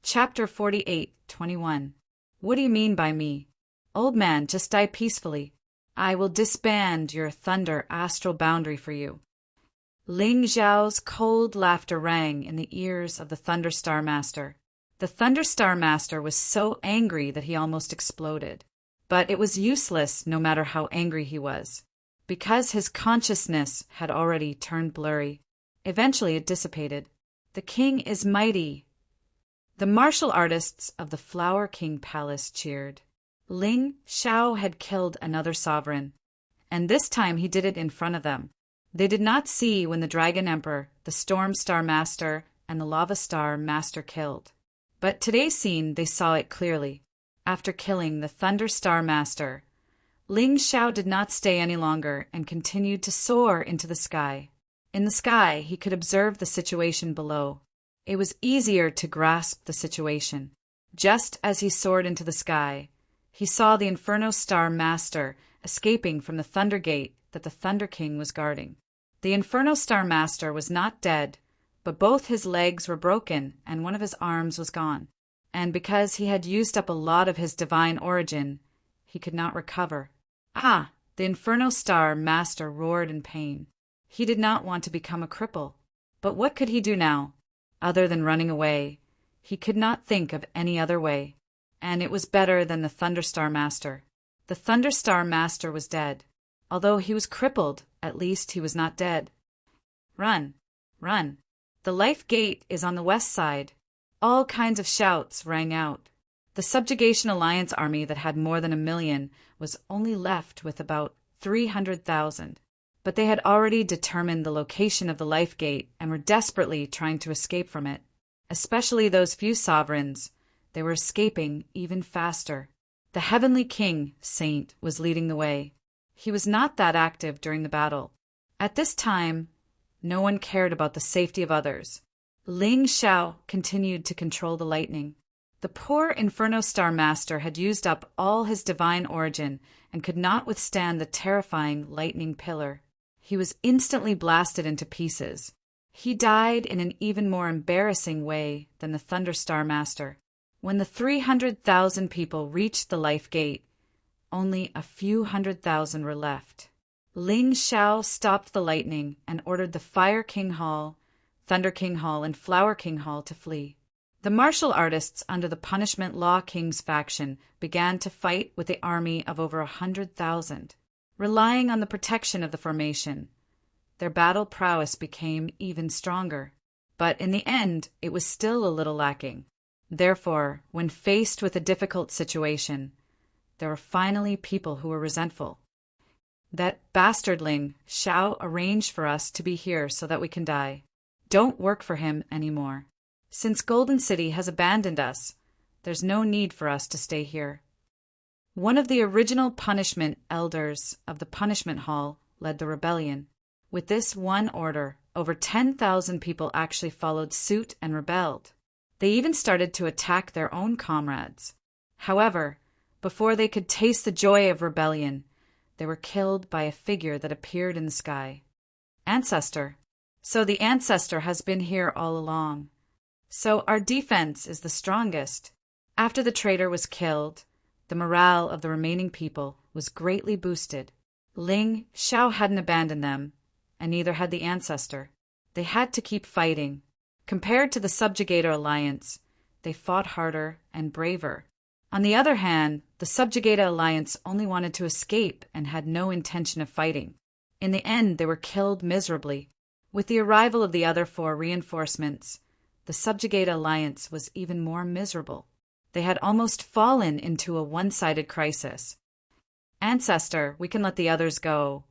Chapter 48:21. What do you mean by me? Old man, just die peacefully. I will disband your thunder astral boundary for you. Ling Zhao's cold laughter rang in the ears of the Thunder Star Master. The Thunder Star Master was so angry that he almost exploded. But it was useless no matter how angry he was, because his consciousness had already turned blurry. Eventually it dissipated. The king is mighty. The martial artists of the Flower King Palace cheered. Ling Xiao had killed another sovereign, and this time he did it in front of them. They did not see when the Dragon Emperor, the Storm Star Master, and the Lava Star Master killed. But today's scene they saw it clearly. After killing the Thunder Star Master, Ling Xiao did not stay any longer and continued to soar into the sky. In the sky, he could observe the situation below. It was easier to grasp the situation. Just as he soared into the sky, he saw the Inferno Star Master escaping from the Thunder Gate that the Thunder King was guarding. The Inferno Star Master was not dead, but both his legs were broken and one of his arms was gone. And because he had used up a lot of his divine origin, he could not recover. Ah! The Inferno Star Master roared in pain. He did not want to become a cripple. But what could he do now? Other than running away, he could not think of any other way. And it was better than the Thunder Star Master. The Thunder Star Master was dead. Although he was crippled, at least he was not dead. Run! Run! The Life Gate is on the west side. All kinds of shouts rang out. The Subjugation Alliance army that had more than 1 million was only left with about 300,000. But they had already determined the location of the Life Gate and were desperately trying to escape from it. Especially those few sovereigns. They were escaping even faster. The Heavenly King, Saint, was leading the way. He was not that active during the battle. At this time, no one cared about the safety of others. Ling Xiao continued to control the lightning. The poor Inferno Star Master had used up all his divine origin and could not withstand the terrifying lightning pillar. He was instantly blasted into pieces. He died in an even more embarrassing way than the Thunder Star Master. When the 300,000 people reached the Life Gate, only a few 100,000 were left. Ling Xiao stopped the lightning and ordered the Fire King Hall, Thunder King Hall, and Flower King Hall to flee. The martial artists under the Punishment Law King's faction began to fight with the army of over 100,000. Relying on the protection of the formation, their battle prowess became even stronger. But in the end, it was still a little lacking. Therefore, when faced with a difficult situation, there were finally people who were resentful. That bastard Ling Xiao arranged for us to be here so that we can die. Don't work for him anymore. Since Golden City has abandoned us, there's no need for us to stay here. One of the original punishment elders of the Punishment Hall led the rebellion. With this one order, over 10,000 people actually followed suit and rebelled. They even started to attack their own comrades. However, before they could taste the joy of rebellion, they were killed by a figure that appeared in the sky. Ancestor. So the ancestor has been here all along. So our defense is the strongest. After the traitor was killed, the morale of the remaining people was greatly boosted. Ling Xiao hadn't abandoned them, and neither had the ancestor. They had to keep fighting. Compared to the Subjugator Alliance, they fought harder and braver. On the other hand, the Subjugator Alliance only wanted to escape and had no intention of fighting. In the end, they were killed miserably. With the arrival of the other 4 reinforcements, the Subjugator Alliance was even more miserable. They had almost fallen into a one-sided crisis. Ancestor, we can let the others go,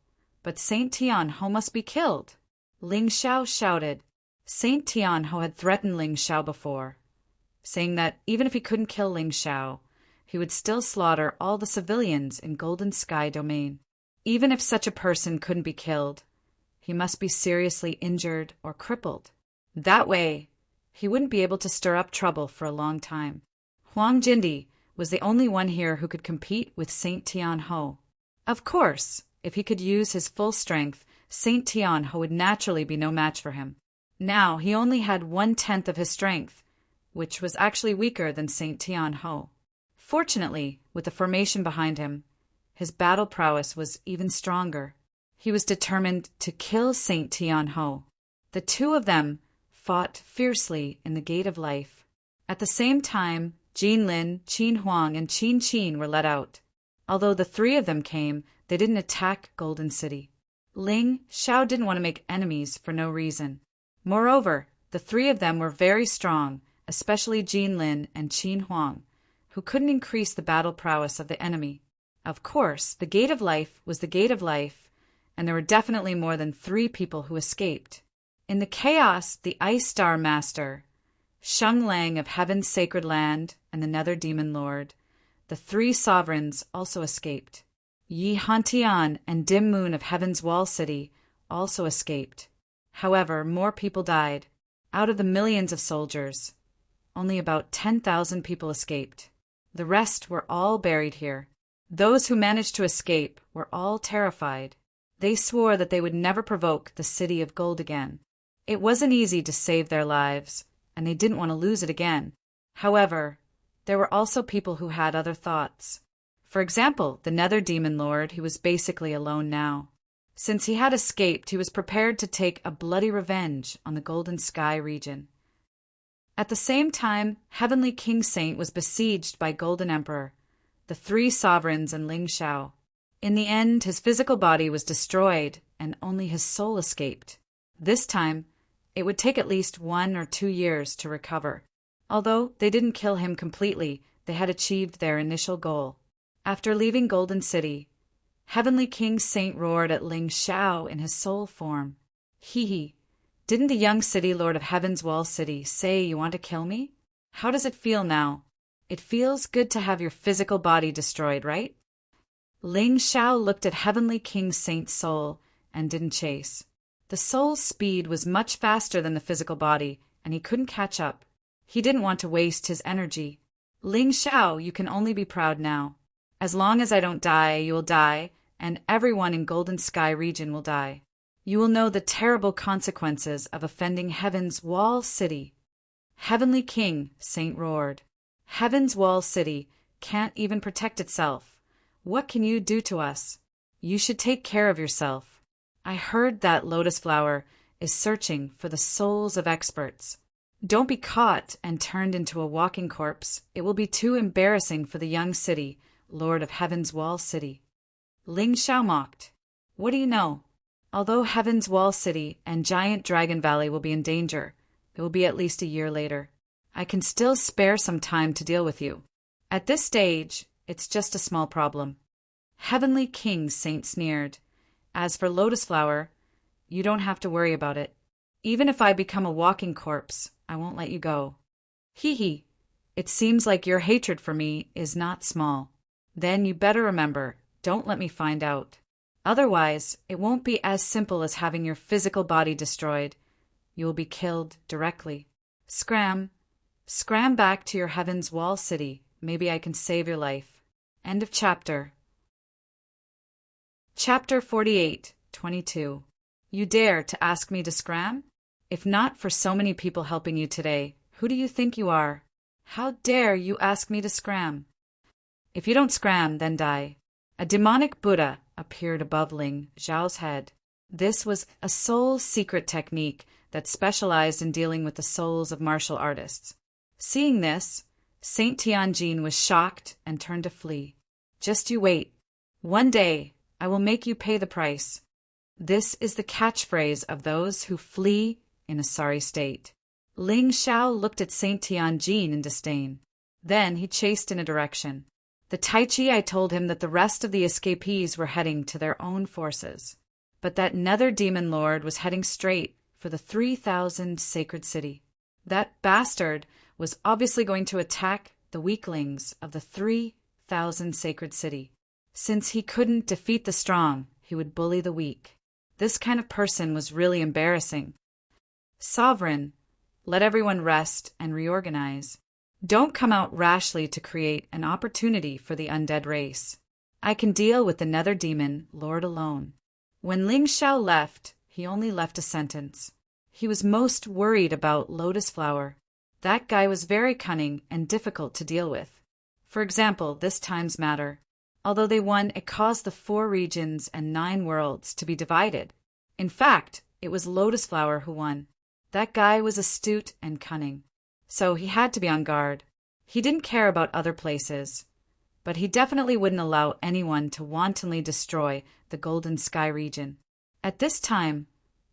but Saint Tianho must be killed. Ling Xiao shouted. Saint Tianho had threatened Ling Xiao before, saying that even if he couldn't kill Ling Xiao, he would still slaughter all the civilians in Golden Sky Domain. Even if such a person couldn't be killed, he must be seriously injured or crippled. That way, he wouldn't be able to stir up trouble for a long time. Huang Jindi was the only one here who could compete with Saint Tianho. Of course, if he could use his full strength, Saint Tianho would naturally be no match for him. Now he only had 1/10 of his strength, which was actually weaker than St. Tian Ho. Fortunately, with the formation behind him, his battle prowess was even stronger. He was determined to kill St. Tian Ho. The two of them fought fiercely in the Gate of Life. At the same time, Jin Lin, Qin Huang, and Qin Qin were let out. Although the three of them came, they didn't attack Golden City. Ling Xiao didn't want to make enemies for no reason. Moreover, the three of them were very strong, especially Jin Lin and Qin Huang, who couldn't increase the battle prowess of the enemy. Of course, the Gate of Life was the Gate of Life, and there were definitely more than 3 people who escaped. In the chaos, the Ice Star Master, Sheng Lang of Heaven's Sacred Land, and the Nether Demon Lord, the 3 sovereigns, also escaped. Yi Hantian and Dim Moon of Heaven's Wall City also escaped. However, more people died. Out of the millions of soldiers, only about 10,000 people escaped. The rest were all buried here. Those who managed to escape were all terrified. They swore that they would never provoke the City of Gold again. It wasn't easy to save their lives, and they didn't want to lose it again. However, there were also people who had other thoughts. For example, the Nether Demon Lord, who was basically alone now. Since he had escaped, he was prepared to take a bloody revenge on the Golden Sky region. At the same time, Heavenly King Saint was besieged by Golden Emperor, the 3 sovereigns, and Ling Xiao. In the end, his physical body was destroyed, and only his soul escaped. This time, it would take at least 1 or 2 years to recover. Although they didn't kill him completely, they had achieved their initial goal. After leaving Golden City, Heavenly King Saint roared at Ling Xiao in his soul form. Hee, didn't the young city lord of Heaven's Wall City say you want to kill me? How does it feel now? It feels good to have your physical body destroyed, right? Ling Xiao looked at Heavenly King Saint's soul and didn't chase. The soul's speed was much faster than the physical body, and he couldn't catch up. He didn't want to waste his energy. Ling Xiao, you can only be proud now. As long as I don't die, you will die, and everyone in Golden Sky region will die. You will know the terrible consequences of offending Heaven's Wall City. Heavenly King Saint roared. Heaven's Wall City can't even protect itself. What can you do to us? You should take care of yourself. I heard that Lotus Flower is searching for the souls of experts. Don't be caught and turned into a walking corpse. It will be too embarrassing for the young city, Lord of Heaven's Wall City. Ling Xiao mocked. What do you know? Although Heaven's Wall City and Giant Dragon Valley will be in danger, it will be at least a year later. I can still spare some time to deal with you. At this stage, it's just a small problem. Heavenly King Saint sneered. As for Lotus Flower, you don't have to worry about it. Even if I become a walking corpse, I won't let you go. Hee, it seems like your hatred for me is not small. Then you better remember, don't let me find out. Otherwise, it won't be as simple as having your physical body destroyed. You will be killed directly. Scram back to your Heaven's Wall City. Maybe I can save your life. End of chapter. Chapter 48, 22. You dare to ask me to scram? If not for so many people helping you today, who do you think you are? How dare you ask me to scram? If you don't scram, then die. A demonic Buddha appeared above Ling Xiao's head. This was a soul secret technique that specialized in dealing with the souls of martial artists. Seeing this, Saint Tianjin was shocked and turned to flee. Just you wait. One day, I will make you pay the price. This is the catchphrase of those who flee in a sorry state. Ling Xiao looked at Saint Tianjin in disdain. Then he chased in a direction. The Tai Chi I told him that the rest of the escapees were heading to their own forces, but that Nether Demon Lord was heading straight for the 3,000 sacred city. That bastard was obviously going to attack the weaklings of the 3,000 sacred city. Since he couldn't defeat the strong, he would bully the weak. This kind of person was really embarrassing. Sovereign, let everyone rest and reorganize. Don't come out rashly to create an opportunity for the undead race. I can deal with the Nether Demon Lord alone. When Ling Xiao left, he only left a sentence. He was most worried about Lotus Flower. That guy was very cunning and difficult to deal with. For example, this time's matter. Although they won, it caused the 4 regions and 9 worlds to be divided. In fact, it was Lotus Flower who won. That guy was astute and cunning, so he had to be on guard. He didn't care about other places, but he definitely wouldn't allow anyone to wantonly destroy the Golden Sky region. At this time,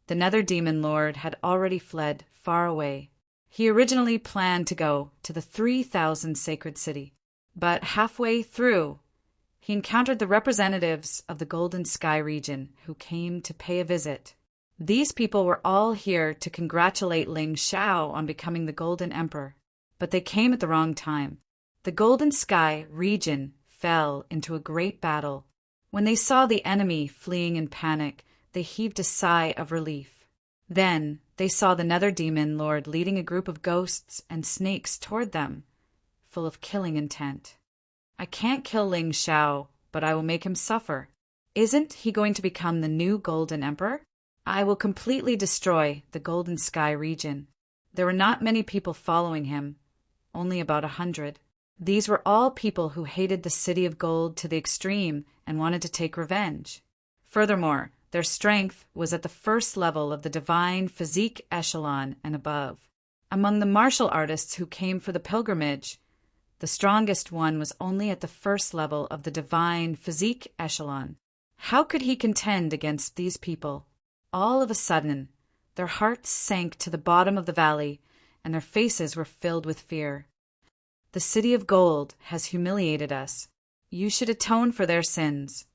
the Nether Demon Lord had already fled far away. He originally planned to go to the 3,000 Sacred City, but halfway through, he encountered the representatives of the Golden Sky region who came to pay a visit. These people were all here to congratulate Ling Xiao on becoming the Golden Emperor, but they came at the wrong time. The Golden Sky region fell into a great battle. When they saw the enemy fleeing in panic, they heaved a sigh of relief. Then they saw the Nether Demon Lord leading a group of ghosts and snakes toward them, full of killing intent. I can't kill Ling Xiao, but I will make him suffer. Isn't he going to become the new Golden Emperor? I will completely destroy the Golden Sky region. There were not many people following him, only about 100. These were all people who hated the City of Gold to the extreme and wanted to take revenge. Furthermore, their strength was at the first level of the divine physique echelon and above. Among the martial artists who came for the pilgrimage, the strongest one was only at the first level of the divine physique echelon. How could he contend against these people? All of a sudden, their hearts sank to the bottom of the valley, and their faces were filled with fear. The City of Gold has humiliated us. You should atone for their sins.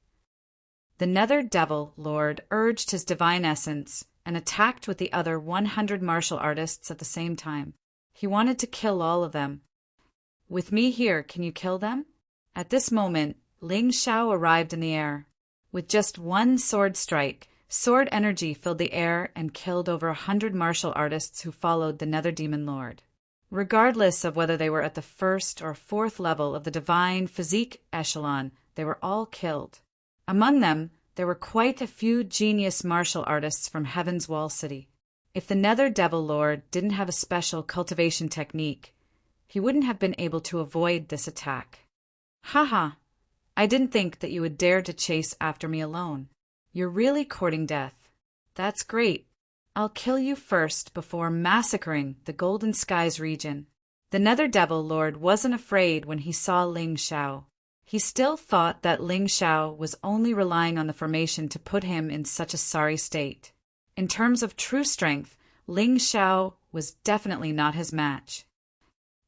The Nether Devil Lord urged his divine essence and attacked with the other 100 martial artists at the same time. He wanted to kill all of them. With me here, can you kill them? At this moment, Ling Xiao arrived in the air. With just one sword strike, sword energy filled the air and killed over 100 martial artists who followed the Nether Demon Lord. Regardless of whether they were at the 1st or 4th level of the divine physique echelon, they were all killed. Among them, there were quite a few genius martial artists from Heaven's Wall City. If the Nether Devil Lord didn't have a special cultivation technique, he wouldn't have been able to avoid this attack. Haha, I didn't think that you would dare to chase after me alone. You're really courting death. That's great. I'll kill you first before massacring the Golden Skies region. The Nether Devil Lord wasn't afraid when he saw Ling Xiao. He still thought that Ling Xiao was only relying on the formation to put him in such a sorry state. In terms of true strength, Ling Xiao was definitely not his match.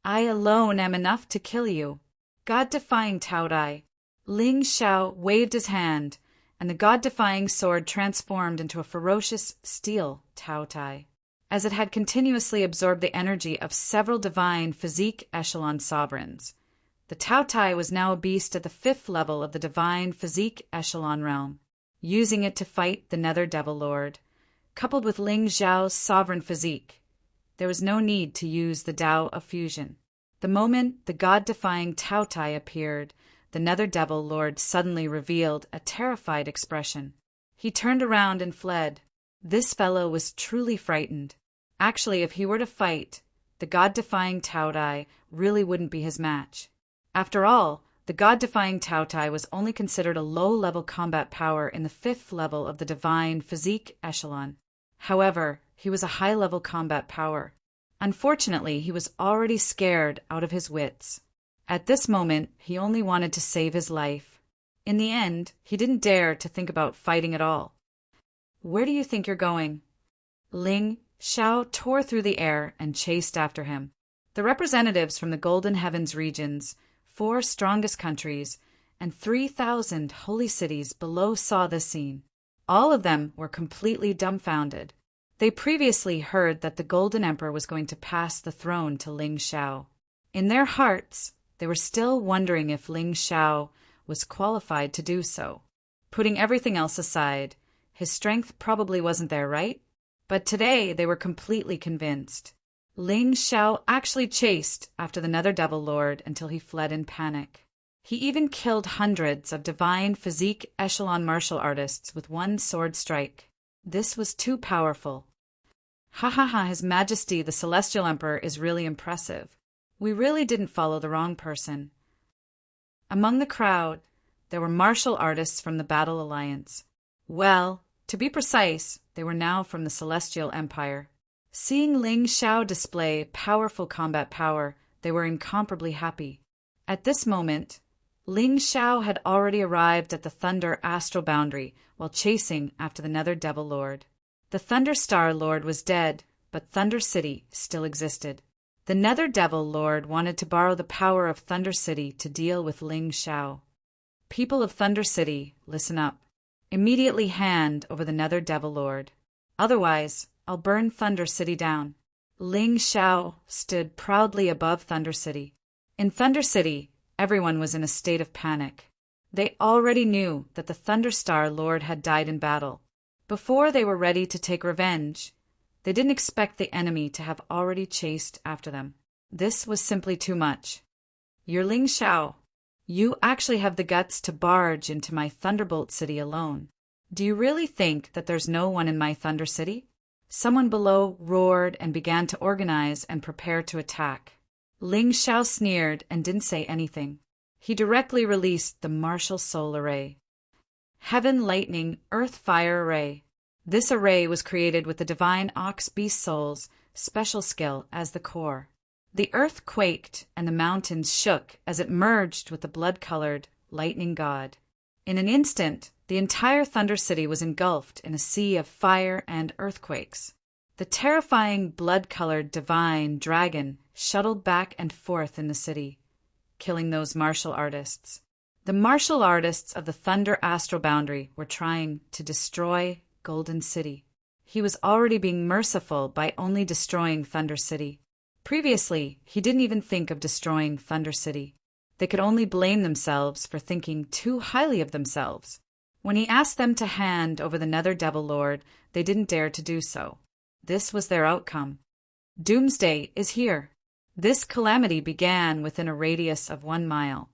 I alone am enough to kill you. God-defying Taodai. Ling Xiao waved his hand, and the god-defying sword transformed into a ferocious steel Taotai. As it had continuously absorbed the energy of several divine physique echelon sovereigns, the Taotai was now a beast at the 5th level of the divine physique echelon realm. Using it to fight the Nether Devil Lord, coupled with Ling Xiao's sovereign physique, there was no need to use the Tao of fusion. The moment the god-defying Taotai appeared, the Nether Devil Lord suddenly revealed a terrified expression. He turned around and fled. This fellow was truly frightened. Actually, if he were to fight, the god-defying Taotai really wouldn't be his match. After all, the god-defying Taotai was only considered a low-level combat power in the 5th level of the divine physique echelon. However, he was a high-level combat power. Unfortunately, he was already scared out of his wits. At this moment, he only wanted to save his life. In the end, he didn't dare to think about fighting at all. Where do you think you're going? Ling Xiao tore through the air and chased after him. The representatives from the Golden Heavens regions, 4 strongest countries, and 3,000 holy cities below saw this scene. All of them were completely dumbfounded. They previously heard that the Golden Emperor was going to pass the throne to Ling Xiao. In their hearts, they were still wondering if Ling Xiao was qualified to do so. Putting everything else aside, his strength probably wasn't there, right? But today they were completely convinced. Ling Xiao actually chased after the Nether Devil Lord until he fled in panic. He even killed hundreds of divine physique echelon martial artists with one sword strike. This was too powerful. Ha ha ha, His Majesty the Celestial Emperor is really impressive. We really didn't follow the wrong person. Among the crowd, there were martial artists from the Battle Alliance. Well, to be precise, they were now from the Celestial Empire. Seeing Ling Xiao display powerful combat power, they were incomparably happy. At this moment, Ling Xiao had already arrived at the Thunder Astral Boundary while chasing after the Nether Devil Lord. The Thunder Star Lord was dead, but Thunder City still existed. The Nether Devil Lord wanted to borrow the power of Thunder City to deal with Ling Xiao. People of Thunder City, listen up. Immediately hand over the Nether Devil Lord. Otherwise, I'll burn Thunder City down. Ling Xiao stood proudly above Thunder City. In Thunder City, everyone was in a state of panic. They already knew that the Thunder Star Lord had died in battle. Before they were ready to take revenge, they didn't expect the enemy to have already chased after them. This was simply too much. You're Ling Xiao. You actually have the guts to barge into my Thunderbolt City alone. Do you really think that there's no one in my Thunder City? Someone below roared and began to organize and prepare to attack. Ling Xiao sneered and didn't say anything. He directly released the Martial Soul Array. Heaven Lightning Earth Fire Array. This array was created with the Divine Ox Beast Soul's special skill as the core. The earth quaked and the mountains shook as it merged with the blood-colored lightning god. In an instant, the entire Thunder City was engulfed in a sea of fire and earthquakes. The terrifying blood-colored divine dragon shuttled back and forth in the city, killing those martial artists. The martial artists of the Thunder Astral Boundary were trying to destroy Golden City. He was already being merciful by only destroying Thunder City. Previously, he didn't even think of destroying Thunder City. They could only blame themselves for thinking too highly of themselves. When he asked them to hand over the Nether Devil Lord, they didn't dare to do so. This was their outcome. Doomsday is here. This calamity began within a radius of 1 mile.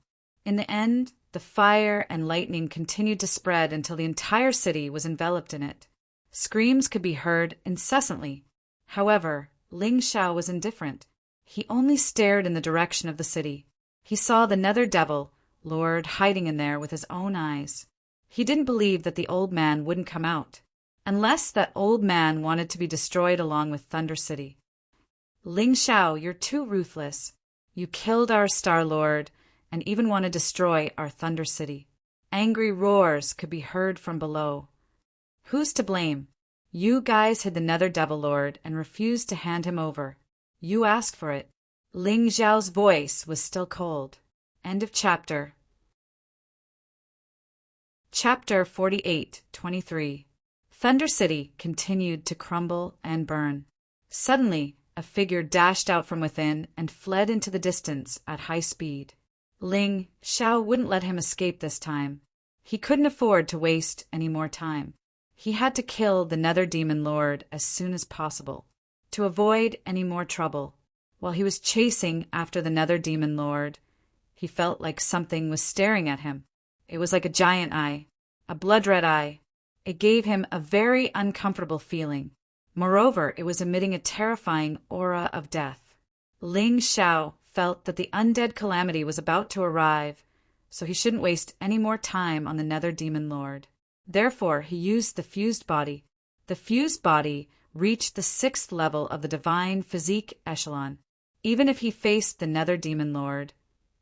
In the end, the fire and lightning continued to spread until the entire city was enveloped in it. Screams could be heard incessantly. However, Ling Xiao was indifferent. He only stared in the direction of the city. He saw the Nether Devil Lord hiding in there with his own eyes. He didn't believe that the old man wouldn't come out, unless that old man wanted to be destroyed along with Thunder City. Ling Xiao, you're too ruthless. You killed our Star Lord and even want to destroy our Thunder City. Angry roars could be heard from below. Who's to blame? You guys hid the Nether Devil Lord and refused to hand him over. You asked for it. Ling Xiao's voice was still cold. End of chapter. Chapter 48:23. Thunder City continued to crumble and burn. Suddenly, a figure dashed out from within and fled into the distance at high speed. Ling Xiao wouldn't let him escape this time. He couldn't afford to waste any more time. He had to kill the Nether Demon Lord as soon as possible, to avoid any more trouble. While he was chasing after the Nether Demon Lord, he felt like something was staring at him. It was like a giant eye, a blood-red eye. It gave him a very uncomfortable feeling. Moreover, it was emitting a terrifying aura of death. Ling Xiao felt that the undead calamity was about to arrive, so he shouldn't waste any more time on the Nether Demon Lord. Therefore, he used the fused body. The fused body reached the 6th level of the divine physique echelon. Even if he faced the Nether Demon Lord,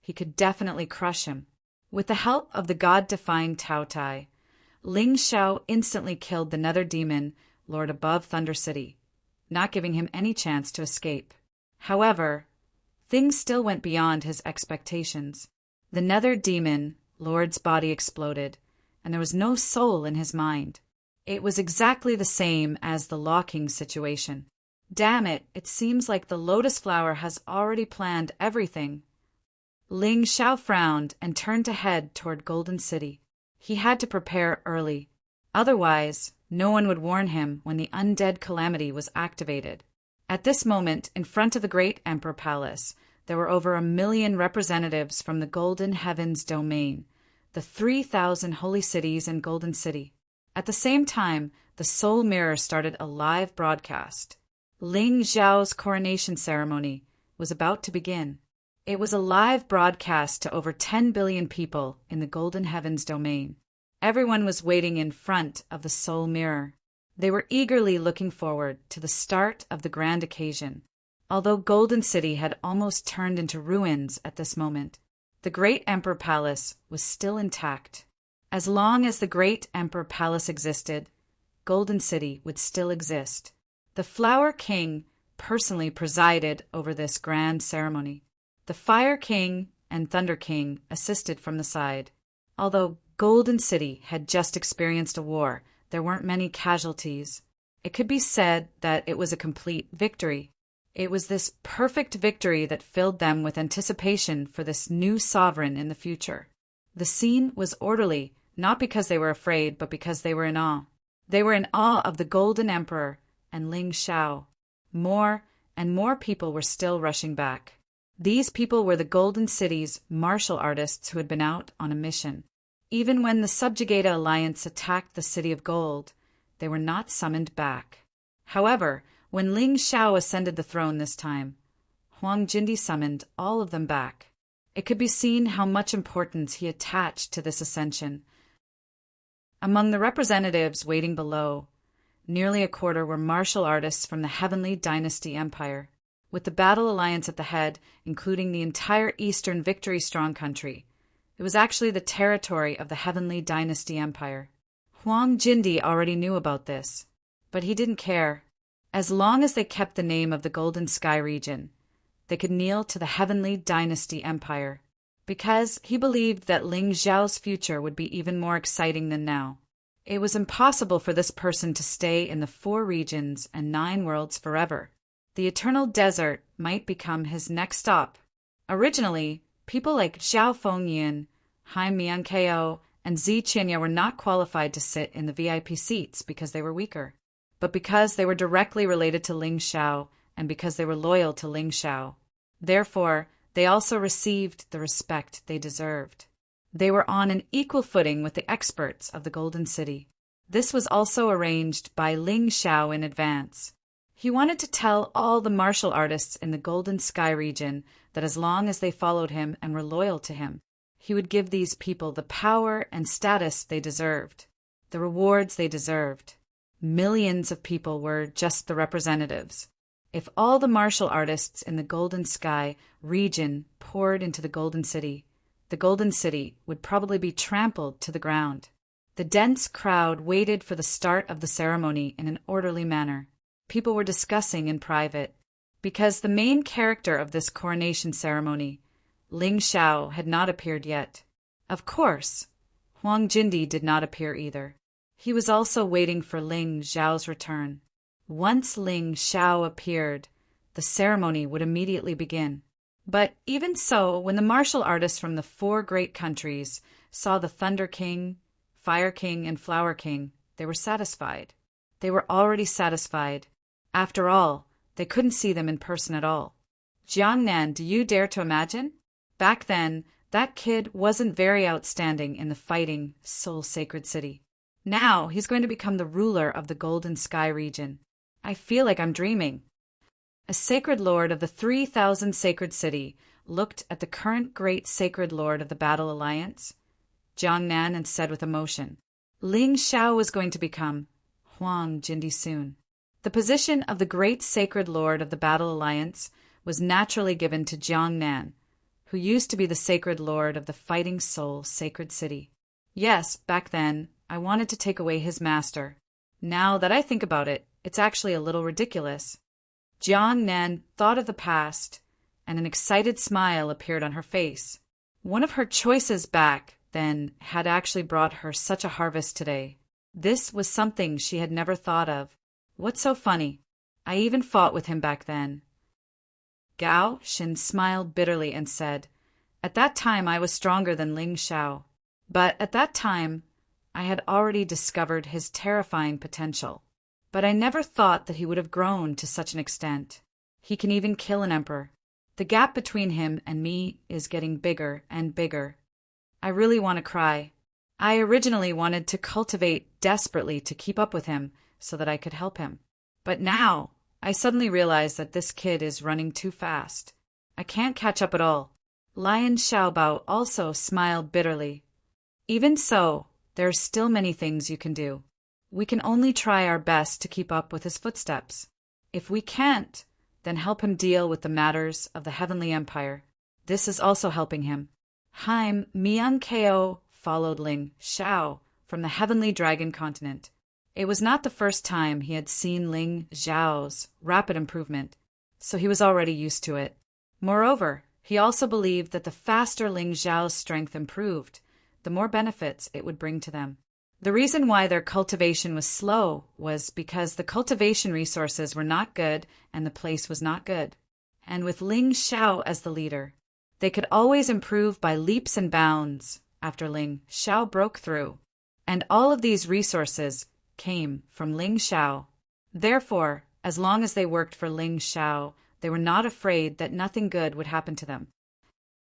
he could definitely crush him. With the help of the god-defined Tao Tai, Ling Xiao instantly killed the Nether Demon Lord above Thunder City, not giving him any chance to escape. However, things still went beyond his expectations. The Nether Demon Lord's body exploded, and there was no soul in his mind. It was exactly the same as the locking situation. Damn it, it seems like the Lotus Flower has already planned everything. Ling Xiao frowned and turned to head toward Golden City. He had to prepare early. Otherwise, no one would warn him when the undead calamity was activated. At this moment, in front of the Great Emperor Palace, there were over 1 million representatives from the Golden Heavens domain, the 3,000 holy cities in Golden City. At the same time, the Soul Mirror started a live broadcast. Ling Xiao's coronation ceremony was about to begin. It was a live broadcast to over 10 billion people in the Golden Heavens domain. Everyone was waiting in front of the Soul Mirror. They were eagerly looking forward to the start of the grand occasion. Although Golden City had almost turned into ruins at this moment, the Great Emperor Palace was still intact. As long as the Great Emperor Palace existed, Golden City would still exist. The Flower King personally presided over this grand ceremony. The Fire King and Thunder King assisted from the side. Although Golden City had just experienced a war, there weren't many casualties. It could be said that it was a complete victory. It was this perfect victory that filled them with anticipation for this new sovereign in the future. The scene was orderly, not because they were afraid, but because they were in awe. They were in awe of the Golden Emperor and Ling Xiao. More and more people were still rushing back. These people were the Golden City's martial artists who had been out on a mission. Even when the Subjugata Alliance attacked the City of Gold, they were not summoned back. However, when Ling Xiao ascended the throne this time, Huang Jindi summoned all of them back. It could be seen how much importance he attached to this ascension. Among the representatives waiting below, nearly a quarter were martial artists from the Heavenly Dynasty Empire, with the Battle Alliance at the head, including the entire Eastern Victory Strong country. It was actually the territory of the Heavenly Dynasty Empire. Huang Jindi already knew about this, but he didn't care. As long as they kept the name of the Golden Sky region, they could kneel to the Heavenly Dynasty Empire, because he believed that Ling Xiao's future would be even more exciting than now. It was impossible for this person to stay in the 4 regions and 9 worlds forever. The Eternal Desert might become his next stop. Originally, people like Zhao Fengyan, Hai Miankeo, and Zi Qinya were not qualified to sit in the VIP seats because they were weaker, but because they were directly related to Ling Xiao and because they were loyal to Ling Xiao. Therefore, they also received the respect they deserved. They were on an equal footing with the experts of the Golden City. This was also arranged by Ling Xiao in advance. He wanted to tell all the martial artists in the Golden Sky region that as long as they followed him and were loyal to him, he would give these people the power and status they deserved, the rewards they deserved. Millions of people were just the representatives. If all the martial artists in the Golden Sky region poured into the Golden City would probably be trampled to the ground. The dense crowd waited for the start of the ceremony in an orderly manner. People were discussing in private, because the main character of this coronation ceremony, Ling Xiao, had not appeared yet. Of course, Huang Jindi did not appear either. He was also waiting for Ling Xiao's return. Once Ling Xiao appeared, the ceremony would immediately begin. But even so, when the martial artists from the 4 great countries saw the Thunder King, Fire King, and Flower King, they were satisfied. They were already satisfied. After all, they couldn't see them in person at all. Jiangnan, do you dare to imagine? Back then, that kid wasn't very outstanding in the fighting Soul Sacred City. Now he's going to become the ruler of the Golden Sky region. I feel like I'm dreaming. A sacred lord of the 3,000 Sacred City looked at the current great sacred lord of the Battle Alliance, Jiangnan, and said with emotion, Ling Xiao was going to become Huang Jindi soon. The position of the great sacred lord of the Battle Alliance was naturally given to Jiangnan, who used to be the sacred lord of the Fighting Soul Sacred City. Yes, back then, I wanted to take away his master. Now that I think about it, it's actually a little ridiculous. Jiangnan thought of the past, and an excited smile appeared on her face. One of her choices back then had actually brought her such a harvest today. This was something she had never thought of. What's so funny? I even fought with him back then. Gao Shin smiled bitterly and said, At that time I was stronger than Ling Xiao, but at that time I had already discovered his terrifying potential. But I never thought that he would have grown to such an extent. He can even kill an emperor. The gap between him and me is getting bigger and bigger. I really want to cry. I originally wanted to cultivate desperately to keep up with him so that I could help him. But now I suddenly realize that this kid is running too fast. I can't catch up at all. Lion Xiaobao also smiled bitterly. Even so, there are still many things you can do. We can only try our best to keep up with his footsteps. If we can't, then help him deal with the matters of the Heavenly Empire. This is also helping him. Haim Miankeo followed Ling Xiao from the Heavenly Dragon continent. It was not the first time he had seen Ling Xiao's rapid improvement, so he was already used to it. Moreover, he also believed that the faster Ling Xiao's strength improved, the more benefits it would bring to them. The reason why their cultivation was slow was because the cultivation resources were not good and the place was not good. And with Ling Xiao as the leader, they could always improve by leaps and bounds after Ling Xiao broke through. And all of these resources came from Ling Xiao. Therefore, as long as they worked for Ling Xiao, they were not afraid that nothing good would happen to them.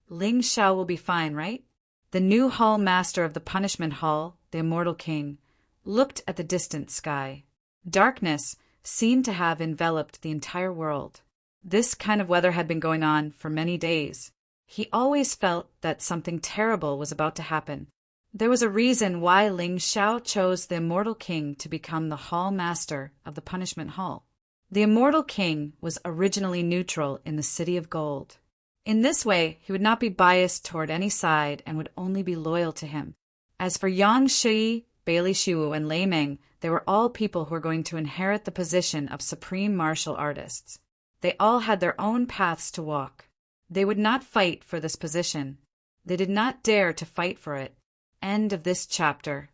Ling Xiao will be fine, right? The new hall master of the punishment hall, the immortal king, looked at the distant sky. Darkness seemed to have enveloped the entire world. This kind of weather had been going on for many days. He always felt that something terrible was about to happen. There was a reason why Ling Xiao chose the immortal king to become the hall master of the punishment hall. The immortal king was originally neutral in the City of Gold. In this way, he would not be biased toward any side and would only be loyal to him. As for Yang Shi, Bailey Shuwu, and Lei Meng, they were all people who were going to inherit the position of supreme martial artists. They all had their own paths to walk. They would not fight for this position. They did not dare to fight for it. End of this chapter.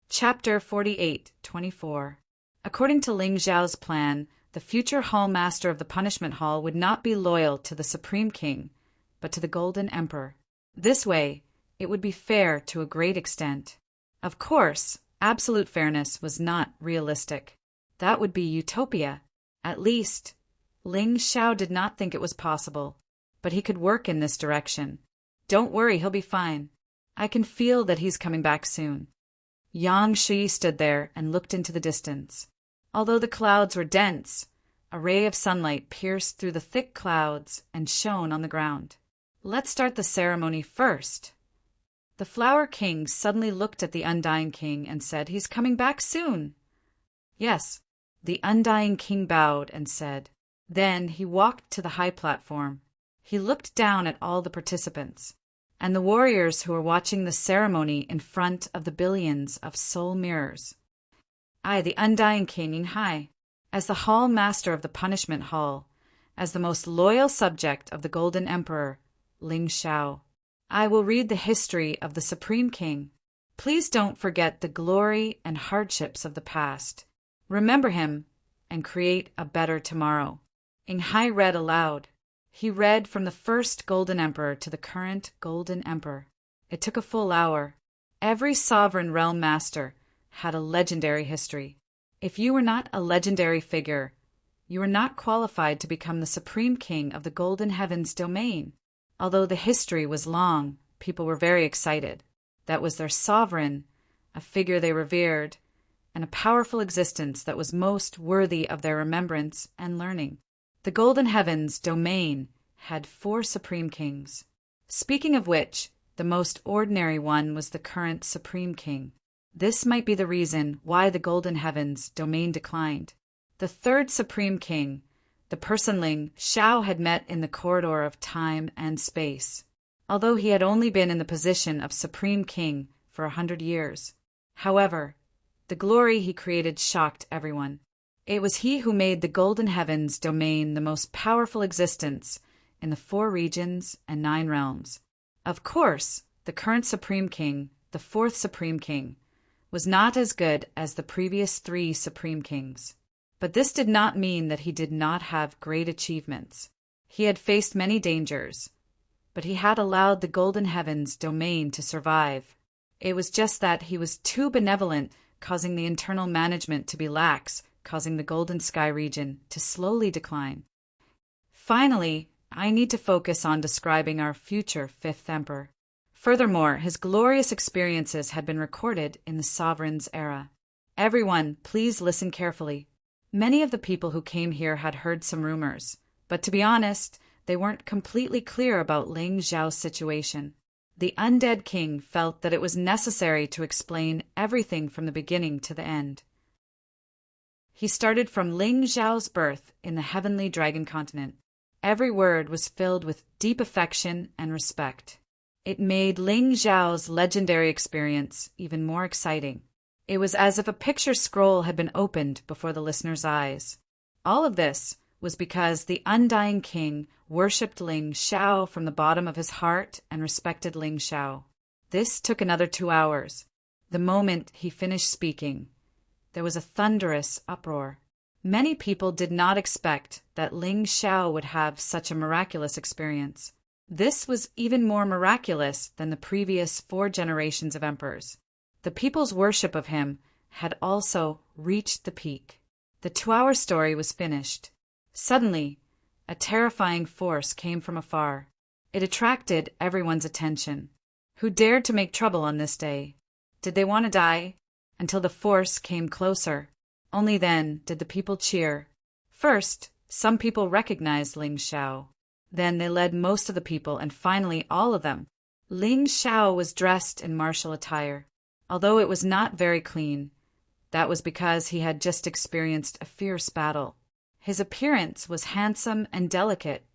Chapter 48-24. According to Ling Xiao's plan, the future hall master of the punishment hall would not be loyal to the supreme king, but to the Golden Emperor. This way, it would be fair to a great extent. Of course, absolute fairness was not realistic. That would be utopia. At least, Ling Xiao did not think it was possible, but he could work in this direction. Don't worry, he'll be fine. I can feel that he's coming back soon. Yang Shi stood there and looked into the distance. Although the clouds were dense, a ray of sunlight pierced through the thick clouds and shone on the ground. Let's start the ceremony first. The Flower King suddenly looked at the Undying King and said, "He's coming back soon." Yes, the Undying King bowed and said. Then he walked to the high platform. He looked down at all the participants and the warriors who were watching the ceremony in front of the billions of soul mirrors. I, the Undying King, in high, as the hall master of the punishment hall, as the most loyal subject of the Golden Emperor, Ling Xiao, I will read the history of the Supreme King. Please don't forget the glory and hardships of the past. Remember him and create a better tomorrow. Ing Hai read aloud. He read from the first Golden Emperor to the current Golden Emperor. It took a full hour. Every sovereign realm master had a legendary history. If you were not a legendary figure, you were not qualified to become the Supreme King of the Golden Heavens domain. Although the history was long, people were very excited. That was their sovereign, a figure they revered, and a powerful existence that was most worthy of their remembrance and learning. The Golden Heavens domain had 4 Supreme Kings. Speaking of which, the most ordinary one was the current Supreme King. This might be the reason why the Golden Heavens domain declined. The 3rd Supreme King, the person Ling Xiao had met in the corridor of time and space, although he had only been in the position of Supreme King for 100 years. However, the glory he created shocked everyone. It was he who made the Golden Heavens domain the most powerful existence in the 4 regions and 9 realms. Of course, the current Supreme King, the 4th Supreme King, was not as good as the previous 3 Supreme Kings. But this did not mean that he did not have great achievements. He had faced many dangers, but he had allowed the Golden Heavens domain to survive. It was just that he was too benevolent, causing the internal management to be lax, causing the Golden Sky region to slowly decline. Finally, I need to focus on describing our future 5th Emperor. Furthermore, his glorious experiences had been recorded in the Sovereign's era. Everyone, please listen carefully. Many of the people who came here had heard some rumors, but to be honest, they weren't completely clear about Ling Zhao's situation. The undead king felt that it was necessary to explain everything from the beginning to the end. He started from Ling Zhao's birth in the heavenly dragon continent. Every word was filled with deep affection and respect. It made Ling Zhao's legendary experience even more exciting. It was as if a picture scroll had been opened before the listener's eyes. All of this was because the undying king worshipped Ling Xiao from the bottom of his heart and respected Ling Xiao. This took another 2 hours. The moment he finished speaking, there was a thunderous uproar. Many people did not expect that Ling Xiao would have such a miraculous experience. This was even more miraculous than the previous 4 generations of emperors. The people's worship of him had also reached the peak. The 2-hour story was finished. Suddenly, a terrifying force came from afar. It attracted everyone's attention. Who dared to make trouble on this day? Did they want to die? Until the force came closer. Only then did the people cheer. First, some people recognized Ling Xiao. Then they led most of the people, and finally all of them. Ling Xiao was dressed in martial attire. Although it was not very clean, that was because he had just experienced a fierce battle. His appearance was handsome and delicate,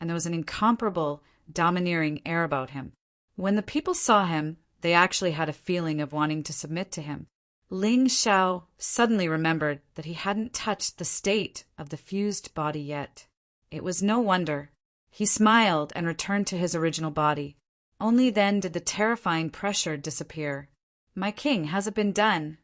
and there was an incomparable, domineering air about him. When the people saw him, they actually had a feeling of wanting to submit to him. Ling Xiao suddenly remembered that he hadn't touched the state of the fused body yet. It was no wonder. He smiled and returned to his original body. Only then did the terrifying pressure disappear. "My king, has it been done?"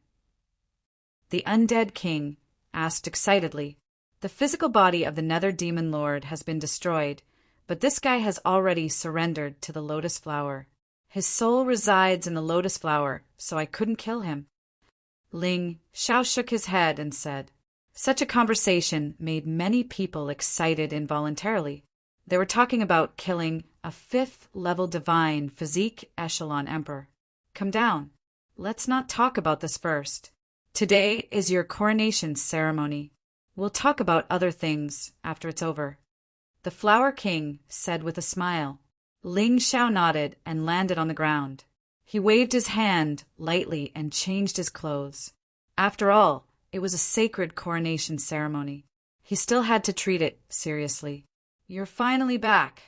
The undead king asked excitedly. "The physical body of the Nether Demon Lord has been destroyed, but this guy has already surrendered to the lotus flower. His soul resides in the lotus flower, so I couldn't kill him." Ling Xiao shook his head and said. Such a conversation made many people excited involuntarily. They were talking about killing a 5th-level divine physique echelon emperor. "Come down. Let's not talk about this first. Today is your coronation ceremony. We'll talk about other things after it's over," the Flower King said with a smile. Ling Xiao nodded and landed on the ground. He waved his hand lightly and changed his clothes. After all, it was a sacred coronation ceremony. He still had to treat it seriously. "You're finally back."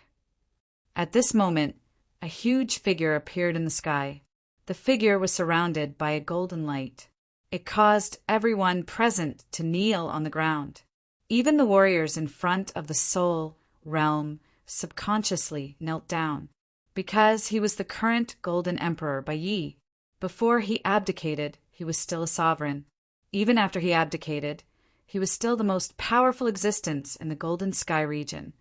At this moment, a huge figure appeared in the sky. The figure was surrounded by a golden light. It caused everyone present to kneel on the ground. Even the warriors in front of the soul realm subconsciously knelt down, because he was the current Golden Emperor by Yi. Before he abdicated, he was still a sovereign. Even after he abdicated, he was still the most powerful existence in the Golden Sky region,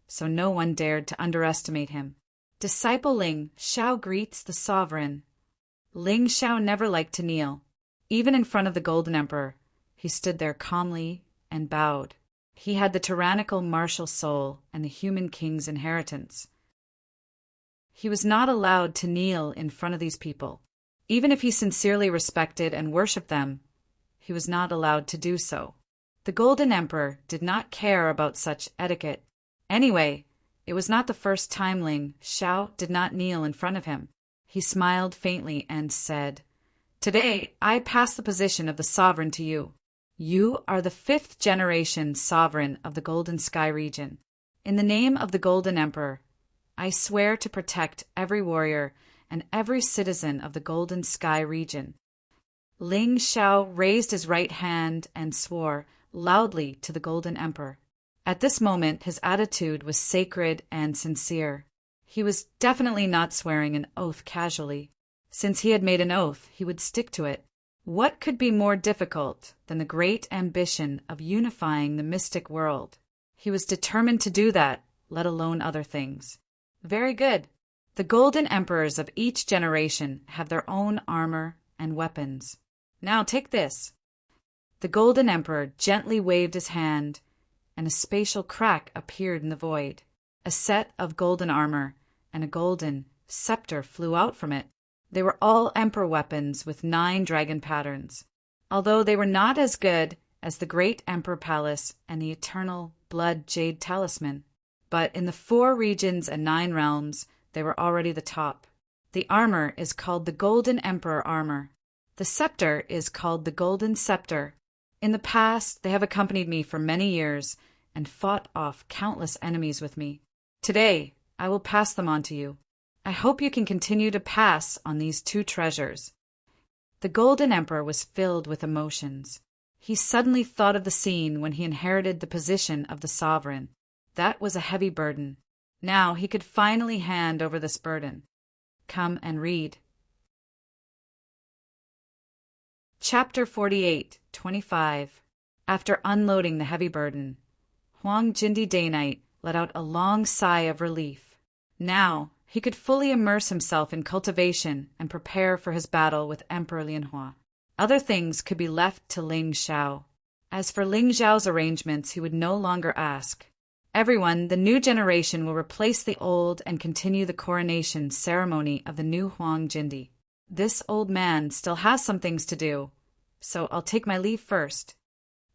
so no one dared to underestimate him. Disciple Ling Xiao greets the sovereign. Ling Xiao never liked to kneel. Even in front of the Golden Emperor, he stood there calmly and bowed. He had the tyrannical martial soul and the human king's inheritance. He was not allowed to kneel in front of these people. Even if he sincerely respected and worshipped them, he was not allowed to do so. The Golden Emperor did not care about such etiquette. Anyway, it was not the first time Ling Xiao did not kneel in front of him. He smiled faintly and said, "Today, I pass the position of the sovereign to you. You are the 5th-generation sovereign of the Golden Sky region. In the name of the Golden Emperor, I swear to protect every warrior and every citizen of the Golden Sky region." Ling Xiao raised his right hand and swore loudly to the Golden Emperor. At this moment, his attitude was sacred and sincere. He was definitely not swearing an oath casually. Since he had made an oath, he would stick to it. What could be more difficult than the great ambition of unifying the mystic world? He was determined to do that, let alone other things. Very good. The Golden Emperors of each generation have their own armor and weapons. Now take this. The Golden Emperor gently waved his hand, and a spatial crack appeared in the void. A set of golden armor and a golden scepter flew out from it. They were all emperor weapons with 9 dragon patterns. Although they were not as good as the Great Emperor Palace and the eternal blood jade talisman. But in the 4 regions and 9 realms, they were already the top. The armor is called the Golden Emperor armor. The scepter is called the Golden Scepter. In the past, they have accompanied me for many years and fought off countless enemies with me. Today, I will pass them on to you. I hope you can continue to pass on these 2 treasures. The Golden Emperor was filled with emotions. He suddenly thought of the scene when he inherited the position of the sovereign. That was a heavy burden. Now he could finally hand over this burden. Come and read. Chapter 48:25. After unloading the heavy burden, Huang Jindi Daynite let out a long sigh of relief. Now he could fully immerse himself in cultivation and prepare for his battle with Emperor Lianhua. Other things could be left to Ling Xiao. As for Ling Xiao's arrangements, he would no longer ask. Everyone, the new generation will replace the old and continue the coronation ceremony of the new Huang Jindi. This old man still has some things to do, so I'll take my leave first.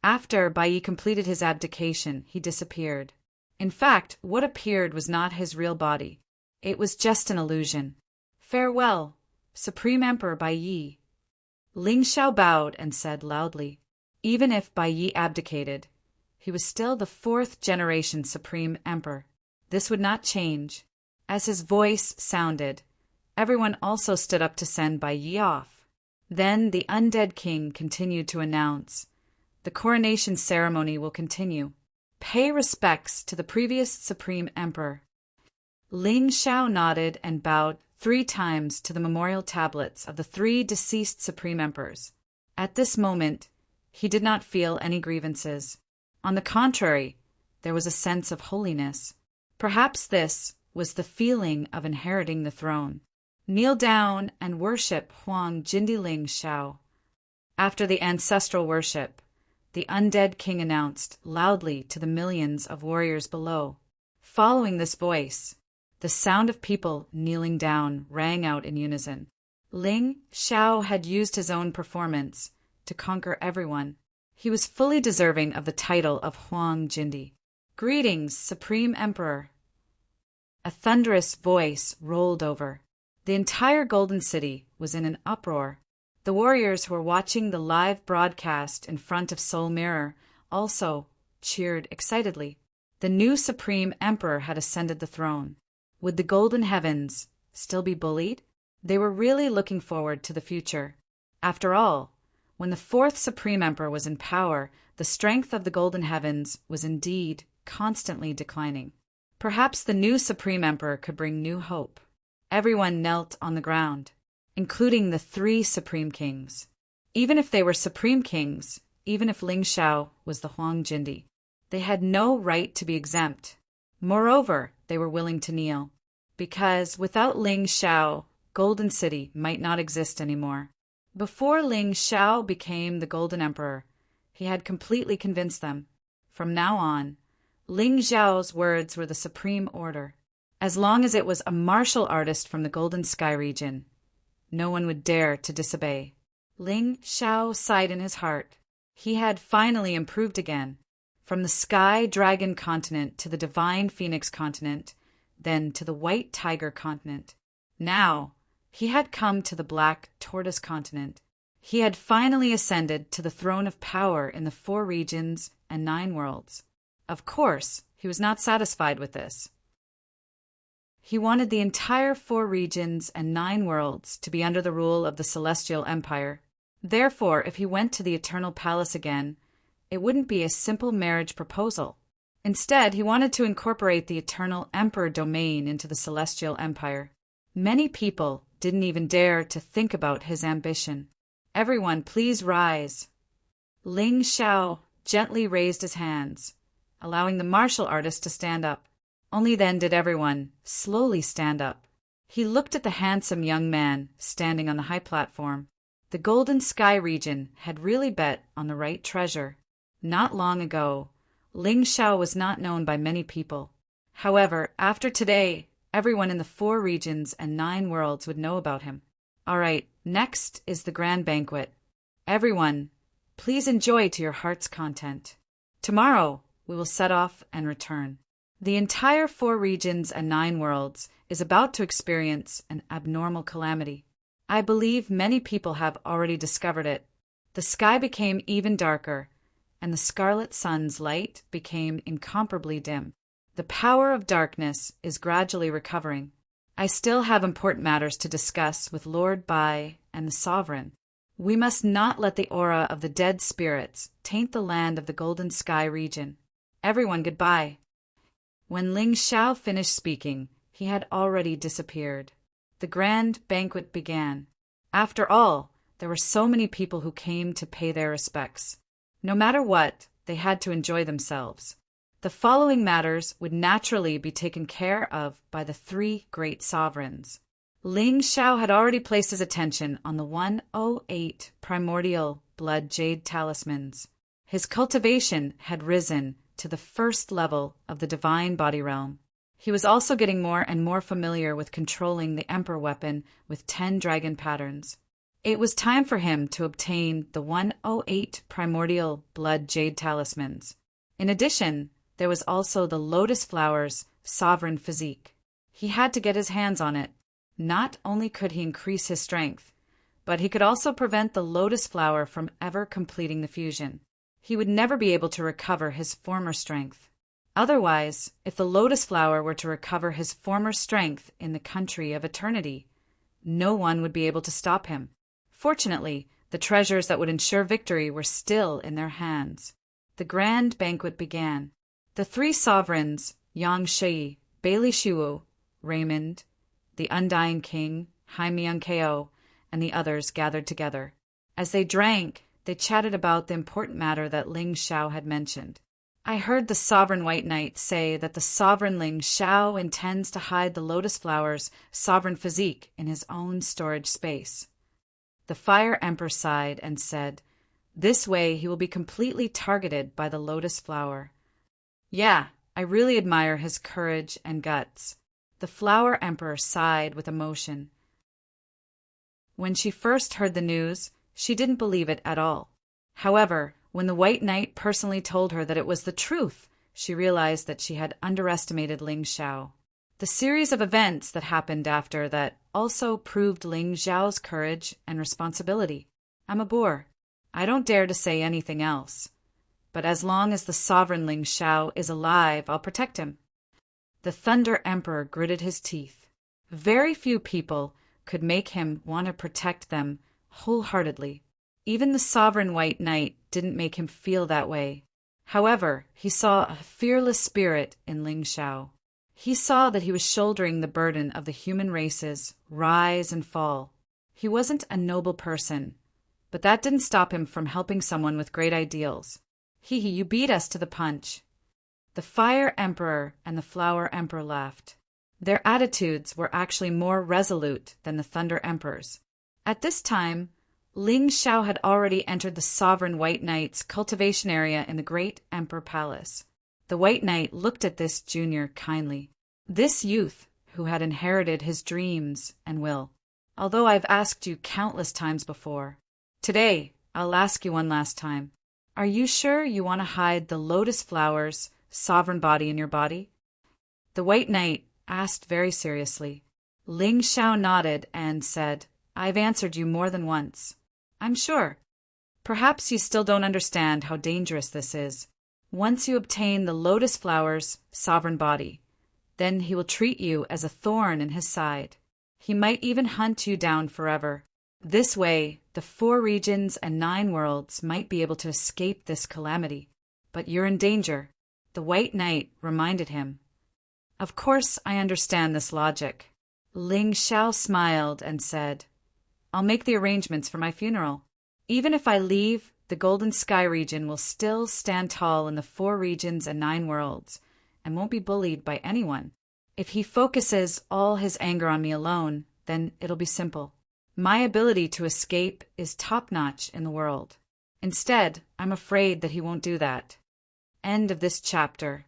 After Bai Yi completed his abdication, he disappeared. In fact, what appeared was not his real body. It was just an illusion. Farewell, Supreme Emperor Bai Yi. Ling Xiao bowed and said loudly. Even if Bai Yi abdicated, he was still the 4th generation Supreme Emperor. This would not change. As his voice sounded, everyone also stood up to send Bai Yi off. Then the undead king continued to announce, "The coronation ceremony will continue. Pay respects to the previous Supreme Emperor." Ling Xiao nodded and bowed 3 times to the memorial tablets of the 3 deceased Supreme Emperors. At this moment, he did not feel any grievances. On the contrary, there was a sense of holiness. Perhaps this was the feeling of inheriting the throne. Kneel down and worship Huang Jindi Ling Xiao. After the ancestral worship, the undead king announced loudly to the millions of warriors below. Following this voice, the sound of people kneeling down rang out in unison. Ling Xiao had used his own performance to conquer everyone. He was fully deserving of the title of Huang Jindi. "Greetings, Supreme Emperor." A thunderous voice rolled over. The entire Golden City was in an uproar. The warriors who were watching the live broadcast in front of Soul Mirror also cheered excitedly. The new Supreme Emperor had ascended the throne. Would the Golden Heavens still be bullied? They were really looking forward to the future. After all, when the 4th Supreme Emperor was in power, the strength of the Golden Heavens was indeed constantly declining. Perhaps the new Supreme Emperor could bring new hope. Everyone knelt on the ground, including the 3 Supreme Kings. Even if they were Supreme Kings, even if Ling Xiao was the Huang Jindi, they had no right to be exempt. Moreover, they were willing to kneel, because without Ling Xiao, Golden City might not exist anymore. Before Ling Xiao became the Golden Emperor, he had completely convinced them. From now on, Ling Xiao's words were the supreme order. As long as it was a martial artist from the Golden Sky region, no one would dare to disobey. Ling Xiao sighed in his heart. He had finally improved again. From the Sky Dragon continent to the Divine Phoenix continent, then to the White Tiger continent. Now, he had come to the Black Tortoise continent. He had finally ascended to the throne of power in the 4 regions and 9 worlds. Of course, he was not satisfied with this. He wanted the entire 4 regions and 9 worlds to be under the rule of the Celestial Empire. Therefore, if he went to the Eternal Palace again, it wouldn't be a simple marriage proposal. Instead, he wanted to incorporate the Eternal Emperor domain into the Celestial Empire. Many people didn't even dare to think about his ambition. "Everyone, please rise." Ling Xiao gently raised his hands, allowing the martial artist to stand up. Only then did everyone slowly stand up. He looked at the handsome young man standing on the high platform. The Golden Sky region had really bet on the right treasure. Not long ago, Ling Xiao was not known by many people. However, after today, everyone in the 4 regions and 9 worlds would know about him. All right, next is the grand banquet. Everyone, Please enjoy to your heart's content. Tomorrow, we will set off and return. The entire 4 regions and 9 worlds is about to experience an abnormal calamity. I believe many people have already discovered it. The sky became even darker, and the scarlet sun's light became incomparably dim. The power of darkness is gradually recovering. I still have important matters to discuss with Lord Bai and the Sovereign. We must not let the aura of the dead spirits taint the land of the Golden Sky region. Everyone, goodbye. When Ling Xiao finished speaking, he had already disappeared. The grand banquet began. After all, there were so many people who came to pay their respects. No matter what, they had to enjoy themselves. The following matters would naturally be taken care of by the 3 great sovereigns. Ling Xiao had already placed his attention on the 108 primordial blood jade talismans. His cultivation had risen to the 1st level of the divine body realm. He was also getting more and more familiar with controlling the Emperor weapon with 10 dragon patterns. It was time for him to obtain the 108 primordial blood jade talismans. In addition, there was also the Lotus Flower's sovereign physique. He had to get his hands on it. Not only could he increase his strength, but he could also prevent the Lotus Flower from ever completing the fusion. He would never be able to recover his former strength. Otherwise, if the Lotus Flower were to recover his former strength in the country of eternity, no one would be able to stop him. Fortunately, the treasures that would ensure victory were still in their hands. The grand banquet began. The 3 sovereigns, Yang Shi, Bailey Shuo, Raymond, the Undying King, Hai Myung-ko, and the others gathered together. As they drank, they chatted about the important matter that Ling Xiao had mentioned. I heard the Sovereign White Knight say that the Sovereign Ling Xiao intends to hide the Lotus Flower's sovereign physique in his own storage space. The Fire Emperor sighed and said, "This way he will be completely targeted by the Lotus Flower." Yeah, I really admire his courage and guts. The Flower Emperor sighed with emotion. When she first heard the news, she didn't believe it at all. However, when the White Knight personally told her that it was the truth, she realized that she had underestimated Ling Xiao. The series of events that happened after that also proved Ling Xiao's courage and responsibility. I'm a boor. I don't dare to say anything else. But as long as the sovereign Ling Xiao is alive, I'll protect him. The Thunder Emperor gritted his teeth. Very few people could make him want to protect them wholeheartedly. Even the Sovereign White Knight didn't make him feel that way. However, he saw a fearless spirit in Ling Xiao. He saw that he was shouldering the burden of the human race's rise and fall. He wasn't a noble person, but that didn't stop him from helping someone with great ideals. You beat us to the punch. The Fire Emperor and the Flower Emperor laughed. Their attitudes were actually more resolute than the Thunder Emperor's. At this time, Ling Xiao had already entered the Sovereign White Knight's cultivation area in the Great Emperor Palace. The White Knight looked at this junior kindly. This youth, who had inherited his dreams and will. Although I've asked you countless times before, today I'll ask you one last time. Are you sure you want to hide the Lotus Flower's sovereign body in your body? The White Knight asked very seriously. Ling Xiao nodded and said, I've answered you more than once. I'm sure. Perhaps you still don't understand how dangerous this is. Once you obtain the Lotus Flower's sovereign body, then he will treat you as a thorn in his side. He might even hunt you down forever. This way, the 4 regions and 9 worlds might be able to escape this calamity. But you're in danger, the White Knight reminded him. Of course I understand this logic. Ling Xiao smiled and said, I'll make the arrangements for my funeral. Even if I leave, the Golden Sky region will still stand tall in the 4 regions and 9 worlds, and won't be bullied by anyone. If he focuses all his anger on me alone, then it'll be simple. My ability to escape is top-notch in the world. Instead, I'm afraid that he won't do that. End of this chapter.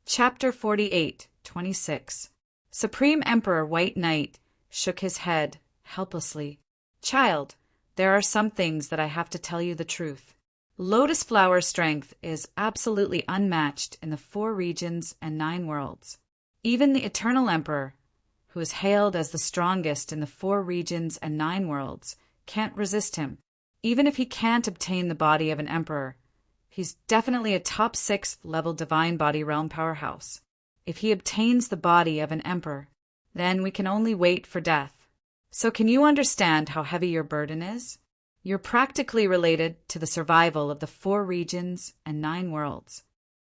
Chapter 48, 26. Supreme Emperor White Knight shook his head helplessly. Child, there are some things that I have to tell you the truth. Lotus flower strength is absolutely unmatched in the 4 regions and 9 worlds. Even the Eternal Emperor, who is hailed as the strongest in the 4 regions and 9 worlds, can't resist him. Even if he can't obtain the body of an emperor, he's definitely a top 6th level divine body realm powerhouse. If he obtains the body of an emperor, then we can only wait for death. So can you understand how heavy your burden is? You're practically related to the survival of the 4 regions and 9 worlds.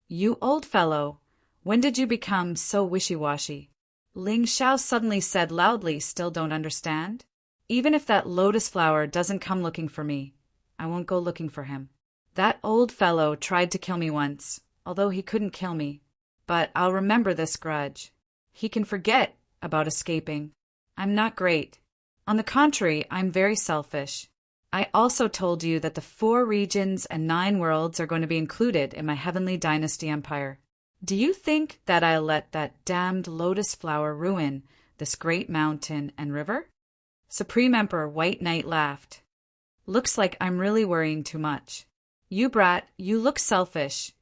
You old fellow, when did you become so wishy-washy? Ling Xiao suddenly said loudly, still don't understand? Even if that lotus flower doesn't come looking for me, I won't go looking for him. That old fellow tried to kill me once, although he couldn't kill me. But I'll remember this grudge. He can forget about escaping. I'm not great. On the contrary, I'm very selfish. I also told you that the 4 regions and 9 worlds are going to be included in my heavenly dynasty empire. Do you think that I'll let that damned lotus flower ruin this great mountain and river? Supreme Emperor White Knight laughed. Looks like I'm really worrying too much. You brat, you look selfish,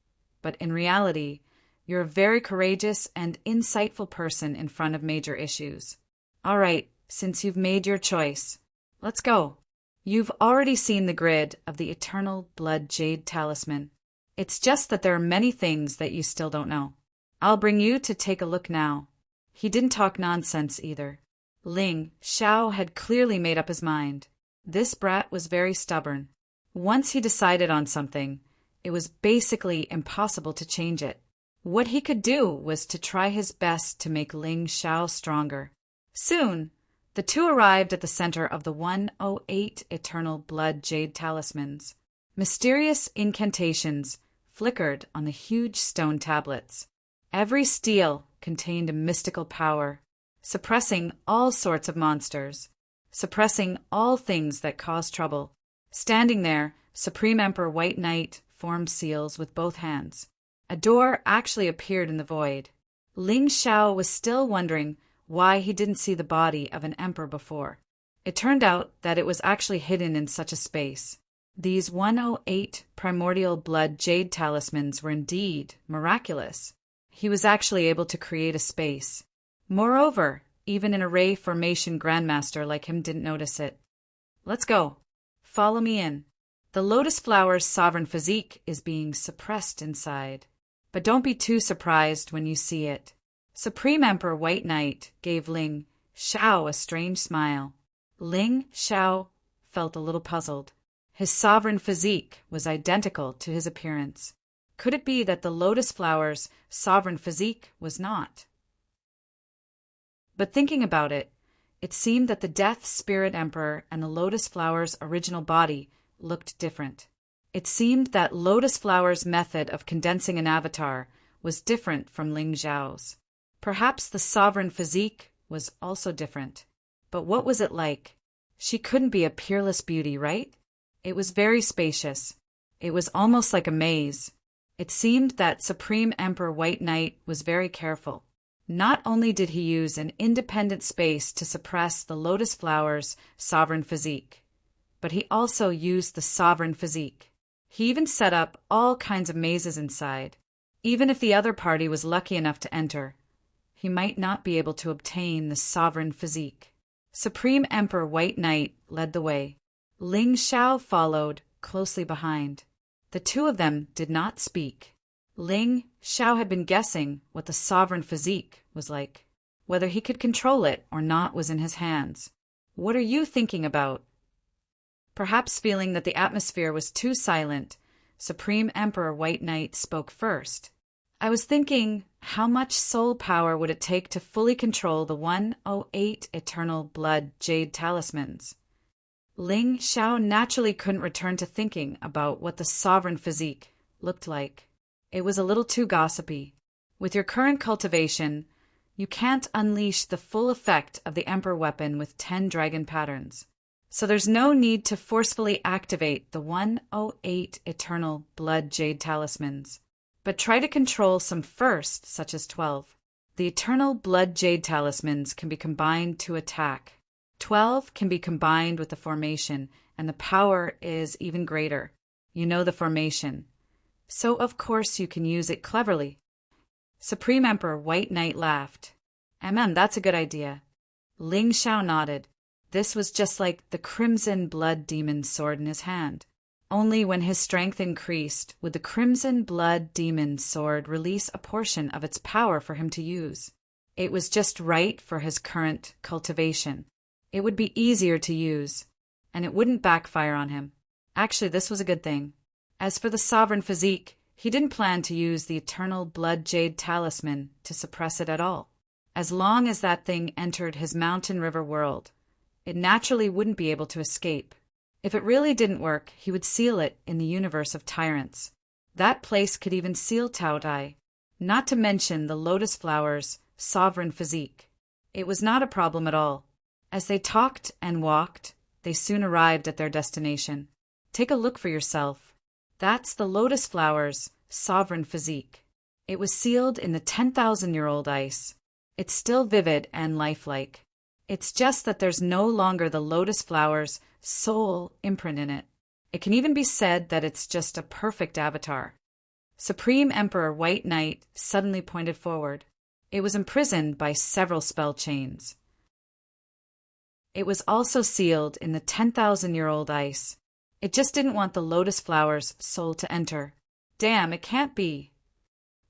but in reality, you're a very courageous and insightful person in front of major issues. All right, since you've made your choice, let's go. You've already seen the grid of the Eternal Blood Jade Talisman. It's just that there are many things that you still don't know. I'll bring you to take a look now. He didn't talk nonsense either. Ling Xiao had clearly made up his mind. This brat was very stubborn. Once he decided on something, it was basically impossible to change it. What he could do was to try his best to make Ling Xiao stronger. Soon, the two arrived at the center of the 108 Eternal Blood Jade Talismans. Mysterious incantations flickered on the huge stone tablets. Every stele contained a mystical power, suppressing all sorts of monsters, suppressing all things that cause trouble. Standing there, Supreme Emperor White Knight formed seals with both hands. A door actually appeared in the void. Ling Xiao was still wondering why he didn't see the body of an emperor before. It turned out that it was actually hidden in such a space. These 108 primordial blood jade talismans were indeed miraculous. He was actually able to create a space. Moreover, even an array formation grandmaster like him didn't notice it. Let's go. Follow me in. The lotus flower's sovereign physique is being suppressed inside. But don't be too surprised when you see it. Supreme Emperor White Knight gave Ling Xiao a strange smile. Ling Xiao felt a little puzzled. His sovereign physique was identical to his appearance. Could it be that the lotus flower's sovereign physique was not? But thinking about it, it seemed that the Death Spirit Emperor and the lotus flower's original body looked different. It seemed that lotus flower's method of condensing an avatar was different from Ling Xiao's. Perhaps the sovereign physique was also different. But what was it like? She couldn't be a peerless beauty, right? It was very spacious. It was almost like a maze. It seemed that Supreme Emperor White Knight was very careful. Not only did he use an independent space to suppress the lotus flower's sovereign physique, but he also used the sovereign physique. He even set up all kinds of mazes inside. Even if the other party was lucky enough to enter, he might not be able to obtain the sovereign physique. Supreme Emperor White Knight led the way. Ling Xiao followed closely behind. The two of them did not speak. Ling Xiao had been guessing what the sovereign physique was like. Whether he could control it or not was in his hands. What are you thinking about? Perhaps feeling that the atmosphere was too silent, Supreme Emperor White Knight spoke first. I was thinking, how much soul power would it take to fully control the 108 Eternal Blood Jade Talismans? Ling Xiao naturally couldn't return to thinking about what the sovereign physique looked like. It was a little too gossipy. With your current cultivation, you can't unleash the full effect of the Emperor weapon with 10 dragon patterns. So there's no need to forcefully activate the 108 Eternal Blood Jade Talismans. But try to control some first, such as 12. The Eternal Blood Jade Talismans can be combined to attack. 12 can be combined with the formation and the power is even greater. You know the formation. So of course you can use it cleverly. Supreme Emperor White Knight laughed. That's a good idea. Ling Xiao nodded. This was just like the Crimson Blood Demon's sword in his hand. Only when his strength increased would the Crimson Blood Demon's sword release a portion of its power for him to use. It was just right for his current cultivation. It would be easier to use, and it wouldn't backfire on him. Actually, this was a good thing. As for the sovereign physique, he didn't plan to use the eternal blood jade talisman to suppress it at all. As long as that thing entered his mountain river world, it naturally wouldn't be able to escape. If it really didn't work, he would seal it in the universe of Tyrants. That place could even seal Tao Dai, not to mention the lotus flower's sovereign physique. It was not a problem at all. As they talked and walked, they soon arrived at their destination. Take a look for yourself. That's the lotus flower's sovereign physique. It was sealed in the 10,000-year-old ice. It's still vivid and lifelike. It's just that there's no longer the lotus flower's soul imprint in it. It can even be said that it's just a perfect avatar. Supreme Emperor White Knight suddenly pointed forward. It was imprisoned by several spell chains. It was also sealed in the 10,000-year-old ice. It just didn't want the lotus flower's soul to enter. Damn, it can't be.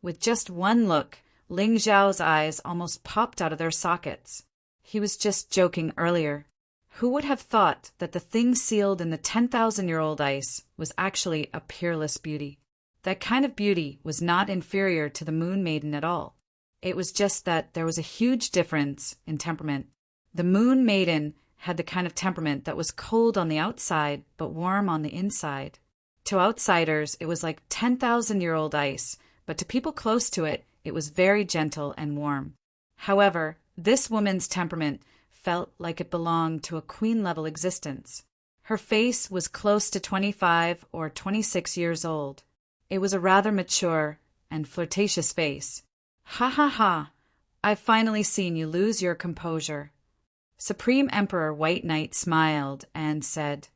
With just one look, Ling Xiao's eyes almost popped out of their sockets. He was just joking earlier. Who would have thought that the thing sealed in the 10,000-year-old ice was actually a peerless beauty? That kind of beauty was not inferior to the Moon Maiden at all. It was just that there was a huge difference in temperament. The Moon Maiden had the kind of temperament that was cold on the outside but warm on the inside. To outsiders, it was like 10,000-year-old ice, but to people close to it, it was very gentle and warm. However, this woman's temperament felt like it belonged to a queen-level existence. Her face was close to 25 or 26 years old. It was a rather mature and flirtatious face. Ha ha ha! I've finally seen you lose your composure. Supreme Emperor White Knight smiled and said,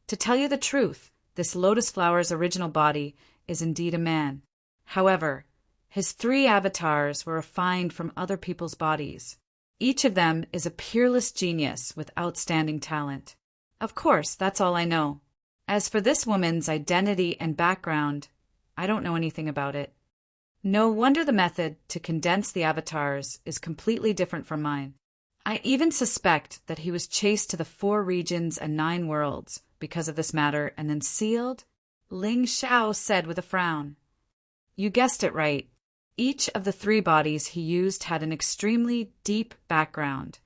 To tell you the truth, this lotus flower's original body is indeed a man. However, his 3 avatars were refined from other people's bodies. Each of them is a peerless genius with outstanding talent. Of course, that's all I know. As for this woman's identity and background, I don't know anything about it. No wonder the method to condense the avatars is completely different from mine. I even suspect that he was chased to the 4 regions and 9 worlds because of this matter and then sealed, Ling Xiao said with a frown. You guessed it right. Each of the 3 bodies he used had an extremely deep background,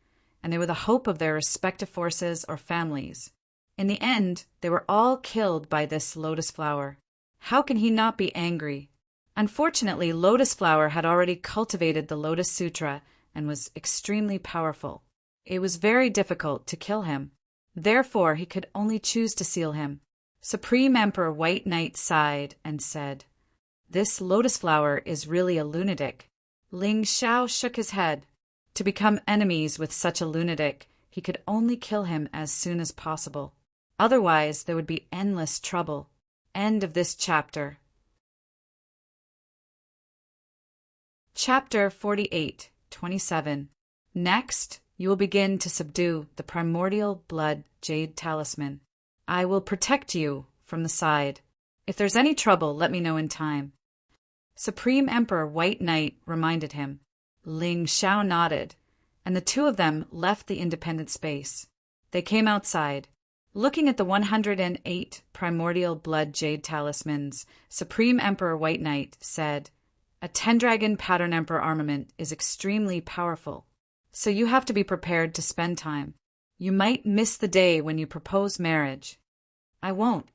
and they were the hope of their respective forces or families. In the end, they were all killed by this lotus flower. How can he not be angry? Unfortunately, Lotus Flower had already cultivated the Lotus Sutra and was extremely powerful. It was very difficult to kill him. Therefore, he could only choose to seal him. Supreme Emperor White Knight sighed and said, This Lotus Flower is really a lunatic. Ling Xiao shook his head. To become enemies with such a lunatic, he could only kill him as soon as possible. Otherwise, there would be endless trouble. End of this chapter. Chapter 48, 27. Next, you will begin to subdue the primordial blood jade talisman. I will protect you from the side. If there's any trouble, let me know in time. Supreme Emperor White Knight reminded him. Ling Xiao nodded, and the 2 of them left the independent space. They came outside. Looking at the 108 primordial blood jade talismans, Supreme Emperor White Knight said, A 10-dragon pattern emperor armament is extremely powerful, so you have to be prepared to spend time. You might miss the day when you propose marriage. I won't.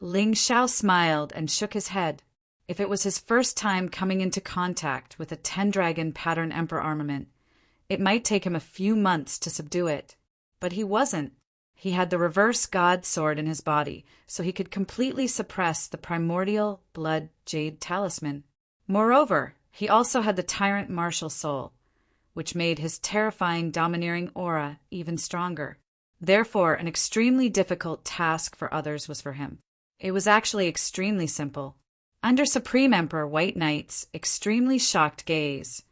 Ling Xiao smiled and shook his head. If it was his first time coming into contact with a 10-dragon pattern emperor armament, it might take him a few months to subdue it. But he wasn't. He had the reverse god sword in his body, so he could completely suppress the primordial blood jade talisman. Moreover, he also had the Tyrant martial soul, which made his terrifying domineering aura even stronger. Therefore, an extremely difficult task for others was for him. It was actually extremely simple. Under Supreme Emperor White Knight's extremely shocked gaze,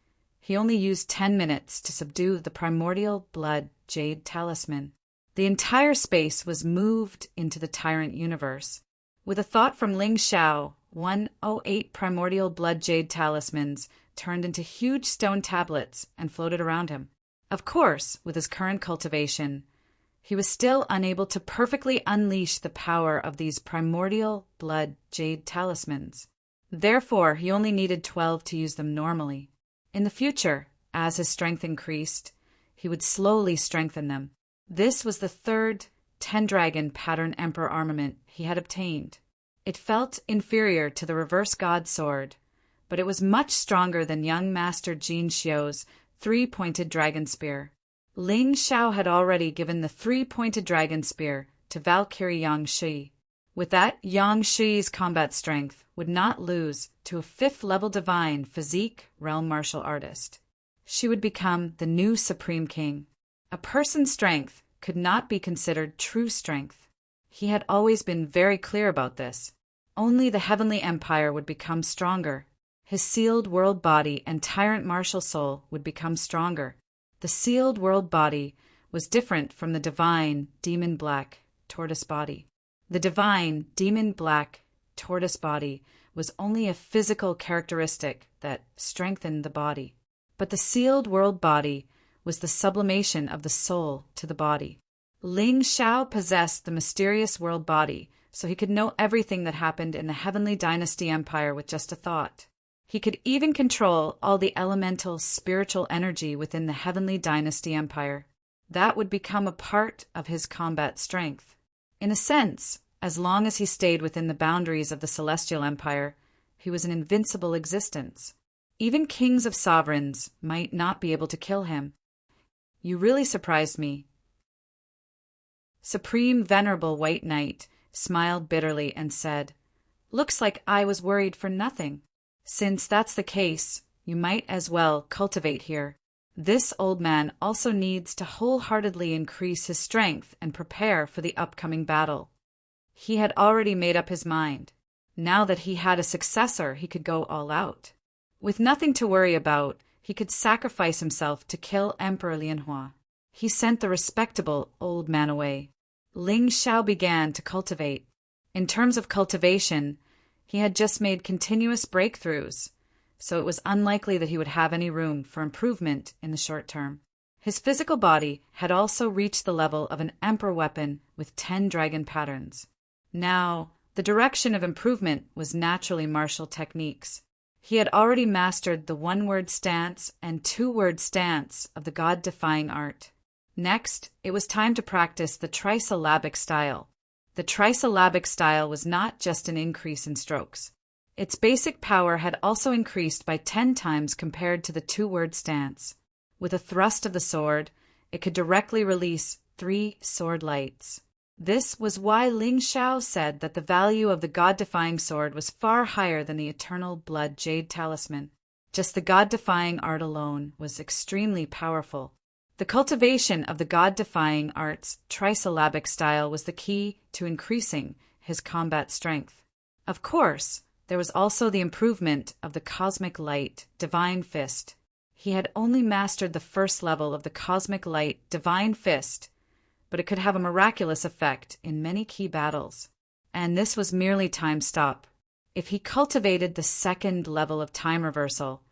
he only used 10 minutes to subdue the primordial blood jade talisman. The entire space was moved into the Tyrant universe. With a thought from Ling Xiao, 108 primordial blood jade talismans turned into huge stone tablets and floated around him. Of course, with his current cultivation, he was still unable to perfectly unleash the power of these primordial blood jade talismans. Therefore, he only needed 12 to use them normally. In the future, as his strength increased, he would slowly strengthen them. This was the third 10-dragon pattern emperor armament he had obtained. It felt inferior to the reverse god sword, but it was much stronger than young master Jin Xiu's 3-pointed dragon spear. Ling Xiao had already given the 3-pointed dragon spear to Valkyrie Yangshi. With that, Yangshi's combat strength would not lose to a 5th-level divine physique realm martial artist. She would become the new supreme king. A person's strength could not be considered true strength. He had always been very clear about this. Only the heavenly empire would become stronger. His sealed world body and tyrant martial soul would become stronger. The sealed world body was different from the divine demon black tortoise body. The divine demon black tortoise body was only a physical characteristic that strengthened the body. But the sealed world body was the sublimation of the soul to the body. Ling Xiao possessed the mysterious world body, so he could know everything that happened in the Heavenly Dynasty Empire with just a thought. He could even control all the elemental spiritual energy within the Heavenly Dynasty Empire. That would become a part of his combat strength. In a sense, as long as he stayed within the boundaries of the Celestial Empire, he was an invincible existence. Even kings of sovereigns might not be able to kill him. You really surprised me. Supreme Venerable White Knight smiled bitterly and said, "Looks like I was worried for nothing. Since that's the case, you might as well cultivate here. This old man also needs to wholeheartedly increase his strength and prepare for the upcoming battle." He had already made up his mind. Now that he had a successor, he could go all out. With nothing to worry about, he could sacrifice himself to kill Emperor Lianhua. He sent the respectable old man away. Ling Xiao began to cultivate. In terms of cultivation, he had just made continuous breakthroughs, so it was unlikely that he would have any room for improvement in the short term. His physical body had also reached the level of an emperor weapon with 10 dragon patterns. Now, the direction of improvement was naturally martial techniques. He had already mastered the 1-word stance and 2-word stance of the god-defying art. Next, it was time to practice the trisyllabic style. The trisyllabic style was not just an increase in strokes. Its basic power had also increased by 10 times compared to the 2-word stance. With a thrust of the sword, it could directly release 3 sword lights. This was why Ling Xiao said that the value of the god-defying sword was far higher than the eternal blood jade talisman. Just the god-defying art alone was extremely powerful. The cultivation of the god-defying art's trisyllabic style was the key to increasing his combat strength. Of course, there was also the improvement of the cosmic light divine fist. He had only mastered the first level of the cosmic light divine fist, but it could have a miraculous effect in many key battles. And this was merely time stop. If he cultivated the second level of time reversal,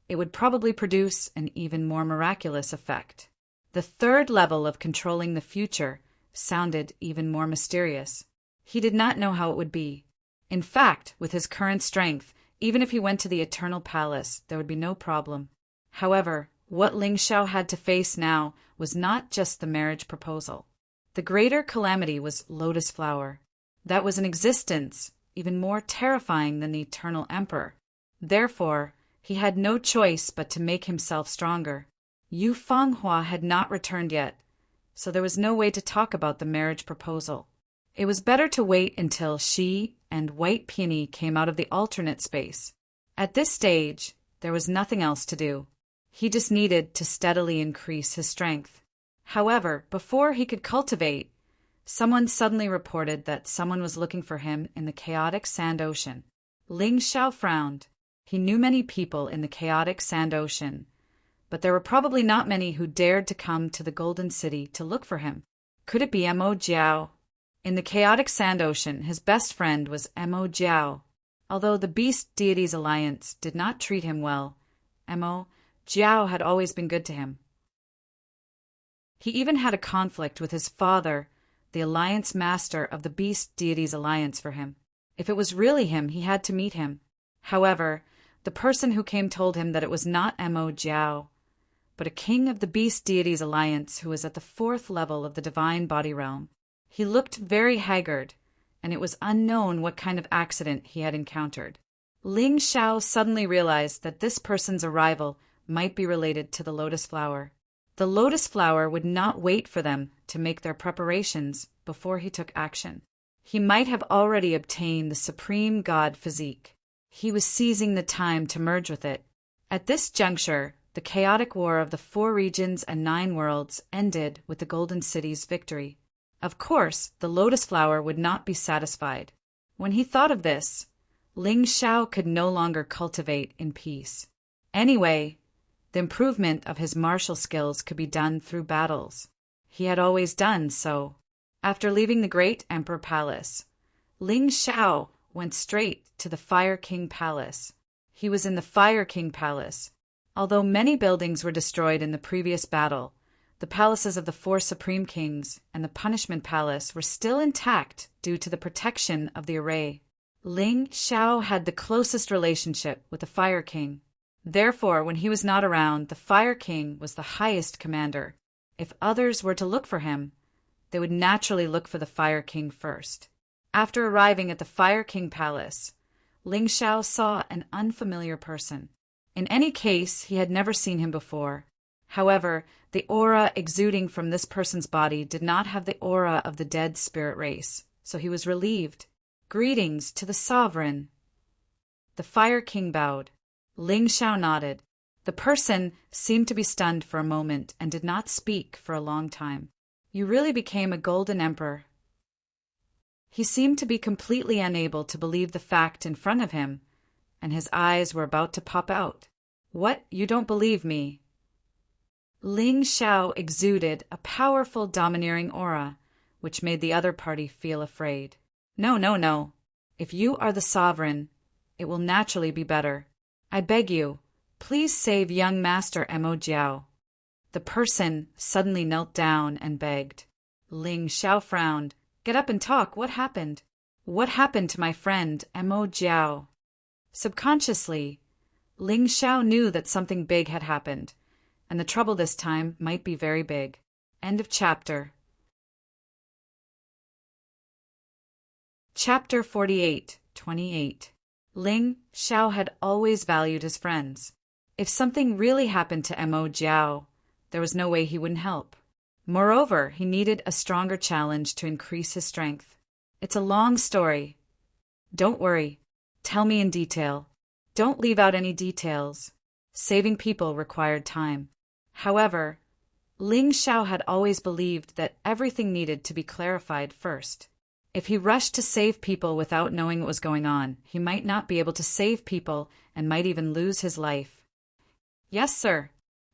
it would probably produce an even more miraculous effect. The third level of controlling the future sounded even more mysterious. He did not know how it would be. In fact, with his current strength, even if he went to the Eternal Palace, there would be no problem. However, what Ling Xiao had to face now was not just the marriage proposal. The greater calamity was Lotus Flower. That was an existence even more terrifying than the Eternal Emperor. Therefore, he had no choice but to make himself stronger. Yu Fanghua had not returned yet, so there was no way to talk about the marriage proposal. It was better to wait until she and White Peony came out of the alternate space. At this stage, there was nothing else to do. He just needed to steadily increase his strength. However, before he could cultivate, someone suddenly reported that someone was looking for him in the chaotic sand ocean. Ling Xiao frowned. He knew many people in the chaotic sand ocean, but there were probably not many who dared to come to the Golden City to look for him. Could it be Mo Jiao? In the chaotic sand ocean, his best friend was Mo Jiao. Although the Beast Deities Alliance did not treat him well, Mo Jiao had always been good to him. He even had a conflict with his father, the Alliance Master of the Beast Deities Alliance, for him. If it was really him, he had to meet him. However, the person who came told him that it was not Mo Jiao, but a king of the Beast Deities Alliance who was at the 4th level of the Divine Body Realm. He looked very haggard, and it was unknown what kind of accident he had encountered. Ling Xiao suddenly realized that this person's arrival might be related to the lotus flower. The lotus flower would not wait for them to make their preparations before he took action. He might have already obtained the supreme god physique. He was seizing the time to merge with it. At this juncture, the chaotic war of the 4 regions and 9 worlds ended with the Golden City's victory. Of course, the lotus flower would not be satisfied. When he thought of this, Ling Xiao could no longer cultivate in peace. Anyway, the improvement of his martial skills could be done through battles. He had always done so. After leaving the Great Emperor Palace, Ling Xiao went straight to the Fire King Palace. He was in the Fire King Palace. Although many buildings were destroyed in the previous battle, the palaces of the 4 Supreme Kings and the Punishment Palace were still intact due to the protection of the array. Ling Xiao had the closest relationship with the Fire King. Therefore, when he was not around, the Fire King was the highest commander. If others were to look for him, they would naturally look for the Fire King first. After arriving at the Fire King Palace, Ling Xiao saw an unfamiliar person. In any case, he had never seen him before. However, the aura exuding from this person's body did not have the aura of the dead spirit race, so he was relieved. "Greetings to the sovereign." The Fire King bowed. Ling Xiao nodded. The person seemed to be stunned for a moment and did not speak for a long time. "You really became a Golden Emperor." He seemed to be completely unable to believe the fact in front of him, and his eyes were about to pop out. "What, you don't believe me?" Ling Xiao exuded a powerful domineering aura, which made the other party feel afraid. No. If you are the sovereign, it will naturally be better. I beg you, please save young Master Mo Jiao." The person suddenly knelt down and begged. Ling Xiao frowned. "Get up and talk. What happened?" "What happened to my friend Mo Jiao?" Subconsciously, Ling Xiao knew that something big had happened, and the trouble this time might be very big. End of chapter. Chapter 48, 28. Ling Xiao had always valued his friends. If something really happened to Mo Jiao, there was no way he wouldn't help. Moreover, he needed a stronger challenge to increase his strength. It's a long story. Don't worry. Tell me in detail. Don't leave out any details. Saving people required time. However, Ling Xiao had always believed that everything needed to be clarified first. If he rushed to save people without knowing what was going on, he might not be able to save people and might even lose his life. "Yes, sir."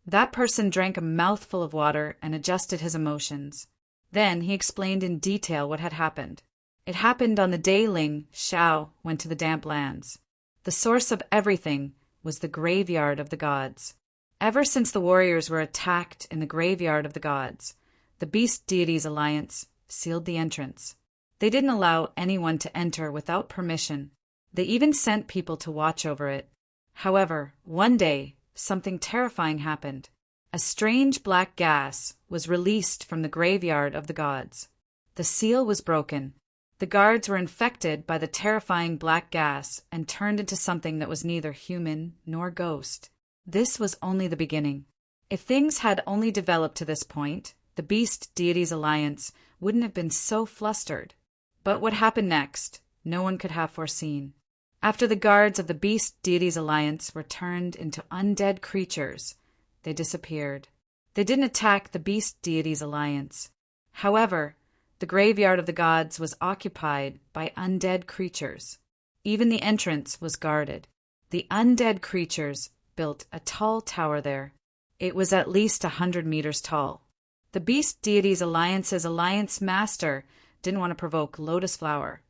That person drank a mouthful of water and adjusted his emotions. Then he explained in detail what had happened. It happened on the day Ling Xiao went to the damp lands. The source of everything was the graveyard of the gods. Ever since the warriors were attacked in the graveyard of the gods, the Beast Deities Alliance sealed the entrance. They didn't allow anyone to enter without permission. They even sent people to watch over it. However, one day, something terrifying happened. A strange black gas was released from the graveyard of the gods. The seal was broken. The guards were infected by the terrifying black gas and turned into something that was neither human nor ghost. This was only the beginning. If things had only developed to this point, the Beast Deities Alliance wouldn't have been so flustered. But what happened next, no one could have foreseen. After the guards of the Beast Deities Alliance were turned into undead creatures, they disappeared. They didn't attack the beast deity's alliance. However, the graveyard of the gods was occupied by undead creatures. Even the entrance was guarded. The undead creatures built a tall tower there. It was at least 100 meters tall. The beast deity's alliance's alliance master didn't want to provoke Lotus Flower,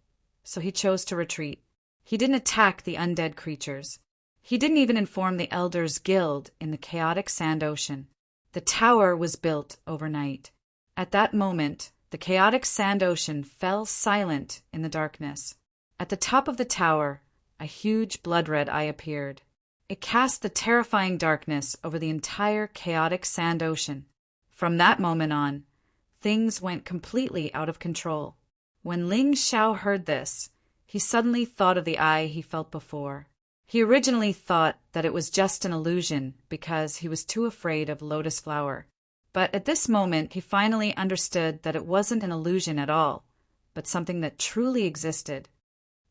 so he chose to retreat. He didn't attack the undead creatures. He didn't even inform the Elders Guild in the chaotic sand ocean. The tower was built overnight. At that moment, the chaotic sand ocean fell silent in the darkness. At the top of the tower, a huge blood-red eye appeared. It cast the terrifying darkness over the entire chaotic sand ocean. From that moment on, things went completely out of control. When Ling Xiao heard this, he suddenly thought of the eye he felt before. He originally thought that it was just an illusion because he was too afraid of Lotus Flower. But at this moment, he finally understood that it wasn't an illusion at all, but something that truly existed.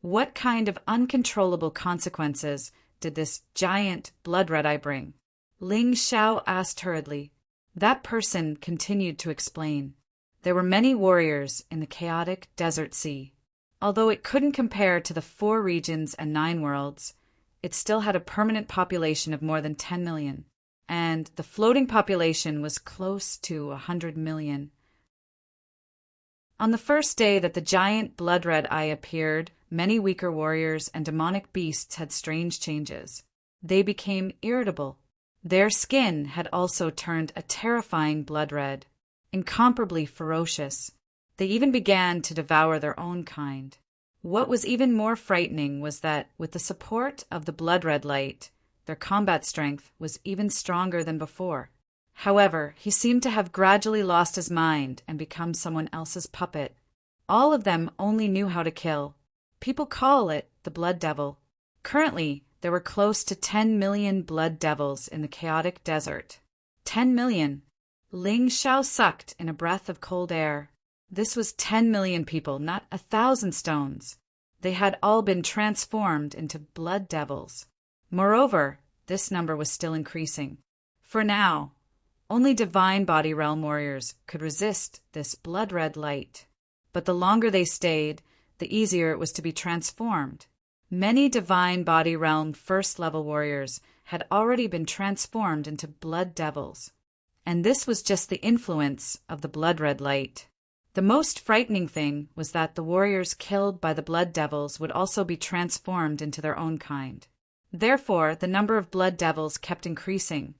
What kind of uncontrollable consequences did this giant blood-red eye bring? Ling Xiao asked hurriedly. That person continued to explain. There were many warriors in the chaotic desert sea. Although it couldn't compare to the 4 regions and 9 worlds, it still had a permanent population of more than 10 million, and the floating population was close to 100 million. On the first day that the giant blood-red eye appeared, many weaker warriors and demonic beasts had strange changes. They became irritable. Their skin had also turned a terrifying blood red, incomparably ferocious. They even began to devour their own kind. What was even more frightening was that, with the support of the blood-red light, their combat strength was even stronger than before. However, he seemed to have gradually lost his mind and become someone else's puppet. All of them only knew how to kill. People call it the Blood Devil. Currently, there were close to 10 million blood devils in the chaotic desert. 10 million. Ling Xiao sucked in a breath of cold air. This was 10 million people, not 1,000 stones. They had all been transformed into blood devils. Moreover, this number was still increasing. For now, only divine body realm warriors could resist this blood-red light. But the longer they stayed, the easier it was to be transformed. Many divine body realm first-level warriors had already been transformed into blood devils. And this was just the influence of the blood-red light. The most frightening thing was that the warriors killed by the blood devils would also be transformed into their own kind. Therefore, the number of blood devils kept increasing,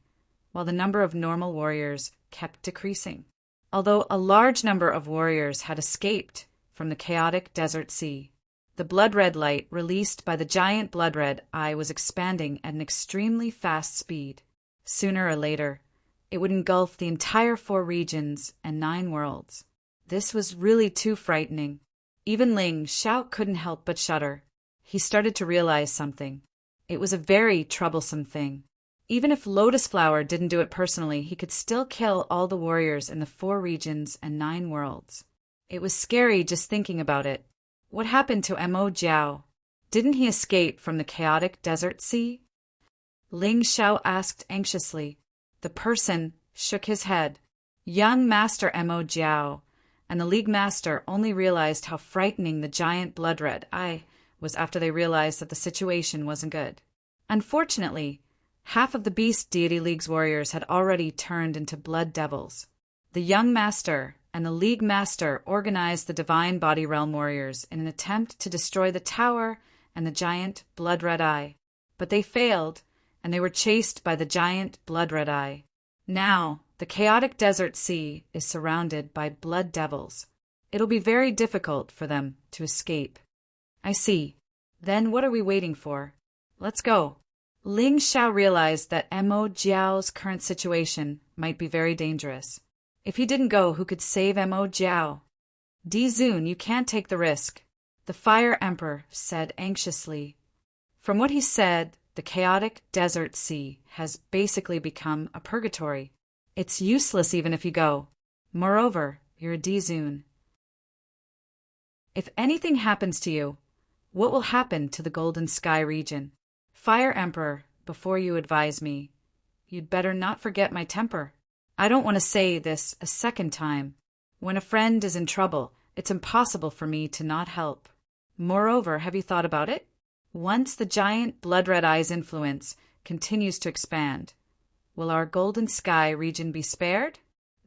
while the number of normal warriors kept decreasing. Although a large number of warriors had escaped from the chaotic desert sea, the blood-red light released by the giant blood-red eye was expanding at an extremely fast speed. Sooner or later, it would engulf the entire 4 regions and 9 worlds. This was really too frightening. Even Ling Xiao couldn't help but shudder. He started to realize something. It was a very troublesome thing. Even if Lotus Flower didn't do it personally, he could still kill all the warriors in the 4 regions and 9 worlds. It was scary just thinking about it. What happened to Mo Jiao? Didn't he escape from the chaotic desert sea? Ling Xiao asked anxiously. The person shook his head. Young Master Mo Jiao and the League Master only realized how frightening the giant blood-red eye was after they realized that the situation wasn't good. Unfortunately, half of the Beast Deity League's warriors had already turned into blood devils. The young Master and the League Master organized the Divine Body Realm warriors in an attempt to destroy the tower and the giant blood-red eye. But they failed, and they were chased by the giant blood-red eye. Now, the chaotic desert sea is surrounded by blood devils. It'll be very difficult for them to escape. I see. Then what are we waiting for? Let's go. Ling Xiao realized that Mo Jiao's current situation might be very dangerous. If he didn't go, who could save Mo Jiao? Di Zun, you can't take the risk, the Fire Emperor said anxiously. From what he said, the chaotic desert sea has basically become a purgatory. It's useless even if you go. Moreover, you're a Di Zun. If anything happens to you, what will happen to the Golden Sky region? Fire Emperor, before you advise me, you'd better not forget my temper. I don't want to say this a second time. When a friend is in trouble, it's impossible for me to not help. Moreover, have you thought about it? Once the giant blood-red eye's influence continues to expand, will our golden sky region be spared?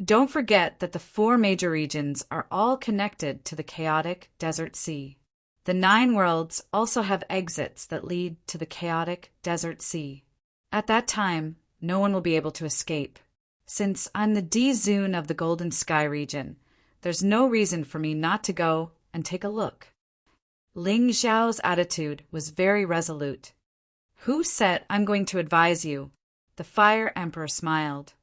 Don't forget that the 4 major regions are all connected to the chaotic desert sea. The 9 worlds also have exits that lead to the chaotic desert sea. At that time, no one will be able to escape. Since I'm the D-Zune of the golden sky region, there's no reason for me not to go and take a look. Ling Xiao's attitude was very resolute. Who said I'm going to advise you? The Fire Emperor smiled.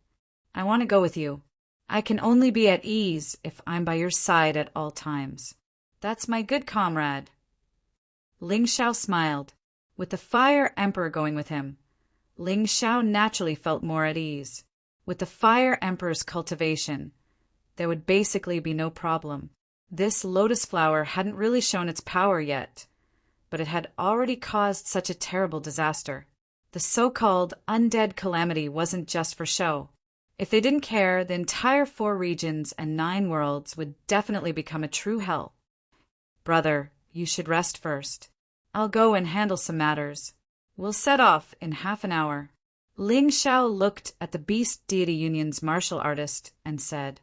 I want to go with you. I can only be at ease if I'm by your side at all times. That's my good comrade. Ling Xiao smiled. With the Fire Emperor going with him, Ling Xiao naturally felt more at ease. With the Fire Emperor's cultivation, there would basically be no problem. This lotus flower hadn't really shown its power yet, but it had already caused such a terrible disaster. The so-called undead calamity wasn't just for show. If they didn't care, the entire 4 regions and 9 worlds would definitely become a true hell. Brother, you should rest first. I'll go and handle some matters. We'll set off in half an hour. Ling Xiao looked at the Beast Deity Union's martial artist and said,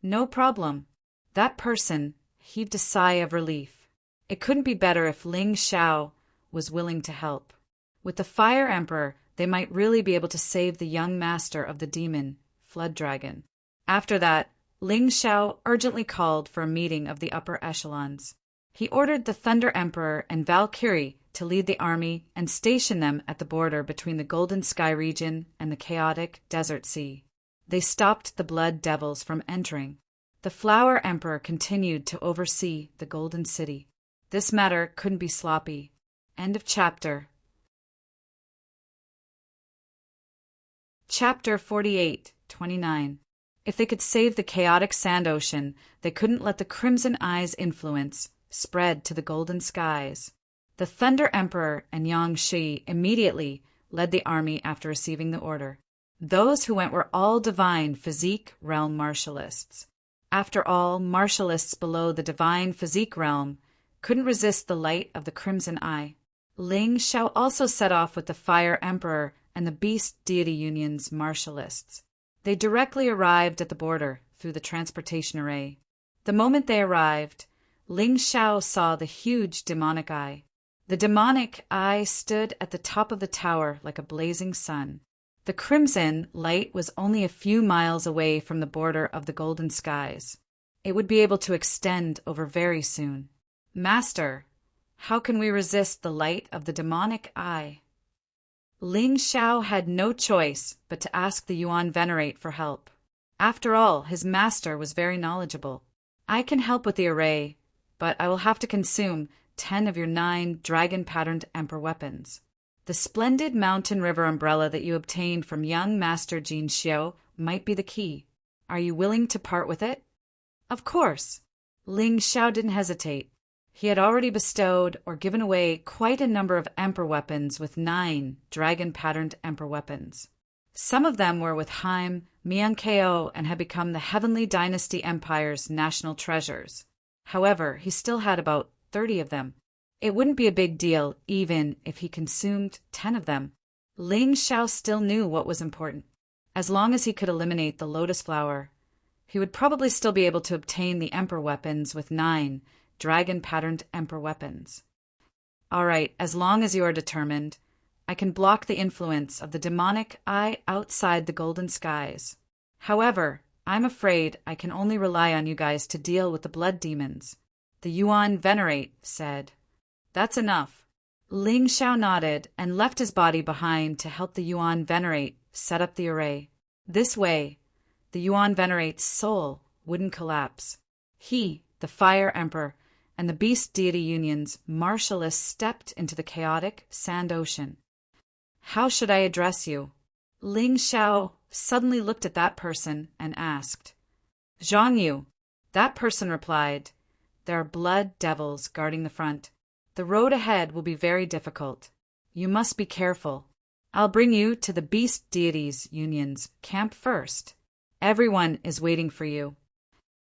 No problem. That person heaved a sigh of relief. It couldn't be better if Ling Xiao was willing to help. With the Fire Emperor, they might really be able to save the young master of the demon, Flood Dragon. After that, Ling Xiao urgently called for a meeting of the upper echelons. He ordered the Thunder Emperor and Valkyrie to lead the army and station them at the border between the Golden Sky region and the chaotic Desert Sea. They stopped the Blood Devils from entering. The Flower Emperor continued to oversee the Golden City. This matter couldn't be sloppy. End of chapter. Chapter 48:29. If they could save the chaotic sand ocean, they couldn't let the Crimson Eye's influence spread to the golden skies. The Thunder Emperor and Yang Shi immediately led the army after receiving the order. Those who went were all divine physique realm martialists. After all, martialists below the divine physique realm couldn't resist the light of the Crimson Eye. Ling Xiao also set off with the Fire Emperor and the Beast Deity Union's martialists. They directly arrived at the border through the transportation array. The moment they arrived, Ling Xiao saw the huge demonic eye. The demonic eye stood at the top of the tower like a blazing sun. The crimson light was only a few miles away from the border of the golden skies. It would be able to extend over very soon. Master, how can we resist the light of the demonic eye? Ling Xiao had no choice but to ask the Yuan Venerate for help. After all, his master was very knowledgeable. I can help with the array, but I will have to consume 10 of your 9 dragon-patterned emperor weapons. The splendid mountain river umbrella that you obtained from young Master Jin Xiao might be the key. Are you willing to part with it? Of course. Ling Xiao didn't hesitate. He had already bestowed or given away quite a number of emperor weapons with 9 dragon-patterned emperor weapons. Some of them were with Haim, Miankeo, and had become the Heavenly Dynasty Empire's national treasures. However, he still had about 30 of them. It wouldn't be a big deal even if he consumed 10 of them. Ling Xiao still knew what was important. As long as he could eliminate the lotus flower, he would probably still be able to obtain the emperor weapons with 9 dragon-patterned emperor weapons. All right, as long as you are determined, I can block the influence of the demonic eye outside the golden skies. However, I'm afraid I can only rely on you guys to deal with the blood demons. The Yuan Venerate said. That's enough. Ling Xiao nodded and left his body behind to help the Yuan Venerate set up the array. This way, the Yuan Venerate's soul wouldn't collapse. He, the Fire Emperor, and the Beast Deity Union's martialists stepped into the chaotic sand ocean. How should I address you? Ling Xiao suddenly looked at that person and asked. Zhang Yu. That person replied, There are blood devils guarding the front. The road ahead will be very difficult. You must be careful. I'll bring you to the Beast Deities Union's camp first. Everyone is waiting for you."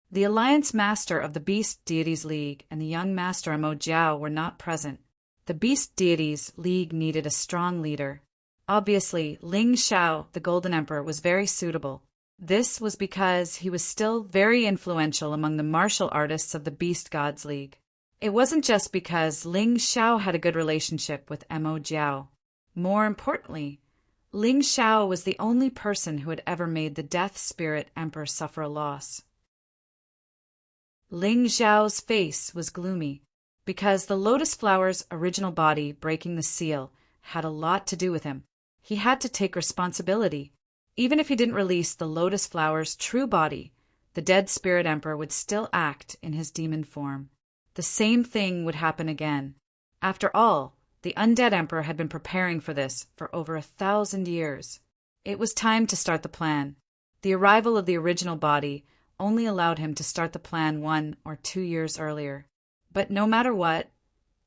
The Alliance Master of the Beast Deities League and the young Master Amo Jiao were not present. The Beast Deities League needed a strong leader. Obviously, Ling Xiao, the Golden Emperor, was very suitable. This was because he was still very influential among the martial artists of the Beast Gods League. It wasn't just because Ling Xiao had a good relationship with Amo Jiao. More importantly, Ling Xiao was the only person who had ever made the Death Spirit Emperor suffer a loss. Ling Xiao's face was gloomy, because the lotus flower's original body breaking the seal had a lot to do with him. He had to take responsibility. Even if he didn't release the lotus flower's true body, the dead spirit emperor would still act in his demon form. The same thing would happen again. After all, the undead emperor had been preparing for this for over 1,000 years. It was time to start the plan. The arrival of the original body only allowed him to start the plan 1 or 2 years earlier. But no matter what,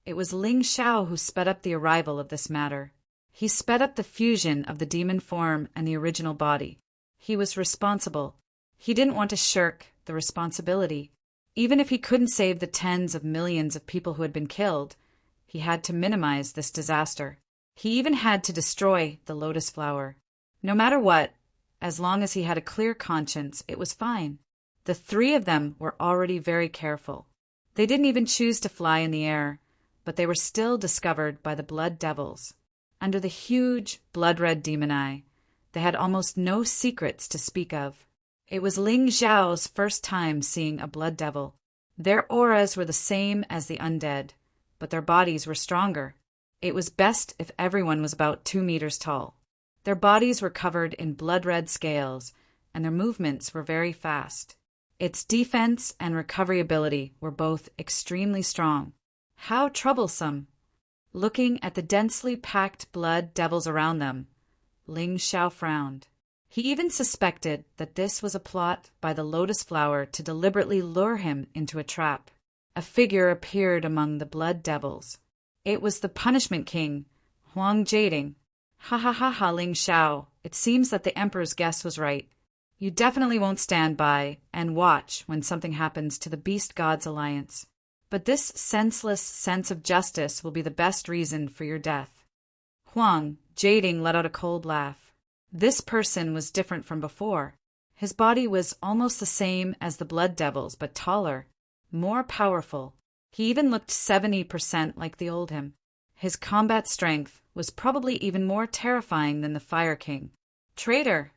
it was Ling Xiao who sped up the arrival of this matter. He sped up the fusion of the demon form and the original body. He was responsible. He didn't want to shirk the responsibility. Even if he couldn't save the tens of millions of people who had been killed, he had to minimize this disaster. He even had to destroy the lotus flower. No matter what, as long as he had a clear conscience, it was fine. The 3 of them were already very careful. They didn't even choose to fly in the air, but they were still discovered by the blood devils. Under the huge blood-red demon eye, they had almost no secrets to speak of. It was Ling Xiao's first time seeing a blood devil. Their auras were the same as the undead, but their bodies were stronger. It was best if everyone was about 2 meters tall. Their bodies were covered in blood-red scales, and their movements were very fast. Its defense and recovery ability were both extremely strong. How troublesome! Looking at the densely packed blood devils around them, Ling Xiao frowned. He even suspected that this was a plot by the lotus flower to deliberately lure him into a trap. A figure appeared among the blood devils. It was the Punishment King, Huang Jading. "Ha ha ha ha, Ling Xiao. It seems that the Emperor's guess was right. You definitely won't stand by and watch when something happens to the Beast Gods Alliance. But this senseless sense of justice will be the best reason for your death." Huang Jading let out a cold laugh. This person was different from before. His body was almost the same as the blood devils, but taller, more powerful. He even looked 70% like the old him. His combat strength was probably even more terrifying than the Fire King. "Traitor!"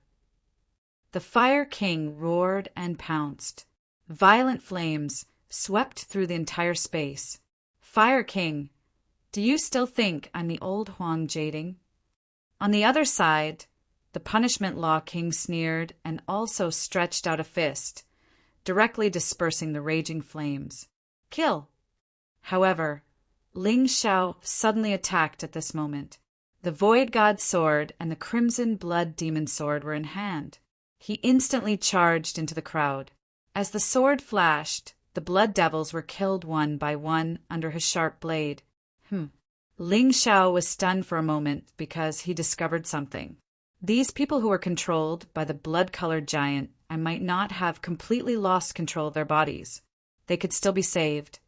The Fire King roared and pounced. Violent flames swept through the entire space. "Fire King, do you still think I'm the old Huang Jading?" On the other side, the Punishment Law King sneered and also stretched out a fist, directly dispersing the raging flames. "Kill!" However, Ling Xiao suddenly attacked at this moment. The Void God's sword and the Crimson Blood Demon sword were in hand. He instantly charged into the crowd. As the sword flashed, the blood devils were killed one by one under his sharp blade. Ling Xiao was stunned for a moment because he discovered something. These people who were controlled by the blood-colored giant and might not have completely lost control of their bodies. They could still be saved.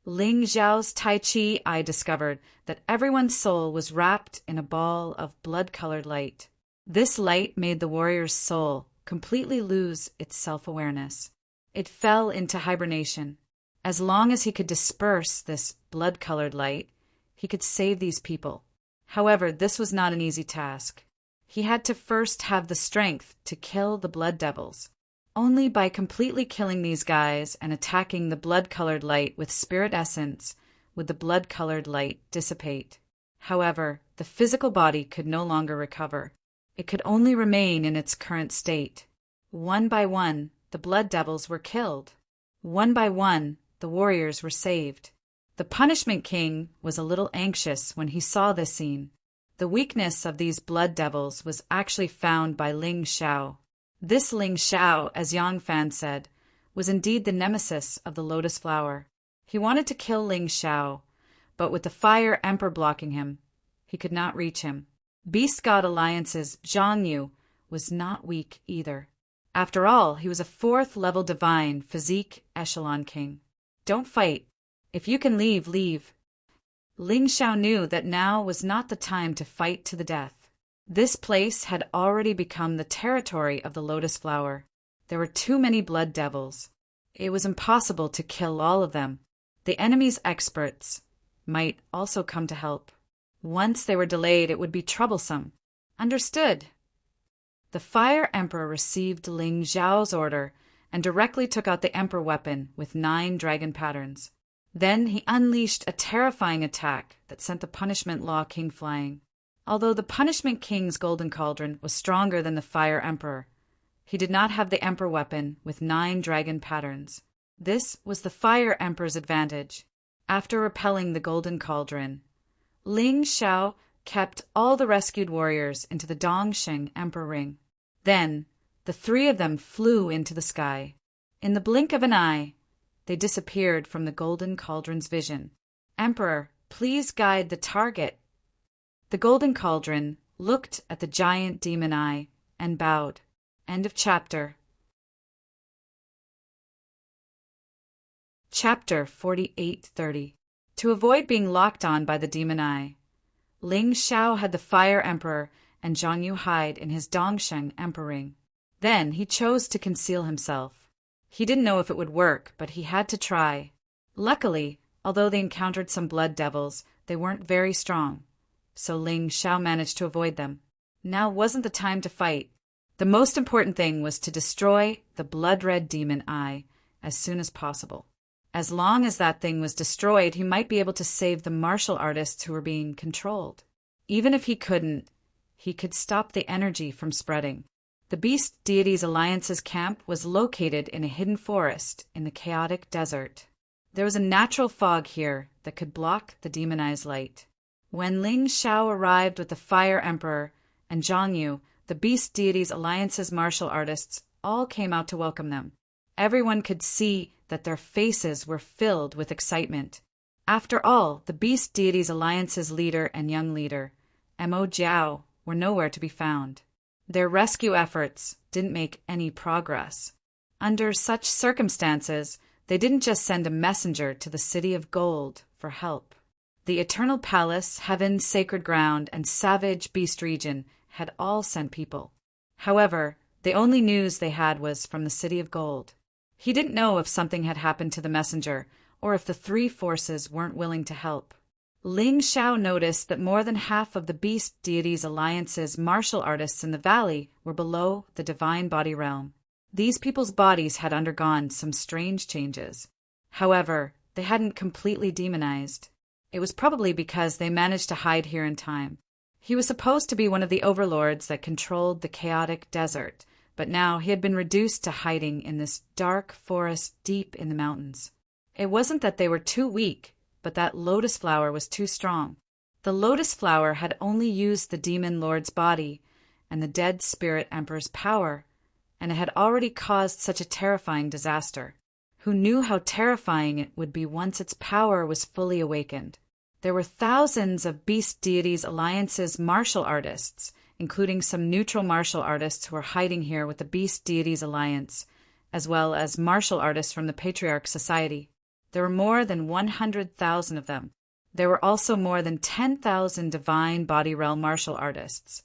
Ling Xiao's Tai Chi eye discovered that everyone's soul was wrapped in a ball of blood-colored light. This light made the warrior's soul completely lose its self-awareness. It fell into hibernation. As long as he could disperse this blood-colored light, he could save these people. However, this was not an easy task. He had to first have the strength to kill the blood devils. Only by completely killing these guys and attacking the blood-colored light with spirit essence would the blood-colored light dissipate. However, the physical body could no longer recover. It could only remain in its current state. One by one, the blood devils were killed. One by one, the warriors were saved. The Punishment King was a little anxious when he saw this scene. The weakness of these blood devils was actually found by Ling Xiao. This Ling Xiao, as Yang Fan said, was indeed the nemesis of the lotus flower. He wanted to kill Ling Xiao, but with the Fire Emperor blocking him, he could not reach him. Beast God Alliance's Zhang Yu was not weak either. After all, he was a 4th-level divine physique echelon king. Don't fight. If you can leave, leave. Ling Xiao knew that now was not the time to fight to the death. This place had already become the territory of the lotus flower. There were too many blood devils. It was impossible to kill all of them. The enemy's experts might also come to help. Once they were delayed, it would be troublesome. Understood. The Fire Emperor received Ling Xiao's order and directly took out the Emperor weapon with 9 dragon patterns. Then he unleashed a terrifying attack that sent the Punishment Law King flying. Although the Punishment King's golden cauldron was stronger than the Fire Emperor, he did not have the Emperor weapon with 9 dragon patterns. This was the Fire Emperor's advantage. After repelling the golden cauldron, Ling Xiao kept all the rescued warriors into the Dongsheng Emperor Ring. Then, the 3 of them flew into the sky. In the blink of an eye, they disappeared from the golden cauldron's vision. Emperor, please guide the target. The golden cauldron looked at the giant demon eye and bowed. End of chapter. Chapter 4830. To avoid being locked on by the demon eye, Ling Xiao had the Fire Emperor and Zhang Yu hide in his Dongsheng Emperor Ring. Then he chose to conceal himself. He didn't know if it would work, but he had to try. Luckily, although they encountered some blood devils, they weren't very strong, so Ling Xiao managed to avoid them. Now wasn't the time to fight. The most important thing was to destroy the blood-red demon eye as soon as possible. As long as that thing was destroyed, he might be able to save the martial artists who were being controlled. Even if he couldn't, he could stop the energy from spreading. The Beast Deities Alliance's camp was located in a hidden forest in the chaotic desert. There was a natural fog here that could block the demon eye's light. When Ling Xiao arrived with the Fire Emperor and Zhang Yu, the Beast Deities Alliance's martial artists all came out to welcome them. Everyone could see that their faces were filled with excitement. After all, the Beast Deities Alliance's leader and young leader, Mo Jiao, were nowhere to be found. Their rescue efforts didn't make any progress. Under such circumstances, they didn't just send a messenger to the City of Gold for help. The Eternal Palace, Heaven's Sacred Ground, and Savage Beast Region had all sent people. However, the only news they had was from the City of Gold. He didn't know if something had happened to the messenger, or if the 3 forces weren't willing to help. Ling Xiao noticed that more than half of the Beast Deities Alliance's martial artists in the valley were below the Divine Body Realm. These people's bodies had undergone some strange changes. However, they hadn't completely demonized. It was probably because they managed to hide here in time. He was supposed to be one of the overlords that controlled the chaotic desert, but now he had been reduced to hiding in this dark forest deep in the mountains. It wasn't that they were too weak, but that lotus flower was too strong. The lotus flower had only used the demon lord's body and the dead spirit emperor's power, and it had already caused such a terrifying disaster. Who knew how terrifying it would be once its power was fully awakened? There were thousands of Beast Deities Alliance's martial artists, including some neutral martial artists who were hiding here with the Beast Deities Alliance, as well as martial artists from the Patriarch Society. There were more than 100,000 of them. There were also more than 10,000 Divine Body Realm martial artists,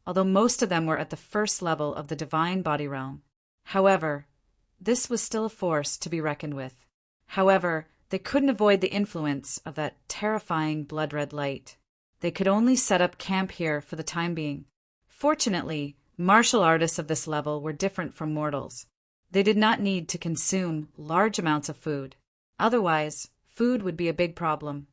although most of them were at the first level of the Divine Body Realm. However, this was still a force to be reckoned with. However, they couldn't avoid the influence of that terrifying blood-red light. They could only set up camp here for the time being. Fortunately, martial artists of this level were different from mortals. They did not need to consume large amounts of food. Otherwise, food would be a big problem.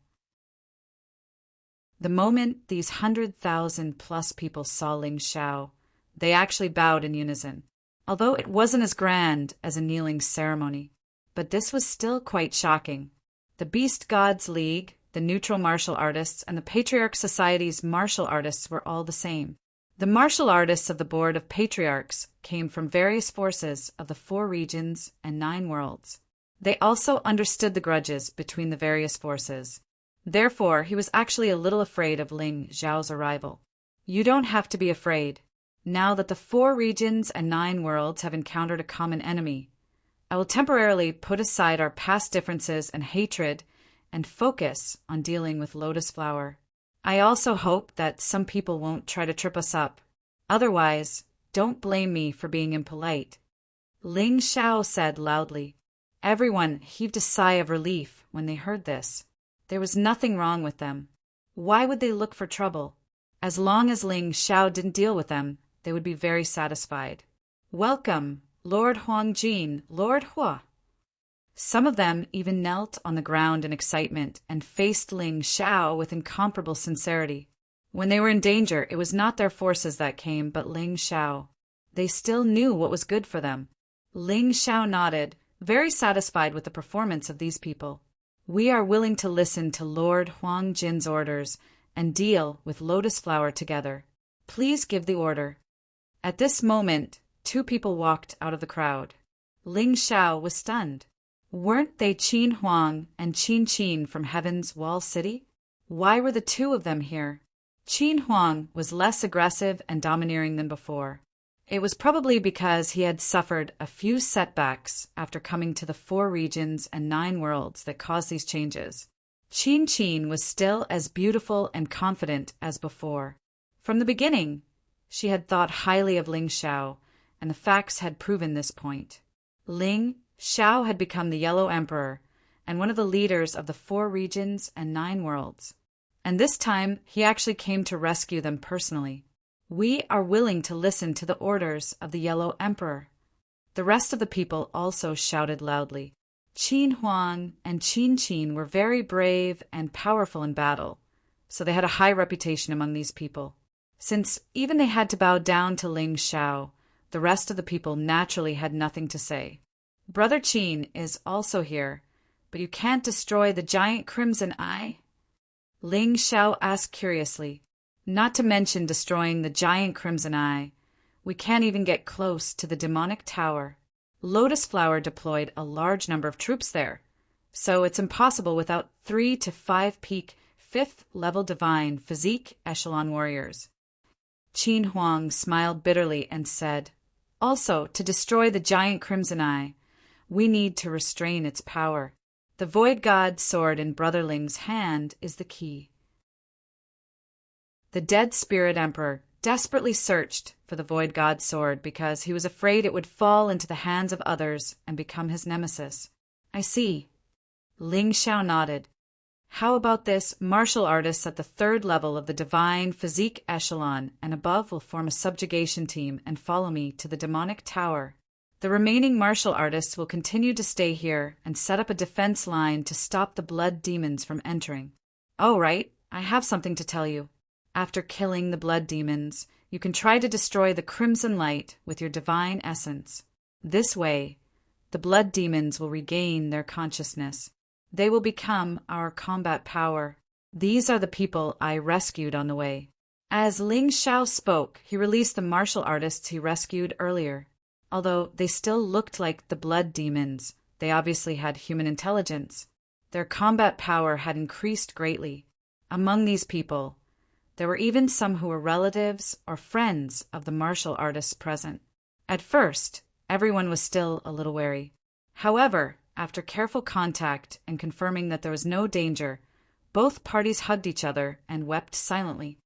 The moment these 100,000+ people saw Ling Xiao, they actually bowed in unison, although it wasn't as grand as a kneeling ceremony. But this was still quite shocking. The Beast Gods League, the neutral martial artists, and the Patriarch Society's martial artists were all the same. The martial artists of the Board of Patriarchs came from various forces of the 4 regions and 9 worlds. They also understood the grudges between the various forces. Therefore, he was actually a little afraid of Ling Xiao's arrival. You don't have to be afraid. Now that the 4 regions and 9 worlds have encountered a common enemy, I will temporarily put aside our past differences and hatred and focus on dealing with Lotus Flower. I also hope that some people won't try to trip us up. Otherwise, don't blame me for being impolite. Ling Xiao said loudly. Everyone heaved a sigh of relief when they heard this. There was nothing wrong with them. Why would they look for trouble? As long as Ling Xiao didn't deal with them, they would be very satisfied. Welcome, Lord Huangjin, Lord Hua. Some of them even knelt on the ground in excitement and faced Ling Xiao with incomparable sincerity. When they were in danger, it was not their forces that came, but Ling Xiao. They still knew what was good for them. Ling Xiao nodded, very satisfied with the performance of these people. We are willing to listen to Lord Huangjin's orders and deal with Lotus Flower together. Please give the order. At this moment, 2 people walked out of the crowd. Ling Xiao was stunned. Weren't they Qin Huang and Qin Qin from Heaven's Wall City? Why were the 2 of them here? Qin Huang was less aggressive and domineering than before. It was probably because he had suffered a few setbacks after coming to the 4 regions and 9 worlds that caused these changes. Qin Qin was still as beautiful and confident as before. From the beginning, she had thought highly of Ling Xiao, and the facts had proven this point. Ling Xiao had become the Yellow Emperor and one of the leaders of the 4 regions and 9 worlds. And this time, he actually came to rescue them personally. We are willing to listen to the orders of the Yellow Emperor. The rest of the people also shouted loudly. Qin Huang and Qin Qin were very brave and powerful in battle, so they had a high reputation among these people. Since even they had to bow down to Ling Xiao, the rest of the people naturally had nothing to say. Brother Qin is also here, but you can't destroy the giant Crimson Eye? Ling Xiao asked curiously. Not to mention destroying the giant Crimson Eye. We can't even get close to the demonic tower. Lotus Flower deployed a large number of troops there, so it's impossible without 3 to 5 peak 5th level divine physique echelon warriors. Qin Huang smiled bitterly and said, also, to destroy the giant Crimson Eye, we need to restrain its power. The Void God's sword in Brother Ling's hand is the key. The dead Spirit Emperor desperately searched for the Void God's sword because he was afraid it would fall into the hands of others and become his nemesis. I see. Ling Xiao nodded. How about this? Martial artists at the 3rd level of the divine physique echelon and above will form a subjugation team and follow me to the demonic tower. The remaining martial artists will continue to stay here and set up a defense line to stop the blood demons from entering. Oh, right, I have something to tell you. After killing the blood demons, you can try to destroy the crimson light with your divine essence. This way, the blood demons will regain their consciousness. They will become our combat power. These are the people I rescued on the way. As Ling Xiao spoke, he released the martial artists he rescued earlier. Although they still looked like the blood demons, they obviously had human intelligence. Their combat power had increased greatly. Among these people, there were even some who were relatives or friends of the martial artists present. At first, everyone was still a little wary. However, after careful contact and confirming that there was no danger, both parties hugged each other and wept silently.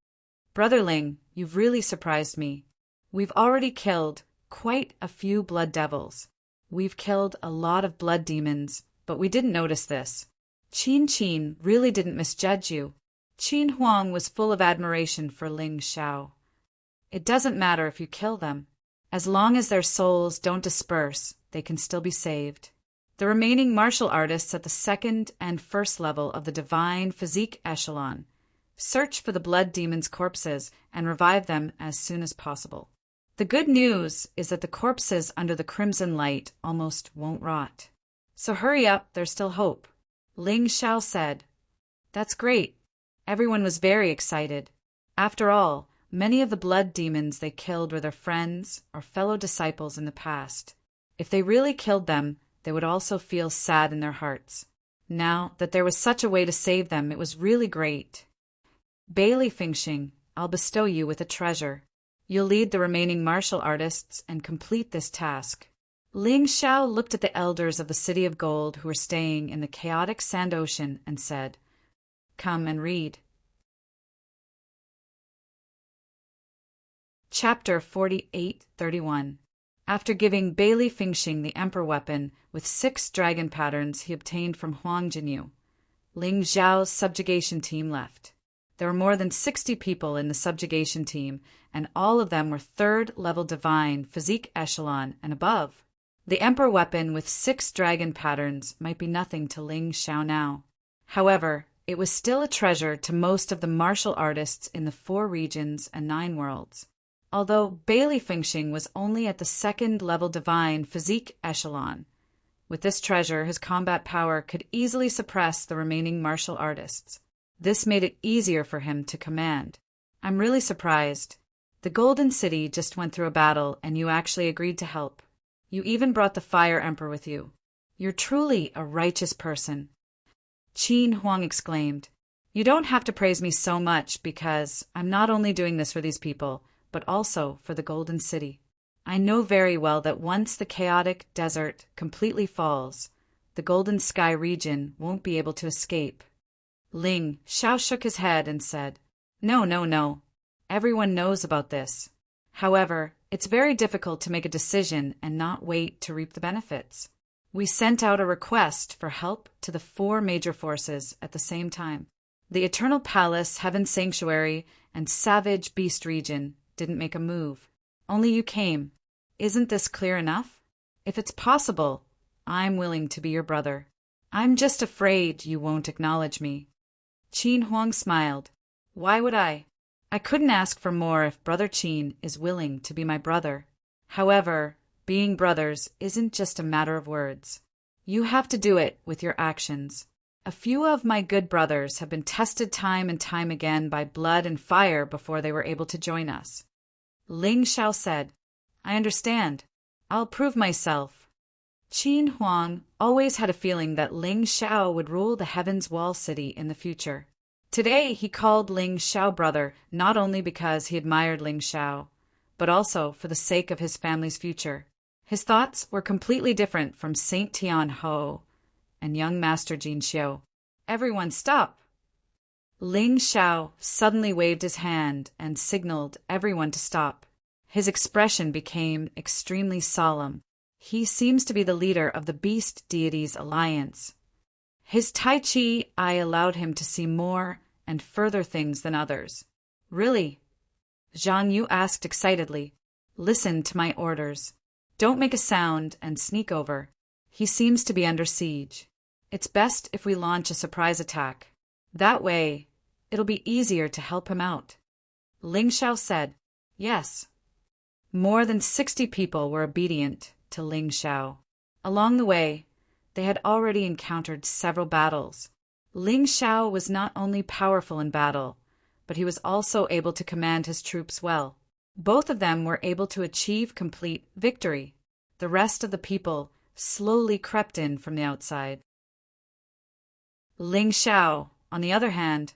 Brother Ling, you've really surprised me. We've already killed quite a few blood devils. We've killed a lot of blood demons, but we didn't notice this. Qin Qin really didn't misjudge you. Qin Huang was full of admiration for Ling Xiao. It doesn't matter if you kill them. As long as their souls don't disperse, they can still be saved. The remaining martial artists at the 2nd and 1st level of the divine physique echelon search for the blood demons' corpses and revive them as soon as possible. The good news is that the corpses under the crimson light almost won't rot. So hurry up, there's still hope. Ling Xiao said. That's great. Everyone was very excited. After all, many of the blood demons they killed were their friends or fellow disciples in the past. If they really killed them, they would also feel sad in their hearts. Now that there was such a way to save them, it was really great. Bailey Fingxing, I'll bestow you with a treasure. You'll lead the remaining martial artists and complete this task. Ling Xiao looked at the elders of the City of Gold who were staying in the chaotic sand ocean and said, "Come and read." Chapter 48:31. After giving Bailey Fingxing the Emperor weapon with 6 dragon patterns he obtained from Huang Jinyu, Ling Xiao's subjugation team left. There were more than 60 people in the subjugation team, and all of them were 3rd-level divine, physique echelon, and above. The Emperor weapon with 6 dragon patterns might be nothing to Ling Xiao now. However, it was still a treasure to most of the martial artists in the 4 regions and 9 worlds. Although Bailey Fingxing was only at the 2nd-level divine physique echelon, with this treasure his combat power could easily suppress the remaining martial artists. This made it easier for him to command. "I'm really surprised. The Golden City just went through a battle and you actually agreed to help. You even brought the Fire Emperor with you. You're truly a righteous person." Qin Huang exclaimed. "You don't have to praise me so much because I'm not only doing this for these people, but also for the Golden City. I know very well that once the chaotic desert completely falls, the Golden Sky region won't be able to escape." Ling Xiao shook his head and said, No. Everyone knows about this. However, it's very difficult to make a decision and not wait to reap the benefits. We sent out a request for help to the 4 major forces at the same time. The Eternal Palace, Heaven Sanctuary, and Savage Beast region didn't make a move. Only you came. Isn't this clear enough? If it's possible, I'm willing to be your brother. I'm just afraid you won't acknowledge me." Qin Huang smiled. "Why would I? I couldn't ask for more if Brother Qin is willing to be my brother. However, being brothers isn't just a matter of words. You have to do it with your actions. A few of my good brothers have been tested time and time again by blood and fire before they were able to join us." Ling Xiao said, "I understand. I'll prove myself." Qin Huang always had a feeling that Ling Xiao would rule the Heaven's Wall City in the future. Today he called Ling Xiao brother not only because he admired Ling Xiao, but also for the sake of his family's future. His thoughts were completely different from Saint Tian Ho and young Master Jin Xiu. "Everyone stop!" Ling Xiao suddenly waved his hand and signaled everyone to stop. His expression became extremely solemn. He seems to be the leader of the Beast Deities Alliance. His Tai Chi eye allowed him to see more and further things than others. "Really?" Zhang Yu asked excitedly. "Listen to my orders. Don't make a sound and sneak over. He seems to be under siege. It's best if we launch a surprise attack. That way, it'll be easier to help him out." Ling Xiao said, "Yes." More than 60 people were obedient to Ling Xiao. Along the way, they had already encountered several battles. Ling Xiao was not only powerful in battle, but he was also able to command his troops well. Both of them were able to achieve complete victory. The rest of the people slowly crept in from the outside. Ling Xiao, on the other hand,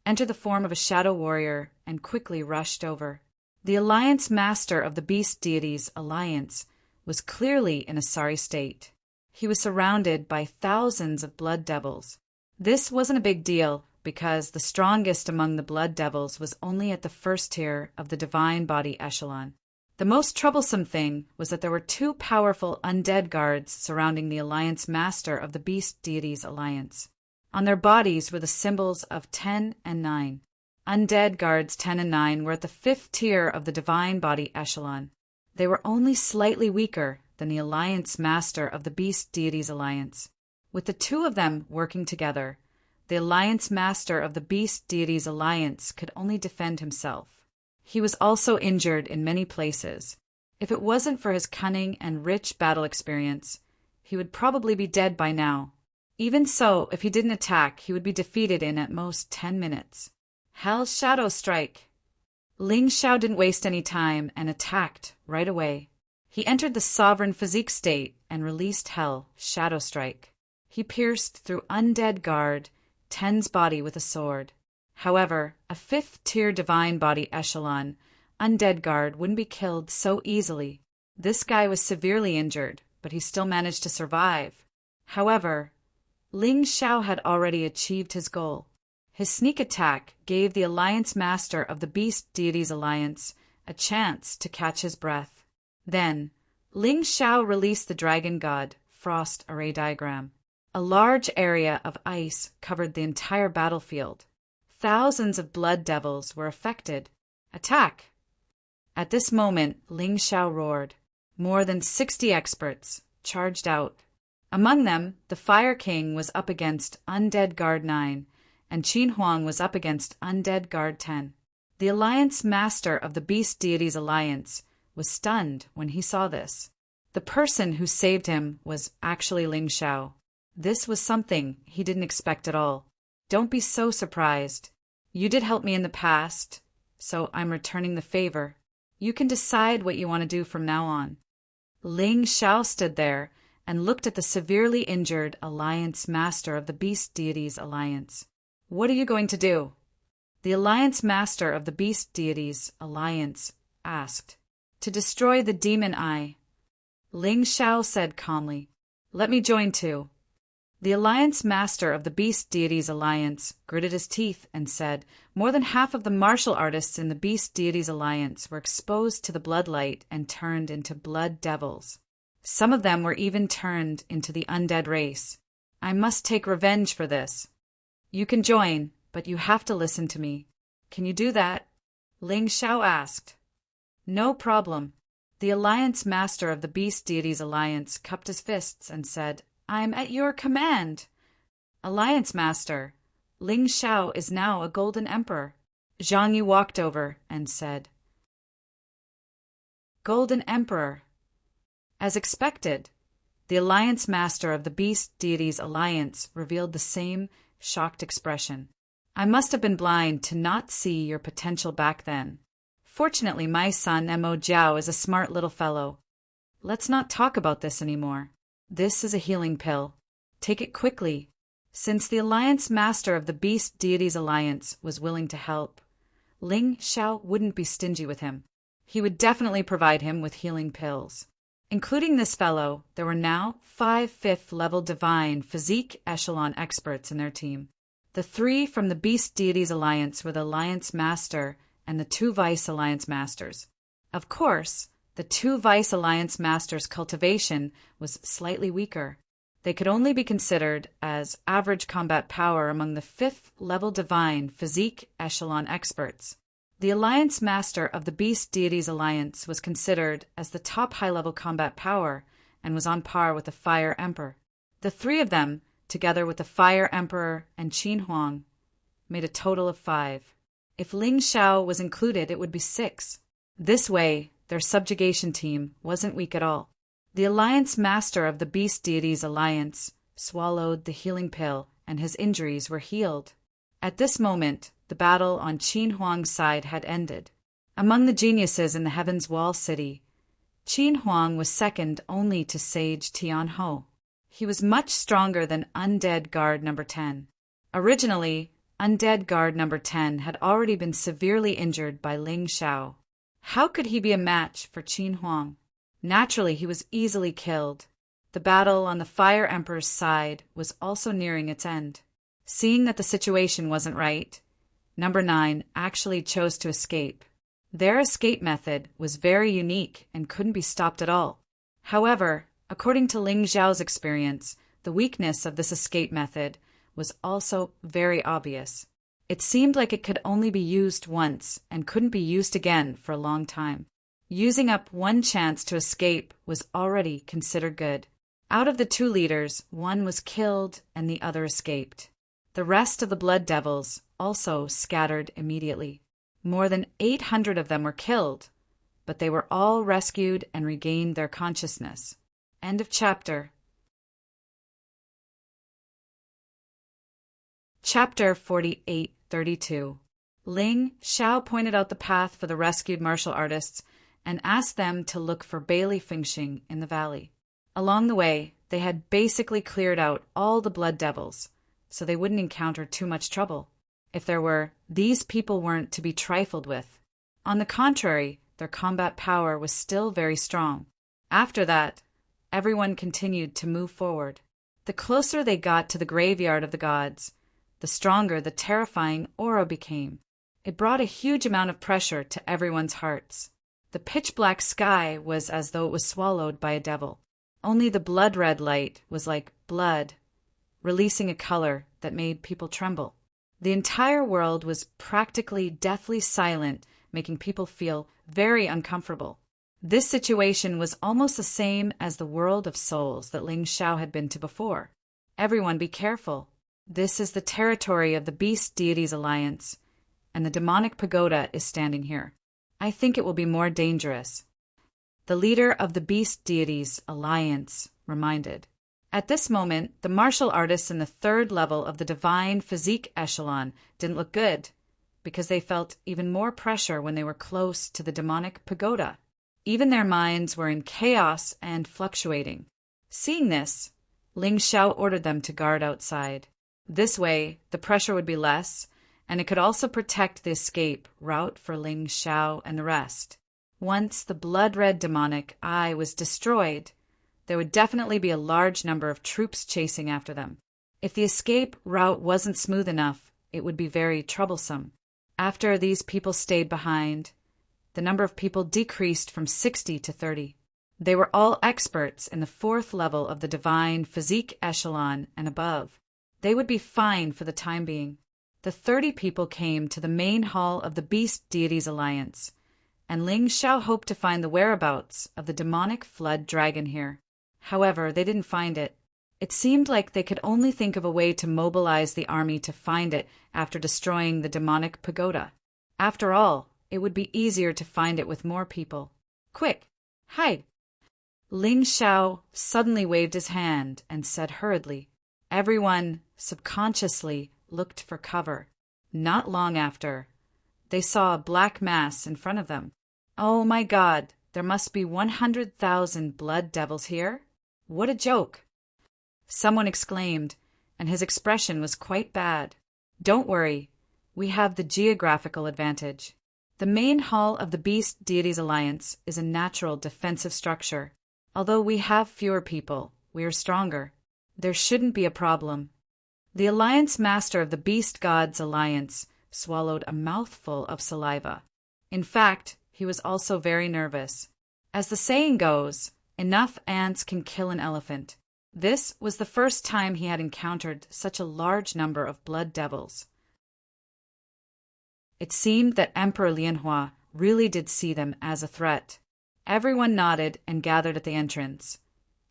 entered the form of a shadow warrior and quickly rushed over. The Alliance Master of the Beast Deities Alliance was clearly in a sorry state. He was surrounded by thousands of blood devils. This wasn't a big deal because the strongest among the blood devils was only at the 1st tier of the divine body echelon. The most troublesome thing was that there were 2 powerful undead guards surrounding the Alliance Master of the Beast Deities Alliance. On their bodies were the symbols of 10 and 9. Undead guards 10 and 9 were at the 5th tier of the divine body echelon. They were only slightly weaker than the Alliance Master of the Beast Deities Alliance. With the 2 of them working together, the Alliance Master of the Beast Deities Alliance could only defend himself. He was also injured in many places. If it wasn't for his cunning and rich battle experience, he would probably be dead by now. Even so, if he didn't attack, he would be defeated in at most 10 minutes. Hell's Shadow Strike! Ling Xiao didn't waste any time and attacked right away. He entered the Sovereign Physique state and released Hell Shadow Strike. He pierced through Undead Guard 10's body with a sword. However, a 5th tier divine body echelon, undead guard wouldn't be killed so easily. This guy was severely injured, but he still managed to survive. However, Ling Xiao had already achieved his goal. His sneak attack gave the Alliance Master of the Beast Deities Alliance a chance to catch his breath. Then, Ling Xiao released the Dragon God Frost Array Diagram. A large area of ice covered the entire battlefield. Thousands of blood devils were affected. Attack! At this moment, Ling Xiao roared. More than 60 experts charged out. Among them, the Fire King was up against Undead Guard 9, and Qin Huang was up against Undead Guard 10. The Alliance Master of the Beast Deities Alliance was stunned when he saw this. The person who saved him was actually Ling Xiao. This was something he didn't expect at all. Don't be so surprised. You did help me in the past, so I'm returning the favor. You can decide what you want to do from now on. Ling Xiao stood there and looked at the severely injured Alliance Master of the Beast Deities Alliance. What are you going to do? The Alliance Master of the Beast Deities Alliance asked. To destroy the Demon Eye. Ling Xiao said calmly. Let me join too. The Alliance Master of the Beast Deities Alliance gritted his teeth and said, more than half of the martial artists in the Beast Deities Alliance were exposed to the bloodlight and turned into blood devils. Some of them were even turned into the undead race. I must take revenge for this. You can join, but you have to listen to me. Can you do that? Ling Xiao asked. No problem. The Alliance Master of the Beast Deities Alliance cupped his fists and said, I'm at your command. Alliance Master, Ling Xiao is now a Golden Emperor. Zhang Yu walked over and said, Golden Emperor. As expected, the Alliance Master of the Beast Deities Alliance revealed the same shocked expression. I must have been blind to not see your potential back then. Fortunately, my son Mo Jiao is a smart little fellow. Let's not talk about this anymore. This is a healing pill. Take it quickly. Since the Alliance Master of the Beast Deities Alliance was willing to help, Ling Xiao wouldn't be stingy with him. He would definitely provide him with healing pills. Including this fellow, there were now 5 5th-level Divine Physique Echelon experts in their team. The 3 from the Beast Deities Alliance were the Alliance Master and the 2 Vice Alliance Masters. Of course, the 2 Vice Alliance Masters' cultivation was slightly weaker. They could only be considered as average combat power among the 5th-level Divine Physique Echelon experts. The Alliance Master of the Beast Deities Alliance was considered as the top high-level combat power and was on par with the Fire Emperor. The 3 of them, together with the Fire Emperor and Qin Huang, made a total of 5. If Ling Xiao was included, it would be 6. This way, their subjugation team wasn't weak at all. The Alliance Master of the Beast Deities Alliance swallowed the healing pill, and his injuries were healed. At this moment, the battle on Qin Huang's side had ended. Among the geniuses in the Heaven's Wall City, Qin Huang was second only to Sage Tianhou. He was much stronger than Undead Guard No. 10. Originally, Undead Guard No. 10 had already been severely injured by Ling Xiao. How could he be a match for Qin Huang? Naturally, he was easily killed. The battle on the Fire Emperor's side was also nearing its end. Seeing that the situation wasn't right, No. 9 actually chose to escape. Their escape method was very unique and couldn't be stopped at all. However, according to Ling Xiao's experience, the weakness of this escape method was also very obvious. It seemed like it could only be used once and couldn't be used again for a long time. Using up one chance to escape was already considered good. Out of the 2 leaders, one was killed and the other escaped. The rest of the Blood Devils also scattered immediately. More than 800 of them were killed, but they were all rescued and regained their consciousness. End of chapter. Chapter 48-32. Ling Xiao pointed out the path for the rescued martial artists and asked them to look for Bailey Fingxing in the valley. Along the way, they had basically cleared out all the blood devils, so they wouldn't encounter too much trouble. If there were, these people weren't to be trifled with. On the contrary, their combat power was still very strong. After that, everyone continued to move forward. The closer they got to the graveyard of the gods, the stronger the terrifying aura became. It brought a huge amount of pressure to everyone's hearts. The pitch-black sky was as though it was swallowed by a devil. Only the blood-red light was like blood, releasing a color that made people tremble. The entire world was practically deathly silent, making people feel very uncomfortable. This situation was almost the same as the world of souls that Ling Xiao had been to before. Everyone be careful. This is the territory of the Beast Deities Alliance, and the demonic pagoda is standing here. I think it will be more dangerous. The leader of the Beast Deities Alliance reminded. At this moment, the martial artists in the third level of the divine physique echelon didn't look good, because they felt even more pressure when they were close to the demonic pagoda. Even their minds were in chaos and fluctuating. Seeing this, Ling Xiao ordered them to guard outside. This way, the pressure would be less, and it could also protect the escape route for Ling Xiao and the rest. Once the blood-red demonic eye was destroyed, there would definitely be a large number of troops chasing after them. If the escape route wasn't smooth enough, it would be very troublesome. After these people stayed behind, the number of people decreased from 60 to 30. They were all experts in the fourth level of the divine physique echelon and above. They would be fine for the time being. The 30 people came to the main hall of the Beast Deities Alliance, and Ling Xiao hoped to find the whereabouts of the demonic flood dragon here. However, they didn't find it. It seemed like they could only think of a way to mobilize the army to find it after destroying the demonic pagoda. After all, it would be easier to find it with more people. Quick, hide! Ling Xiao suddenly waved his hand and said hurriedly. Everyone, subconsciously, looked for cover. Not long after, they saw a black mass in front of them. Oh my God, there must be 100,000 blood devils here? What a joke! Someone exclaimed, and his expression was quite bad. Don't worry, we have the geographical advantage. The main hall of the Beast Deities Alliance is a natural defensive structure. Although we have fewer people, we are stronger. There shouldn't be a problem. The Alliance Master of the Beast Gods Alliance swallowed a mouthful of saliva. In fact, he was also very nervous. As the saying goes, enough ants can kill an elephant. This was the first time he had encountered such a large number of blood devils. It seemed that Emperor Lianhua really did see them as a threat. Everyone nodded and gathered at the entrance,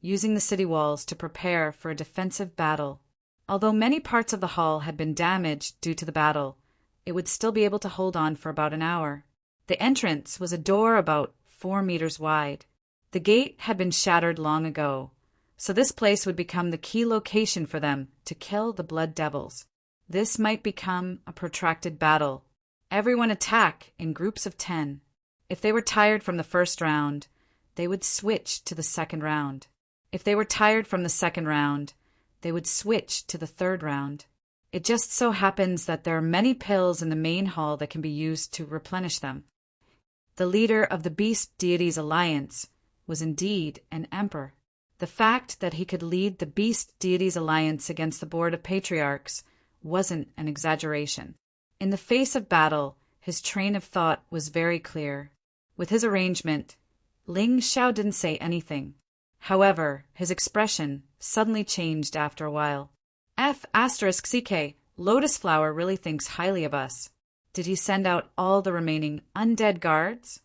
using the city walls to prepare for a defensive battle. Although many parts of the hall had been damaged due to the battle, it would still be able to hold on for about an hour. The entrance was a door about 4 meters wide. The gate had been shattered long ago, so this place would become the key location for them to kill the blood devils. This might become a protracted battle. Everyone attack in groups of 10. If they were tired from the first round, they would switch to the second round. If they were tired from the second round, they would switch to the third round. It just so happens that there are many pills in the main hall that can be used to replenish them. The leader of the Beast Deities Alliance was indeed an emperor. The fact that he could lead the Beast Deities Alliance against the Board of Patriarchs wasn't an exaggeration. In the face of battle, his train of thought was very clear. With his arrangement, Ling Xiao didn't say anything. However, his expression suddenly changed after a while. F***CK, Lotus Flower really thinks highly of us. Did he send out all the remaining undead guards?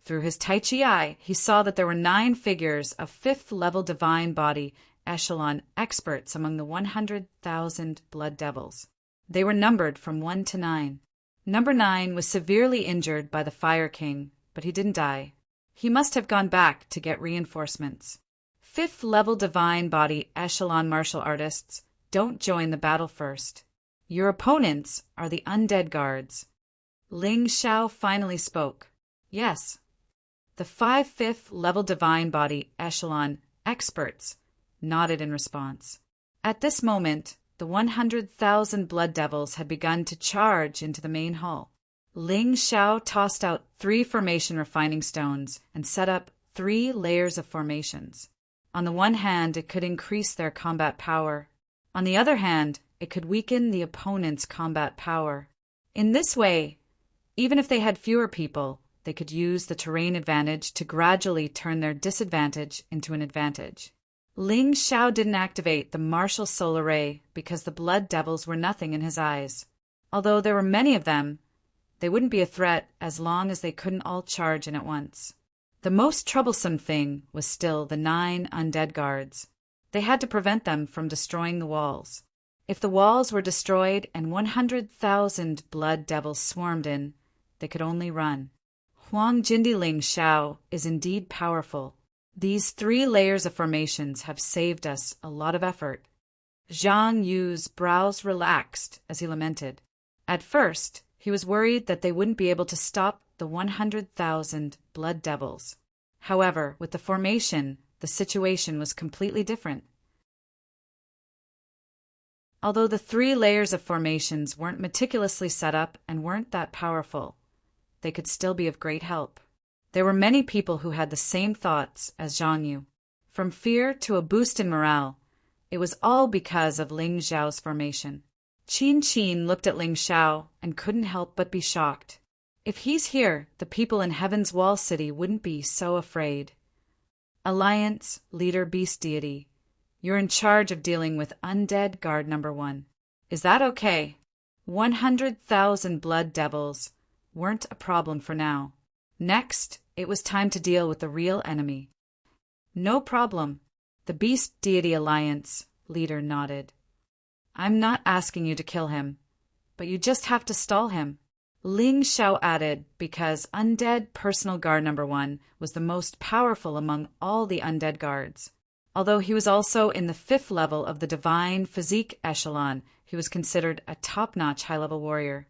Through his Tai Chi eye, he saw that there were 9 figures of 5th-level divine body echelon experts among the 100,000 blood devils. They were numbered from 1 to 9. Number 9 was severely injured by the Fire King, but he didn't die. He must have gone back to get reinforcements. 5th-level divine body echelon martial artists don't join the battle first. Your opponents are the undead guards. Ling Xiao finally spoke. Yes. The 5th-level divine body echelon experts nodded in response. At this moment, the 100,000 blood devils had begun to charge into the main hall. Ling Xiao tossed out 3 formation refining stones and set up 3 layers of formations. On the one hand, it could increase their combat power. On the other hand, it could weaken the opponent's combat power. In this way, even if they had fewer people, they could use the terrain advantage to gradually turn their disadvantage into an advantage. Ling Xiao didn't activate the martial soul array because the blood devils were nothing in his eyes. Although there were many of them, they wouldn't be a threat as long as they couldn't all charge in at once. The most troublesome thing was still the 9 undead guards. They had to prevent them from destroying the walls. If the walls were destroyed and 100,000 blood devils swarmed in, they could only run. Huang Jindi Ling Xiao is indeed powerful. These 3 layers of formations have saved us a lot of effort. Zhang Yu's brows relaxed as he lamented. At first, he was worried that they wouldn't be able to stop the 100,000 blood devils. However, with the formation, the situation was completely different. Although the 3 layers of formations weren't meticulously set up and weren't that powerful, they could still be of great help. There were many people who had the same thoughts as Zhang Yu. From fear to a boost in morale, it was all because of Ling Xiao's formation. Qin looked at Ling Xiao and couldn't help but be shocked. If he's here, the people in Heaven's Wall City wouldn't be so afraid. Alliance, Leader Beast Deity, you're in charge of dealing with Undead Guard number 1. Is that okay? 100,000 blood devils weren't a problem for now. Next, it was time to deal with the real enemy. No problem. The Beast Deity Alliance leader nodded. I'm not asking you to kill him, but you just have to stall him. Ling Xiao added because Undead Personal Guard number 1 was the most powerful among all the undead guards. Although he was also in the 5th level of the Divine Physique Echelon, he was considered a top-notch high-level warrior.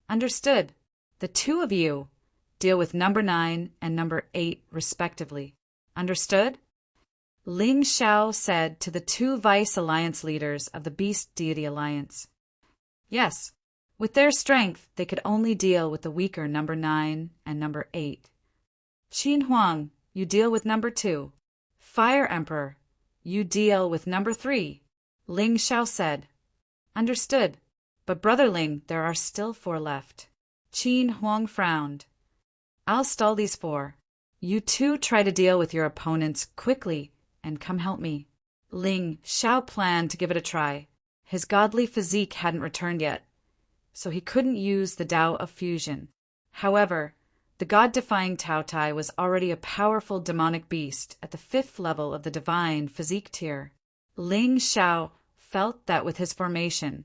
Understood. The 2 of you deal with number 9 and number 8 respectively. Understood? Ling Xiao said to the 2 Vice Alliance leaders of the Beast Deity Alliance. Yes, with their strength, they could only deal with the weaker number 9 and number 8. Qin Huang, you deal with number 2. Fire Emperor, you deal with number 3. Ling Xiao said. Understood, but Brother Ling, there are still 4 left. Qin Huang frowned. I'll stall these 4. You 2 try to deal with your opponents quickly and come help me. Ling Xiao planned to give it a try. His godly physique hadn't returned yet, so he couldn't use the Tao of Fusion. However, the god-defying Tao Tai was already a powerful demonic beast at the 5th level of the divine physique tier. Ling Xiao felt that with his formation,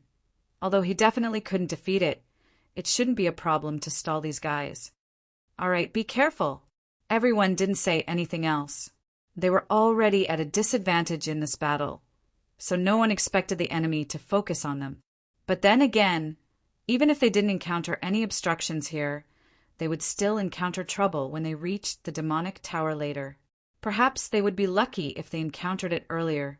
although he definitely couldn't defeat it, it shouldn't be a problem to stall these guys. All right, be careful. Everyone didn't say anything else. They were already at a disadvantage in this battle, so no one expected the enemy to focus on them. But then again, even if they didn't encounter any obstructions here, they would still encounter trouble when they reached the demonic tower later. Perhaps they would be lucky if they encountered it earlier.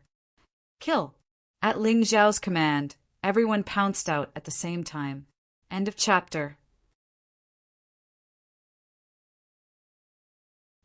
Kill! At Ling Xiao's command, everyone pounced out at the same time. End of chapter.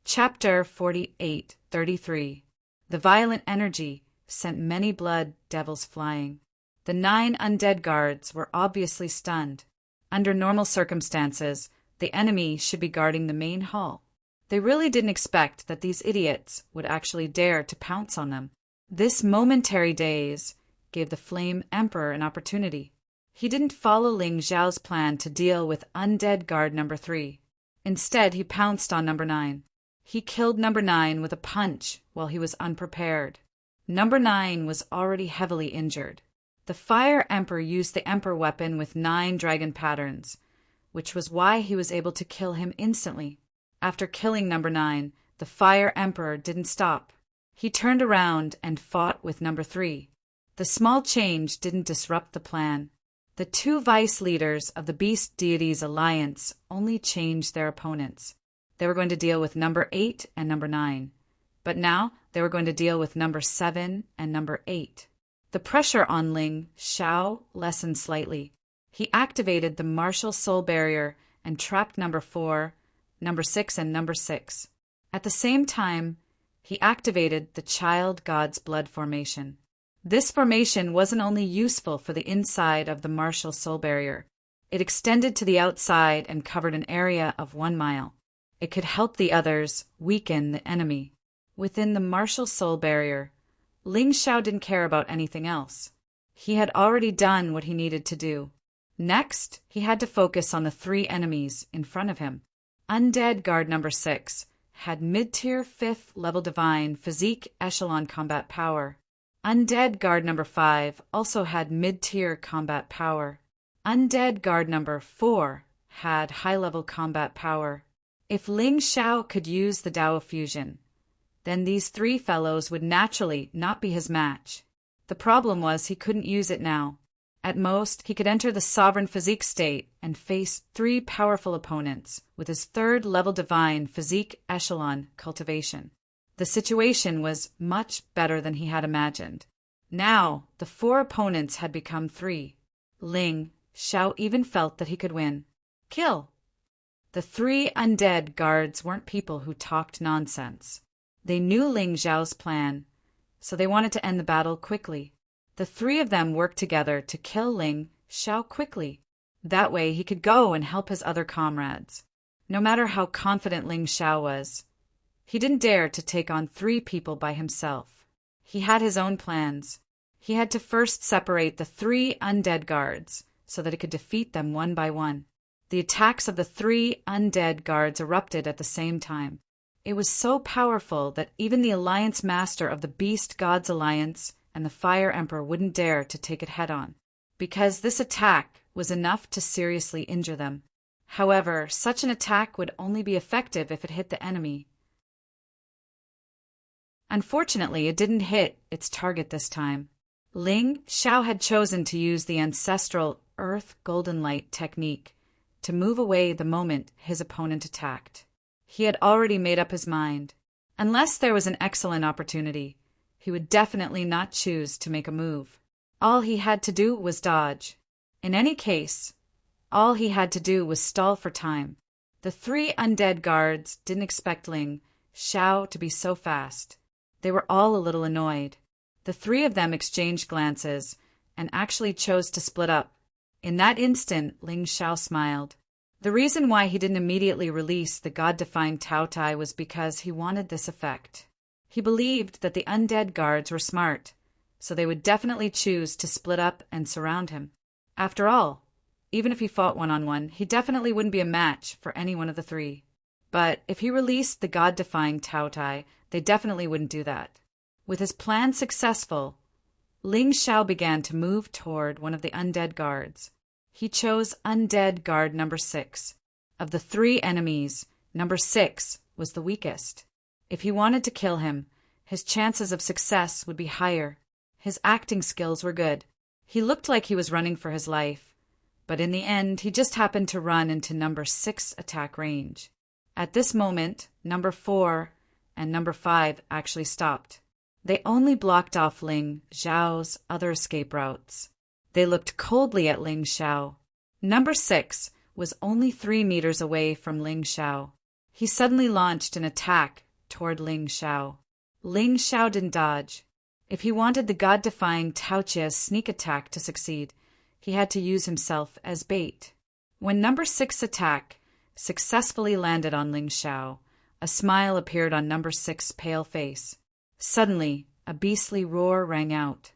Chapter 48:33. The violent energy sent many blood devils flying. The 9 undead guards were obviously stunned. Under normal circumstances, the enemy should be guarding the main hall. They really didn't expect that these idiots would actually dare to pounce on them. This momentary daze gave the Flame Emperor an opportunity. He didn't follow Ling Xiao's plan to deal with Undead Guard number 3. Instead, he pounced on number 9. He killed number 9 with a punch while he was unprepared. Number 9 was already heavily injured. The Fire Emperor used the Emperor weapon with 9 dragon patterns, which was why he was able to kill him instantly. After killing number 9, the Fire Emperor didn't stop. He turned around and fought with number 3. The small change didn't disrupt the plan. The 2 vice leaders of the Beast Deities Alliance only changed their opponents. They were going to deal with number 8 and number 9. But now they were going to deal with number 7 and number 8. The pressure on Ling Xiao lessened slightly. He activated the martial soul barrier and trapped number 4, number 6, and number 6. At the same time, he activated the Child God's Blood formation. This formation wasn't only useful for the inside of the martial soul barrier. It extended to the outside and covered an area of 1 mile. It could help the others weaken the enemy. Within the martial soul barrier, Ling Xiao didn't care about anything else. He had already done what he needed to do. Next, he had to focus on the 3 enemies in front of him. Undead Guard number 6 had mid-tier 5th level divine physique echelon combat power. Undead Guard number 5 also had mid-tier combat power. Undead Guard number 4 had high-level combat power. If Ling Xiao could use the Dao of Fusion, then these 3 fellows would naturally not be his match. The problem was he couldn't use it now. At most, he could enter the Sovereign Physique state and face 3 powerful opponents with his 3rd level divine physique echelon cultivation. The situation was much better than he had imagined. Now, the 4 opponents had become 3. Ling Xiao even felt that he could win. Kill! The 3 undead guards weren't people who talked nonsense. They knew Ling Xiao's plan, so they wanted to end the battle quickly. The 3 of them worked together to kill Ling Xiao quickly. That way he could go and help his other comrades. No matter how confident Ling Xiao was, he didn't dare to take on 3 people by himself. He had his own plans. He had to first separate the 3 undead guards so that he could defeat them one by one. The attacks of the 3 undead guards erupted at the same time. It was so powerful that even the Alliance Master of the Beast Gods Alliance and the Fire Emperor wouldn't dare to take it head-on, because this attack was enough to seriously injure them. However, such an attack would only be effective if it hit the enemy. Unfortunately, it didn't hit its target this time. Ling Xiao had chosen to use the ancestral Earth Golden Light technique to move away the moment his opponent attacked. He had already made up his mind. Unless there was an excellent opportunity, he would definitely not choose to make a move. All he had to do was dodge. In any case, all he had to do was stall for time. The 3 undead guards didn't expect Ling Xiao to be so fast. They were all a little annoyed. The 3 of them exchanged glances and actually chose to split up. In that instant, Ling Xiao smiled. The reason why he didn't immediately release the God-defined Tao Tai was because he wanted this effect. He believed that the undead guards were smart, so they would definitely choose to split up and surround him. After all, even if he fought one-on-one, he definitely wouldn't be a match for any one of the 3. But if he released the God-defying Tao Tai, they definitely wouldn't do that. With his plan successful, Ling Xiao began to move toward one of the undead guards. He chose Undead Guard number 6. Of the 3 enemies, number 6 was the weakest. If he wanted to kill him, his chances of success would be higher. His acting skills were good. He looked like he was running for his life, but in the end, he just happened to run into number 6 attack range. At this moment, number 4 and number 5 actually stopped. They only blocked off Ling Xiao's other escape routes. They looked coldly at Ling Xiao. Number 6 was only 3 meters away from Ling Xiao. He suddenly launched an attack toward Ling Xiao. Ling Xiao didn't dodge. If he wanted the God-defying Tao Chia's sneak attack to succeed, he had to use himself as bait. When number 6's attack successfully landed on Ling Xiao, a smile appeared on number 6's pale face. Suddenly, a beastly roar rang out.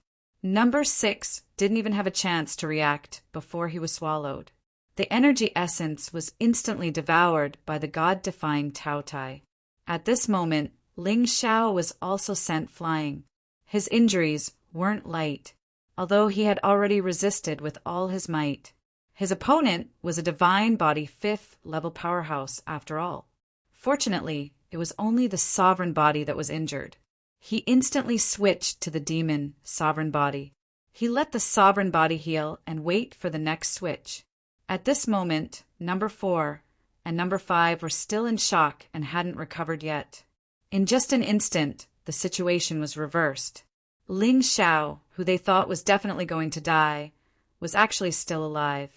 Number 6 didn't even have a chance to react before he was swallowed. The energy essence was instantly devoured by the God-defying Tao Tai. At this moment, Ling Xiao was also sent flying. His injuries weren't light, although he had already resisted with all his might. His opponent was a divine body 5th level powerhouse after all. Fortunately, it was only the sovereign body that was injured. He instantly switched to the demon sovereign body. He let the sovereign body heal and wait for the next switch. At this moment, number 4 and number 5 were still in shock and hadn't recovered yet. In just an instant, the situation was reversed. Ling Xiao, who they thought was definitely going to die, was actually still alive.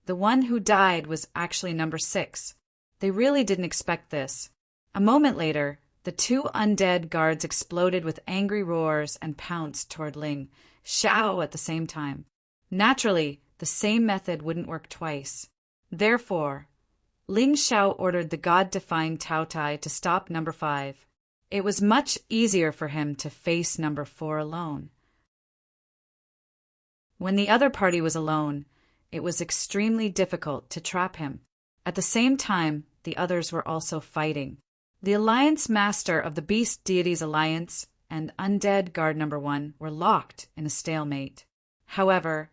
The one who died was actually number 6. They really didn't expect this. A moment later, the 2 undead guards exploded with angry roars and pounced toward Ling Xiao at the same time. Naturally, the same method wouldn't work twice. Therefore, Ling Xiao ordered the god-defying Tao Tai to stop number 5. It was much easier for him to face number 4 alone. When the other party was alone, it was extremely difficult to trap him. At the same time, the others were also fighting. The Alliance Master of the Beast Deities Alliance and Undead Guard number 1 were locked in a stalemate. However,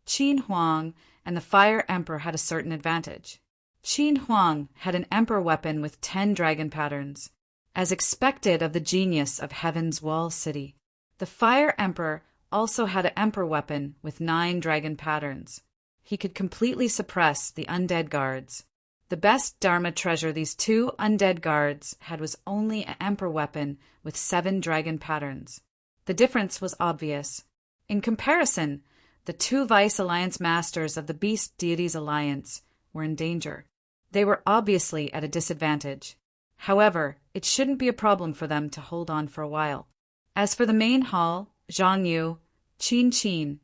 Qin Huang and the Fire Emperor had a certain advantage. Qin Huang had an Emperor weapon with 10 dragon patterns, as expected of the genius of Heaven's Wall City. The Fire Emperor also had an Emperor weapon with 9 dragon patterns. He could completely suppress the undead guards. The best Dharma treasure these 2 undead guards had was only an Emperor weapon with 7 dragon patterns. The difference was obvious. In comparison, the 2 Vice Alliance Masters of the Beast Deities Alliance were in danger. They were obviously at a disadvantage. However, it shouldn't be a problem for them to hold on for a while. As for the main hall, Zhang Yu, Qin Qin,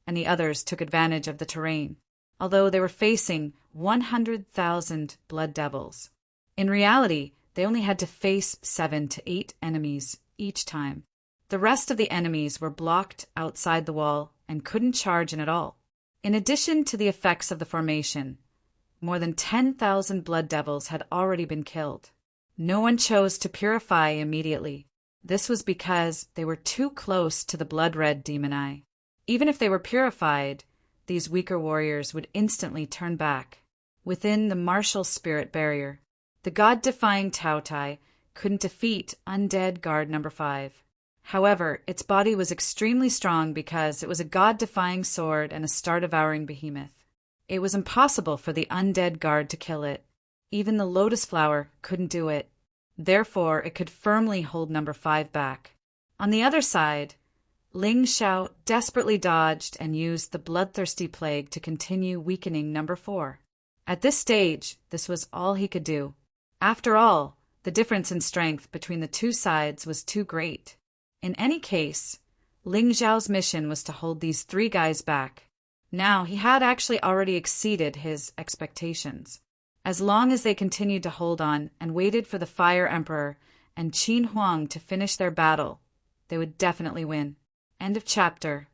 and the others took advantage of the terrain, although they were facing 100,000 blood devils. In reality, they only had to face 7 to 8 enemies each time. The rest of the enemies were blocked outside the wall and couldn't charge in at all. In addition to the effects of the formation, more than 10,000 blood devils had already been killed. No one chose to purify immediately. This was because they were too close to the blood-red demon eye. Even if they were purified, these weaker warriors would instantly turn back. Within the martial spirit barrier, the god-defying Tao Tai couldn't defeat Undead Guard number 5. However, its body was extremely strong because it was a god-defying sword and a star-devouring behemoth. It was impossible for the Undead Guard to kill it. Even the Lotus Flower couldn't do it. Therefore, it could firmly hold number 5 back. On the other side, Ling Xiao desperately dodged and used the Bloodthirsty Plague to continue weakening number 4. At this stage, this was all he could do. After all, the difference in strength between the 2 sides was too great. In any case, Ling Xiao's mission was to hold these 3 guys back. Now, he had actually already exceeded his expectations. As long as they continued to hold on and waited for the Fire Emperor and Qin Huang to finish their battle, they would definitely win. End of chapter.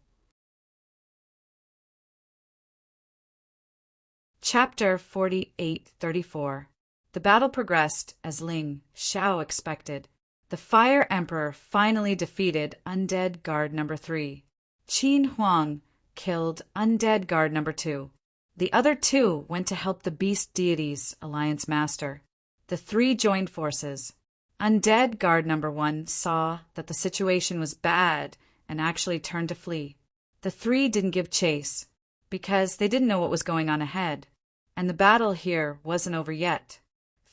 Chapter 48-34. The battle progressed as Ling Xiao expected. The Fire Emperor finally defeated Undead Guard number 3. Qin Huang killed Undead Guard number 2. The other 2 went to help the Beast Deities Alliance Master. The 3 joined forces. Undead Guard number 1 saw that the situation was bad and actually turned to flee. The 3 didn't give chase because they didn't know what was going on ahead, and the battle here wasn't over yet.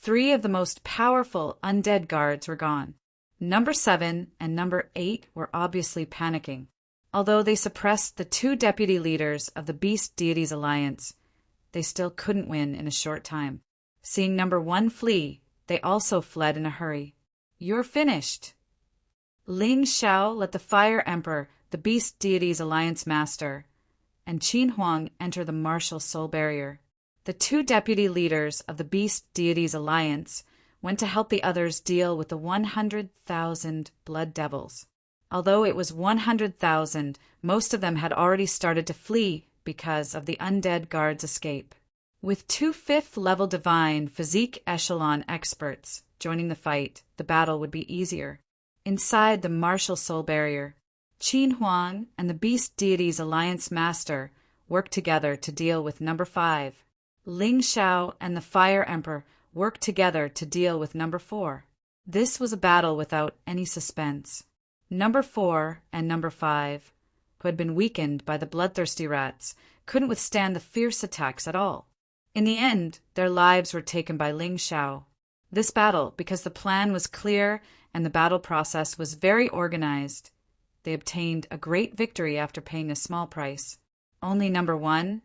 3 of the most powerful Undead Guards were gone. Number 7 and number 8 were obviously panicking. Although they suppressed the 2 deputy leaders of the Beast Deities Alliance, they still couldn't win in a short time. Seeing number 1 flee, they also fled in a hurry. "You're finished." Ling Xiao let the Fire Emperor, the Beast Deities Alliance Master, and Qin Huang enter the martial soul barrier. The 2 deputy leaders of the Beast Deities Alliance went to help the others deal with the 100,000 blood devils. Although it was 100,000, most of them had already started to flee because of the Undead Guard's escape. With 2 5th-level Divine Physique Echelon experts joining the fight, the battle would be easier. Inside the martial soul barrier, Qin Huang and the Beast Deities Alliance Master worked together to deal with number 5. Ling Xiao and the Fire Emperor worked together to deal with number 4. This was a battle without any suspense. Number 4 and number 5, who had been weakened by the bloodthirsty rats, couldn't withstand the fierce attacks at all. In the end, their lives were taken by Ling Xiao. This battle, because the plan was clear and the battle process was very organized, they obtained a great victory after paying a small price. Only number 1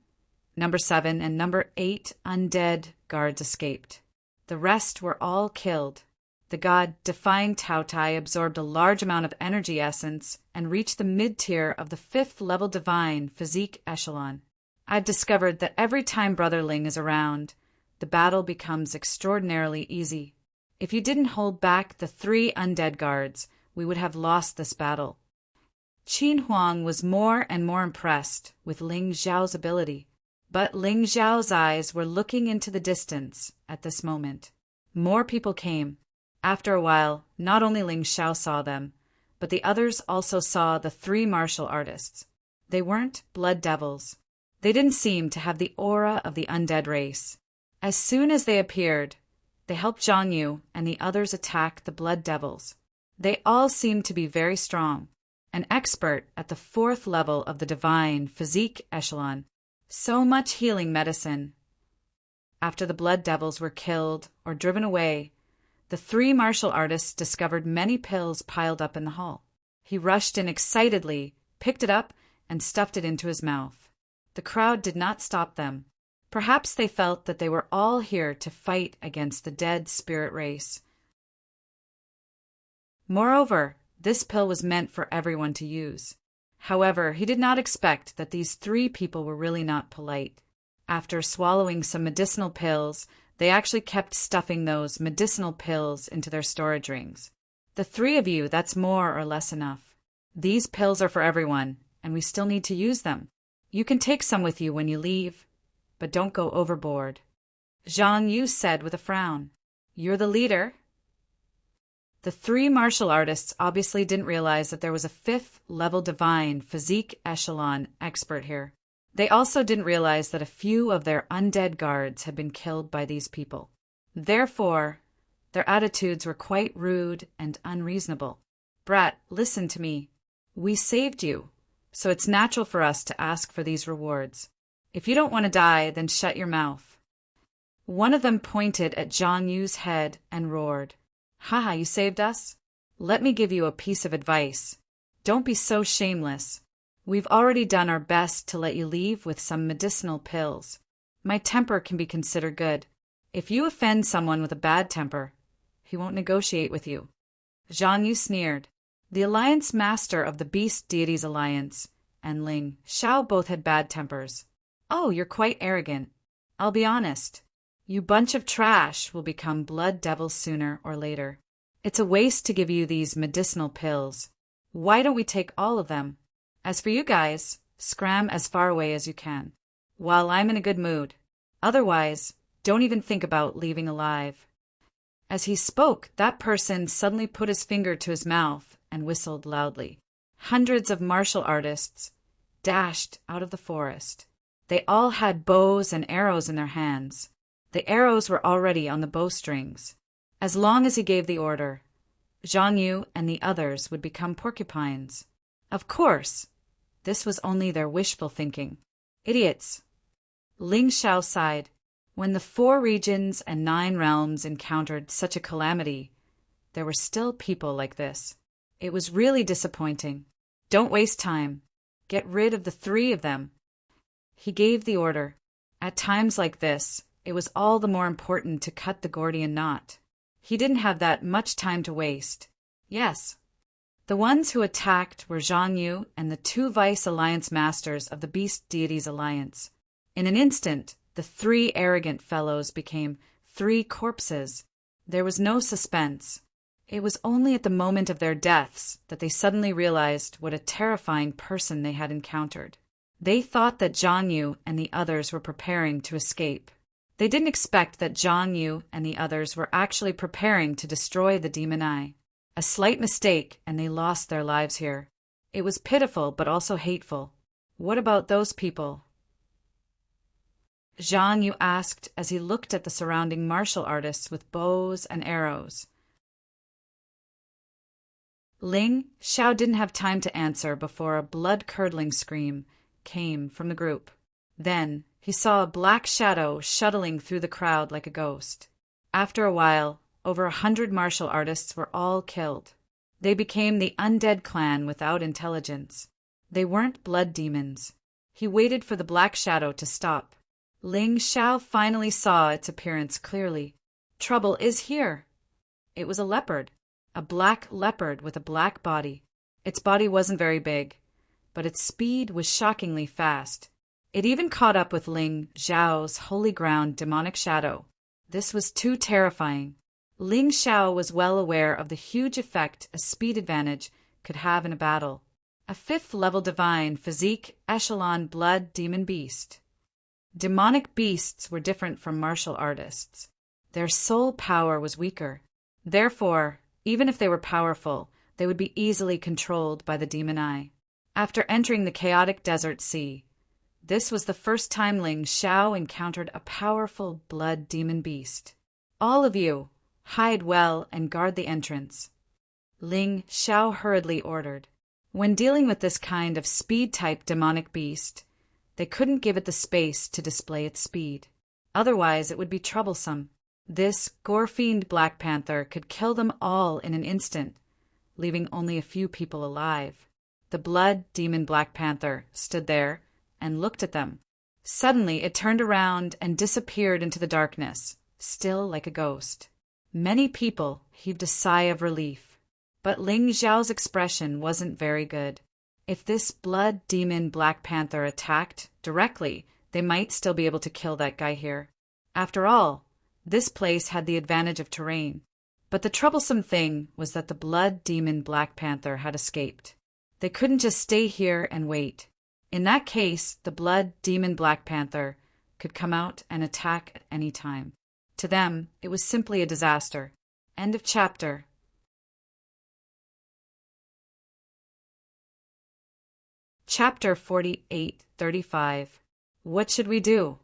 Number 7 and number 8 undead guards escaped. The rest were all killed. The god defying Taotai absorbed a large amount of energy essence and reached the mid-tier of the 5th level divine physique echelon. I've discovered that every time Brother Ling is around, the battle becomes extraordinarily easy. If you didn't hold back the 3 undead guards, we would have lost this battle. Qin Huang was more and more impressed with Ling Xiao's ability, but Ling Xiao's eyes were looking into the distance at this moment. More people came. After a while, not only Ling Xiao saw them, but the others also saw the 3 martial artists. They weren't blood devils. They didn't seem to have the aura of the undead race. As soon as they appeared, they helped Zhang Yu and the others attack the blood devils. They all seemed to be very strong, an expert at the 4th level of the divine physique echelon. So much healing medicine. After the blood devils were killed or driven away, the 3 martial artists discovered many pills piled up in the hall. He rushed in excitedly, picked it up, and stuffed it into his mouth. The crowd did not stop them. Perhaps they felt that they were all here to fight against the dead spirit race. Moreover, this pill was meant for everyone to use. However, he did not expect that these 3 people were really not polite. After swallowing some medicinal pills, they actually kept stuffing those medicinal pills into their storage rings. The 3 of you, that's more or less enough. These pills are for everyone, and we still need to use them. You can take some with you when you leave, but don't go overboard. Zhang Yu said with a frown. You're the leader. The 3 martial artists obviously didn't realize that there was a 5th level divine physique echelon expert here. They also didn't realize that a few of their undead guards had been killed by these people. Therefore, their attitudes were quite rude and unreasonable. Brat, listen to me. We saved you, so it's natural for us to ask for these rewards. If you don't want to die, then shut your mouth. One of them pointed at Zhang Yu's head and roared. Haha, you saved us? Let me give you a piece of advice. Don't be so shameless. We've already done our best to let you leave with some medicinal pills. My temper can be considered good. If you offend someone with a bad temper, he won't negotiate with you. Zhang Yu sneered. The Alliance Master of the Beast Deities Alliance and Ling Xiao both had bad tempers. Oh, you're quite arrogant. I'll be honest. You bunch of trash will become blood devils sooner or later. It's a waste to give you these medicinal pills. Why don't we take all of them? As for you guys, scram as far away as you can, while I'm in a good mood. Otherwise, don't even think about leaving alive. As he spoke, that person suddenly put his finger to his mouth and whistled loudly. Hundreds of martial artists dashed out of the forest. They all had bows and arrows in their hands. The arrows were already on the bowstrings. As long as he gave the order, Zhang Yu and the others would become porcupines. Of course, this was only their wishful thinking. Idiots. Ling Xiao sighed. When the 4 regions and 9 realms encountered such a calamity, there were still people like this. It was really disappointing. Don't waste time. Get rid of the 3 of them. He gave the order. At times like this, it was all the more important to cut the Gordian knot. He didn't have that much time to waste. Yes. The ones who attacked were Zhang Yu and the 2 Vice Alliance Masters of the Beast Deities Alliance. In an instant, the 3 arrogant fellows became 3 corpses. There was no suspense. It was only at the moment of their deaths that they suddenly realized what a terrifying person they had encountered. They thought that Zhang Yu and the others were preparing to escape. They didn't expect that Zhang Yu and the others were actually preparing to destroy the demon eye. A slight mistake, and they lost their lives here. It was pitiful, but also hateful. What about those people? Zhang Yu asked as he looked at the surrounding martial artists with bows and arrows. Ling Xiao didn't have time to answer before a blood-curdling scream came from the group. Then he saw a black shadow shuttling through the crowd like a ghost. After a while, over 100 martial artists were all killed. They became the undead clan without intelligence. They weren't blood demons. He waited for the black shadow to stop. Ling Xiao finally saw its appearance clearly. Trouble is here. It was a leopard, a black leopard with a black body. Its body wasn't very big, but its speed was shockingly fast. It even caught up with Ling Xiao's holy ground demonic shadow. This was too terrifying. Ling Xiao was well aware of the huge effect a speed advantage could have in a battle. A 5th-level divine physique echelon blood demon beast. Demonic beasts were different from martial artists. Their soul power was weaker. Therefore, even if they were powerful, they would be easily controlled by the demon eye. After entering the chaotic desert sea, this was the first time Ling Xiao encountered a powerful blood demon beast. All of you, hide well and guard the entrance, Ling Xiao hurriedly ordered. When dealing with this kind of speed-type demonic beast, they couldn't give it the space to display its speed. Otherwise, it would be troublesome. This gore-fiend Black Panther could kill them all in an instant, leaving only a few people alive. The blood demon Black Panther stood there and looked at them. Suddenly, it turned around and disappeared into the darkness, still like a ghost. Many people heaved a sigh of relief, but Ling Xiao's expression wasn't very good. If this blood demon Black Panther attacked directly, they might still be able to kill that guy here. After all, this place had the advantage of terrain. But the troublesome thing was that the blood demon Black Panther had escaped. They couldn't just stay here and wait. In that case, the blood demon Black Panther could come out and attack at any time. To them, it was simply a disaster. End of chapter. Chapter 48-35. What should we do?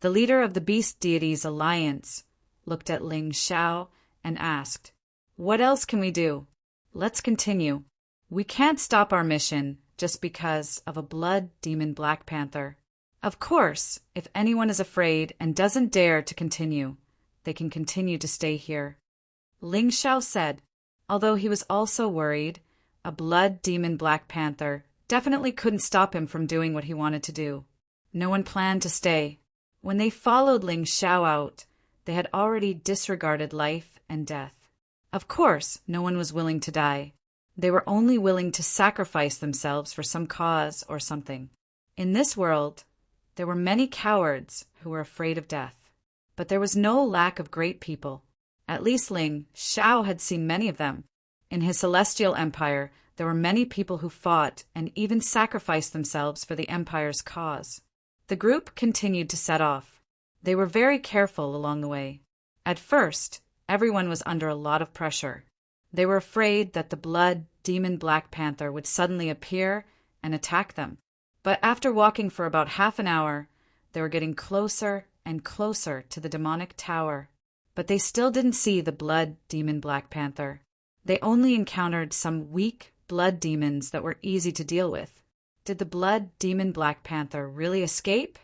The leader of the Beast Deities Alliance looked at Ling Xiao and asked, "What else can we do? Let's continue. We can't stop our mission just because of a blood demon Black Panther. Of course, if anyone is afraid and doesn't dare to continue, they can continue to stay here," Ling Xiao said. Although he was also worried, a blood demon Black Panther definitely couldn't stop him from doing what he wanted to do. No one planned to stay. When they followed Ling Xiao out, they had already disregarded life and death. Of course, no one was willing to die. They were only willing to sacrifice themselves for some cause or something. In this world, there were many cowards who were afraid of death. But there was no lack of great people. At least Ling Xiao had seen many of them. In his celestial empire, there were many people who fought and even sacrificed themselves for the empire's cause. The group continued to set off. They were very careful along the way. At first, everyone was under a lot of pressure. They were afraid that the blood demon Black Panther would suddenly appear and attack them. But after walking for about half an hour, they were getting closer and closer to the demonic tower. But they still didn't see the blood demon Black Panther. They only encountered some weak blood demons that were easy to deal with. Did the blood demon Black Panther really escape?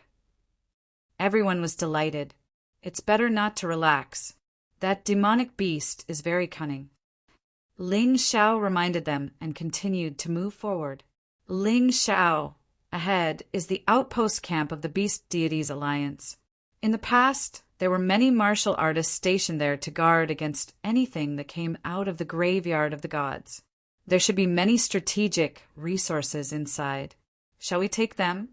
Everyone was delighted. It's better not to relax. That demonic beast is very cunning. Ling Xiao reminded them and continued to move forward. Ling Xiao. Ahead is the outpost camp of the Beast Deities Alliance. In the past, there were many martial artists stationed there to guard against anything that came out of the graveyard of the gods. There should be many strategic resources inside. Shall we take them?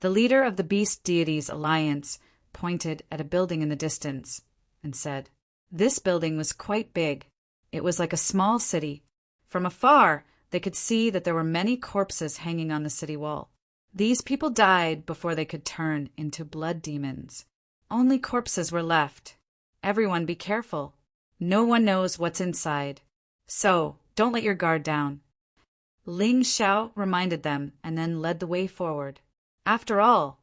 The leader of the Beast Deities Alliance pointed at a building in the distance and said, "This building was quite big. It was like a small city. From afar, they could see that there were many corpses hanging on the city wall. These people died before they could turn into blood demons. Only corpses were left. Everyone be careful. No one knows what's inside. So, don't let your guard down." Ling Xiao reminded them and then led the way forward. After all,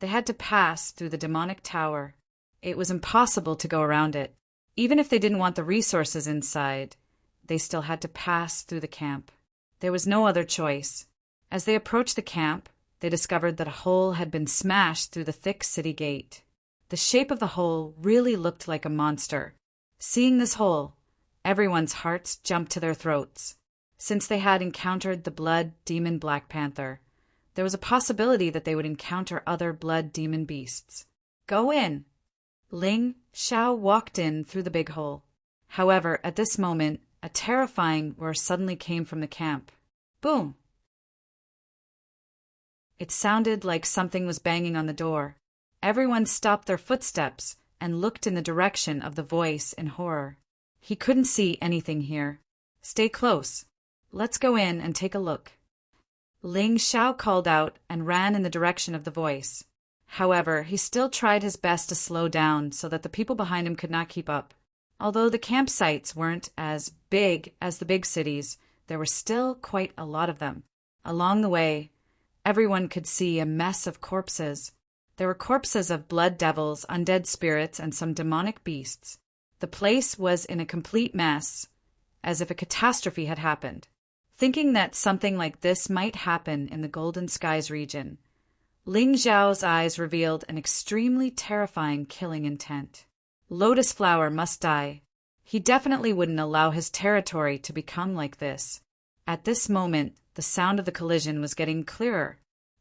they had to pass through the demonic tower. It was impossible to go around it. Even if they didn't want the resources inside, they still had to pass through the camp. There was no other choice. As they approached the camp, they discovered that a hole had been smashed through the thick city gate. The shape of the hole really looked like a monster. Seeing this hole, everyone's hearts jumped to their throats. Since they had encountered the blood demon Black Panther, There was a possibility that they would encounter other blood demon beasts. Go in. Ling Xiao walked in through the big hole. However, at this moment, a terrifying roar suddenly came from the camp. Boom! It sounded like something was banging on the door. Everyone stopped their footsteps and looked in the direction of the voice in horror. He couldn't see anything here. Stay close. Let's go in and take a look. Ling Xiao called out and ran in the direction of the voice. However, he still tried his best to slow down so that the people behind him could not keep up. Although the campsites weren't as big as the big cities, there were still quite a lot of them. Along the way, everyone could see a mess of corpses. There were corpses of blood devils, undead spirits, and some demonic beasts. The place was in a complete mess, as if a catastrophe had happened. Thinking that something like this might happen in the Golden Skies region, Ling Xiao's eyes revealed an extremely terrifying killing intent. Lotus Flower must die. He definitely wouldn't allow his territory to become like this. At this moment, the sound of the collision was getting clearer.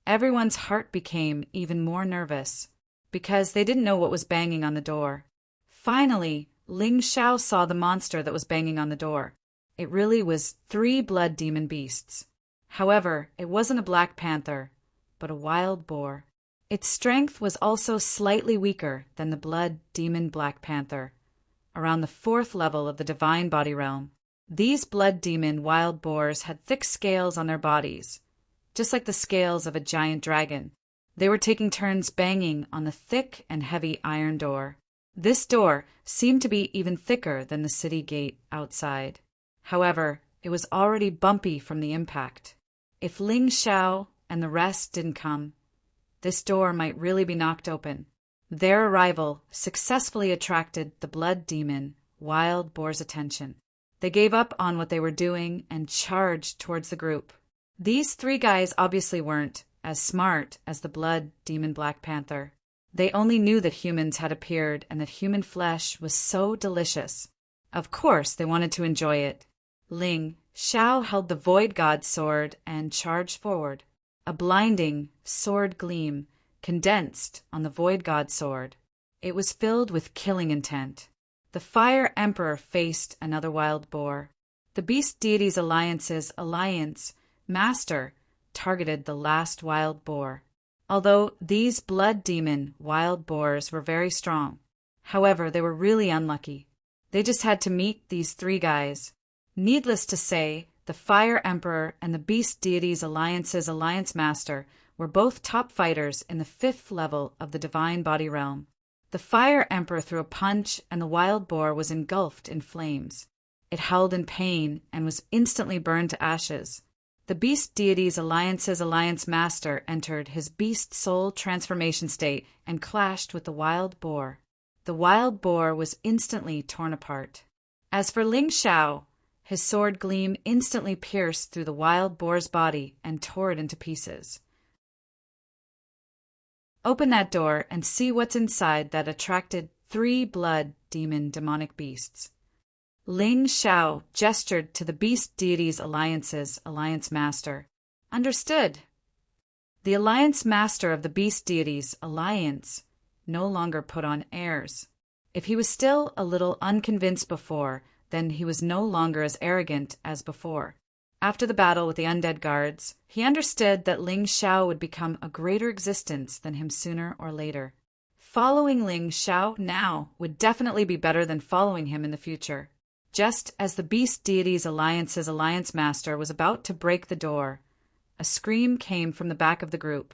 Everyone's heart became even more nervous, because they didn't know what was banging on the door. Finally, Ling Xiao saw the monster that was banging on the door. It really was 3 blood demon beasts. However, it wasn't a black panther, but a wild boar. Its strength was also slightly weaker than the blood demon black panther, around the 4th level of the divine body realm. These blood demon wild boars had thick scales on their bodies, just like the scales of a giant dragon. They were taking turns banging on the thick and heavy iron door. This door seemed to be even thicker than the city gate outside. However, it was already bumpy from the impact. If Ling Xiao and the rest didn't come, this door might really be knocked open. Their arrival successfully attracted the blood demon wild boar's attention. They gave up on what they were doing and charged towards the group. These 3 guys obviously weren't as smart as the blood demon black panther. They only knew that humans had appeared and that human flesh was so delicious. Of course, they wanted to enjoy it. Ling Xiao held the Void God's sword and charged forward. A blinding sword gleam condensed on the Void God's sword. It was filled with killing intent. The Fire Emperor faced another wild boar. The Beast Deity's Alliance Master targeted the last wild boar. Although these blood demon wild boars were very strong, however, they were really unlucky. They just had to meet these 3 guys. Needless to say, the Fire Emperor and the Beast Deity's Alliance Master were both top fighters in the 5th level of the Divine Body Realm. The Fire Emperor threw a punch and the wild boar was engulfed in flames. It howled in pain and was instantly burned to ashes. The Beast Deity's Alliance Master entered his beast soul transformation state and clashed with the wild boar. The wild boar was instantly torn apart. As for Ling Xiao, his sword gleam instantly pierced through the wild boar's body and tore it into pieces. Open that door and see what's inside that attracted 3 blood demon demonic beasts. Ling Xiao gestured to the Beast Deity's Alliance Master. Understood. The Alliance Master of the Beast Deity's Alliance no longer put on airs. If he was still a little unconvinced before, then he was no longer as arrogant as before. After the battle with the undead guards, he understood that Ling Xiao would become a greater existence than him sooner or later. Following Ling Xiao now would definitely be better than following him in the future. Just as the Beast Deity's Alliance Master was about to break the door, a scream came from the back of the group.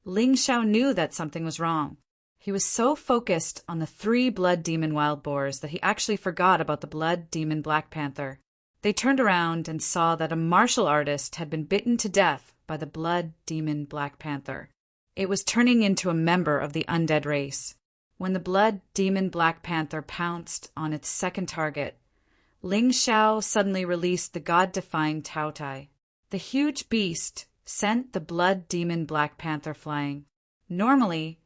Ling Xiao knew that something was wrong. He was so focused on the 3 blood demon wild boars that he actually forgot about the blood demon black panther. They turned around and saw that a martial artist had been bitten to death by the blood demon black panther. It was turning into a member of the undead race. When the blood demon black panther pounced on its second target, Ling Xiao suddenly released the god-defying Taotai. The huge beast sent the blood demon black panther flying. Normally,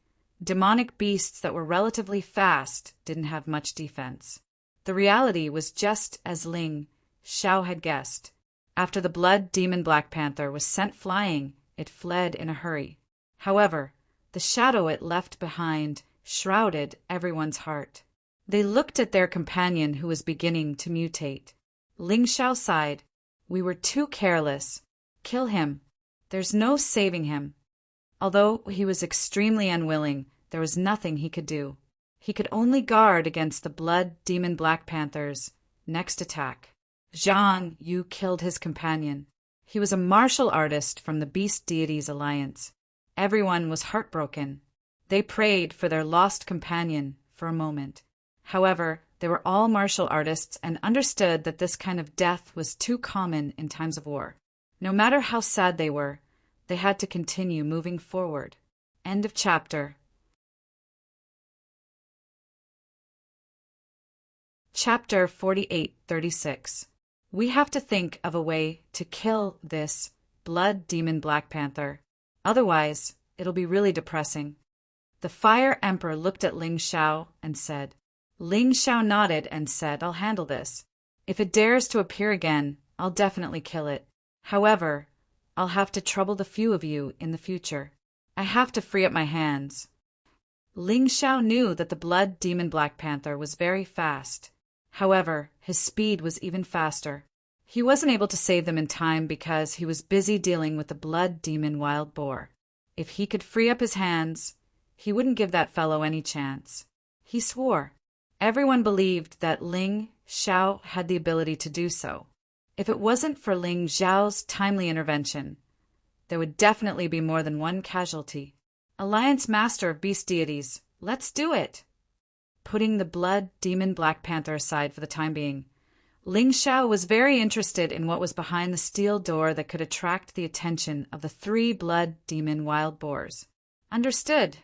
demonic beasts that were relatively fast didn't have much defense. The reality was just as Ling Xiao had guessed. After the blood demon black panther was sent flying, it fled in a hurry. However, the shadow it left behind shrouded everyone's heart. They looked at their companion who was beginning to mutate. Ling Xiao sighed. We were too careless. Kill him. There's no saving him. Although he was extremely unwilling, there was nothing he could do. He could only guard against the blood demon Black Panther's next attack. Zhang Yu killed his companion. He was a martial artist from the Beast Deities Alliance. Everyone was heartbroken. They prayed for their lost companion for a moment. However, they were all martial artists and understood that this kind of death was too common in times of war. No matter how sad they were, they had to continue moving forward. End of chapter. Chapter 48-36. We have to think of a way to kill this blood demon Black Panther. Otherwise, it'll be really depressing. The Fire Emperor looked at Ling Xiao and said. Ling Xiao nodded and said, I'll handle this. If it dares to appear again, I'll definitely kill it. However, I'll have to trouble the few of you in the future. I have to free up my hands. Ling Xiao knew that the blood demon Black Panther was very fast. However, his speed was even faster. He wasn't able to save them in time because he was busy dealing with the blood demon wild boar. If he could free up his hands, he wouldn't give that fellow any chance. He swore. Everyone believed that Ling Xiao had the ability to do so. If it wasn't for Ling Xiao's timely intervention, there would definitely be more than one casualty. Alliance Master of Beast Deities, let's do it! Putting the blood demon Black Panther aside for the time being, Ling Xiao was very interested in what was behind the steel door that could attract the attention of the 3 blood demon wild boars. Understood.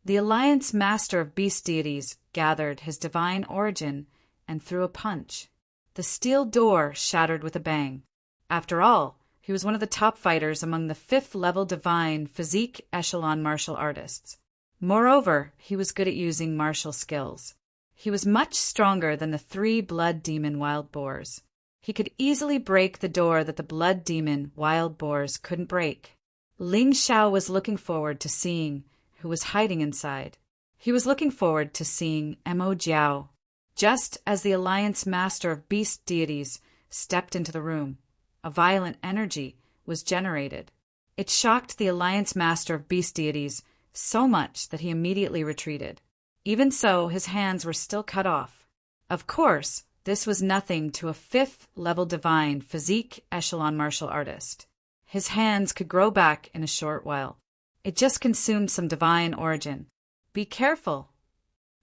The Alliance Master of Beast Deities gathered his divine origin and threw a punch. The steel door shattered with a bang. After all, he was one of the top fighters among the 5th-level divine physique echelon martial artists. Moreover, he was good at using martial skills. He was much stronger than the 3 blood demon wild boars. He could easily break the door that the blood demon wild boars couldn't break. Ling Xiao was looking forward to seeing who was hiding inside. He was looking forward to seeing Mo Jiao. Just as the Alliance Master of Beast Deities stepped into the room, a violent energy was generated. It shocked the Alliance Master of Beast Deities so much that he immediately retreated. Even so, his hands were still cut off. Of course, this was nothing to a 5th-level divine physique echelon martial artist. His hands could grow back in a short while. It just consumed some divine origin. Be careful.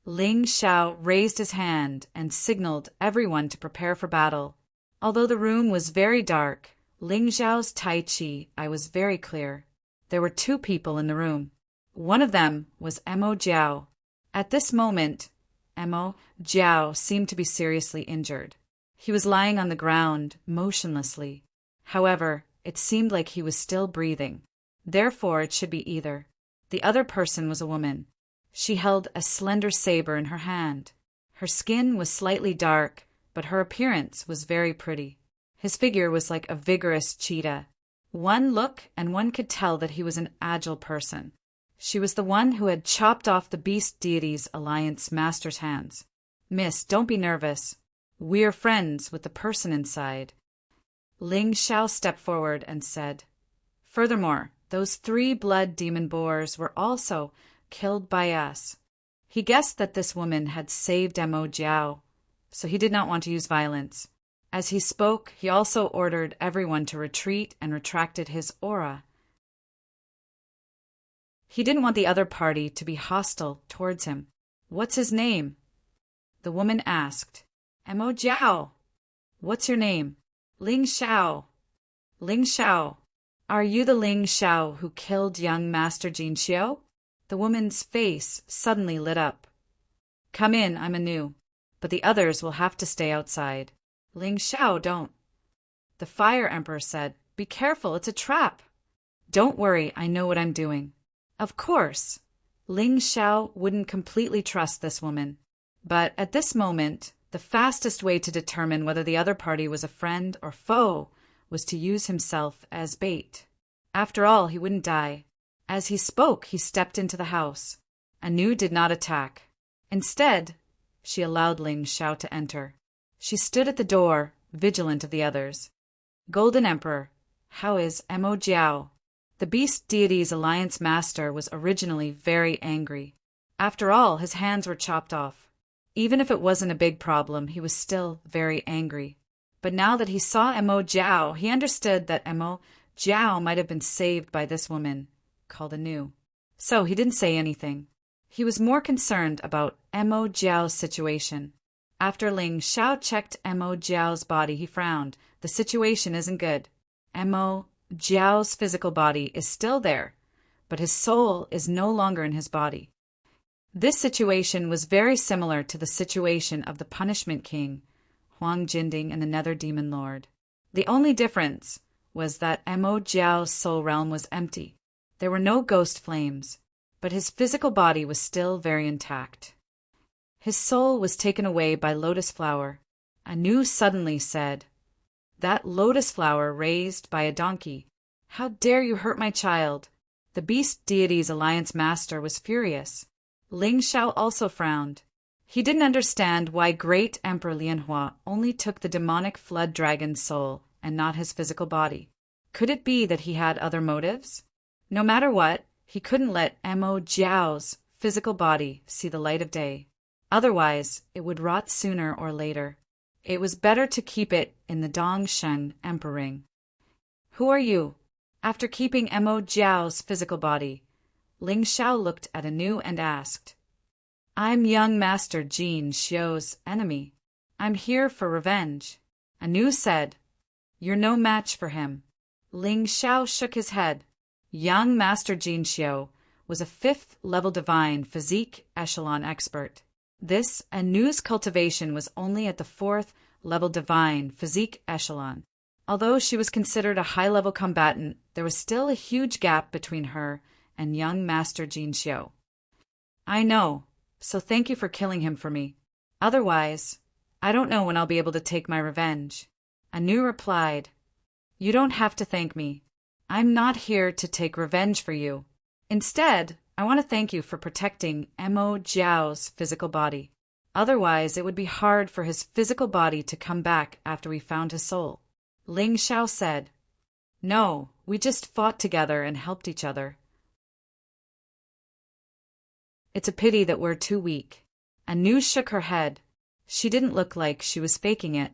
Ling Xiao raised his hand and signaled everyone to prepare for battle. Although the room was very dark, Ling Xiao's Tai Chi eye was very clear. There were 2 people in the room. One of them was Mo Jiao. At this moment, Mo Jiao seemed to be seriously injured. He was lying on the ground, motionlessly. However, it seemed like he was still breathing. Therefore, it should be either. The other person was a woman. She held a slender saber in her hand. Her skin was slightly dark, but her appearance was very pretty. His figure was like a vigorous cheetah. One look and one could tell that he was an agile person. She was the one who had chopped off the Beast Deities Alliance Master's hands. Miss, don't be nervous. We're friends with the person inside. Ling Xiao stepped forward and said, Furthermore, those 3 blood demon boars were also killed by us. He guessed that this woman had saved Mo Jiao, so he did not want to use violence. As he spoke, he also ordered everyone to retreat and retracted his aura. He didn't want the other party to be hostile towards him. What's his name? The woman asked. Mo Jiao. What's your name? Ling Xiao. Ling Xiao. Are you the Ling Xiao who killed young Master Jin Xiao? The woman's face suddenly lit up. Come in, I'm anew, but the others will have to stay outside. Ling Xiao, don't. The Fire Emperor said, Be careful, it's a trap. Don't worry, I know what I'm doing. Of course, Ling Xiao wouldn't completely trust this woman, but at this moment, the fastest way to determine whether the other party was a friend or foe was to use himself as bait. After all, he wouldn't die. As he spoke, he stepped into the house. Anu did not attack. Instead, she allowed Ling Xiao to enter. She stood at the door, vigilant of the others. Golden Emperor, how is Mo Jiao? The beast deity's alliance master was originally very angry. After all, his hands were chopped off. Even if it wasn't a big problem, he was still very angry. But now that he saw Mo Jiao, he understood that Mo Jiao might have been saved by this woman, called Anu. So he didn't say anything. He was more concerned about Mo Jiao's situation. After Ling Xiao checked Mo Jiao's body, he frowned. The situation isn't good. Mo Jiao's physical body is still there, but his soul is no longer in his body. This situation was very similar to the situation of the Punishment King, Huang Jinding, and the Nether Demon Lord. The only difference was that Mo Jiao's soul realm was empty. There were no ghost flames, but his physical body was still very intact. His soul was taken away by lotus flower. Anu suddenly said, "That lotus flower raised by a donkey. How dare you hurt my child?" The beast deity's alliance master was furious. Ling Xiao also frowned. He didn't understand why Great Emperor Lianhua only took the demonic flood dragon's soul and not his physical body. Could it be that he had other motives? No matter what, he couldn't let Mo Jiao's physical body see the light of day. Otherwise, it would rot sooner or later. It was better to keep it in the Dongshen Emperor Ring. "Who are you?" After keeping Mo Jiao's physical body, Ling Xiao looked at Anu and asked, "I'm young Master Jin Xiu's enemy. I'm here for revenge." Anu said, "You're no match for him." Ling Xiao shook his head. Young Master Jin Xiu was a 5th-level divine physique echelon expert. This Anu's cultivation was only at the 4th-level divine physique echelon. Although she was considered a high-level combatant, there was still a huge gap between her and young Master Jin Xiu. "I know, so thank you for killing him for me. Otherwise, I don't know when I'll be able to take my revenge." Anu replied, "You don't have to thank me. I'm not here to take revenge for you. Instead, I want to thank you for protecting Mo Jiao's physical body. Otherwise, it would be hard for his physical body to come back after we found his soul." Ling Xiao said, "No, we just fought together and helped each other. It's a pity that we're too weak." Anu shook her head. She didn't look like she was faking it.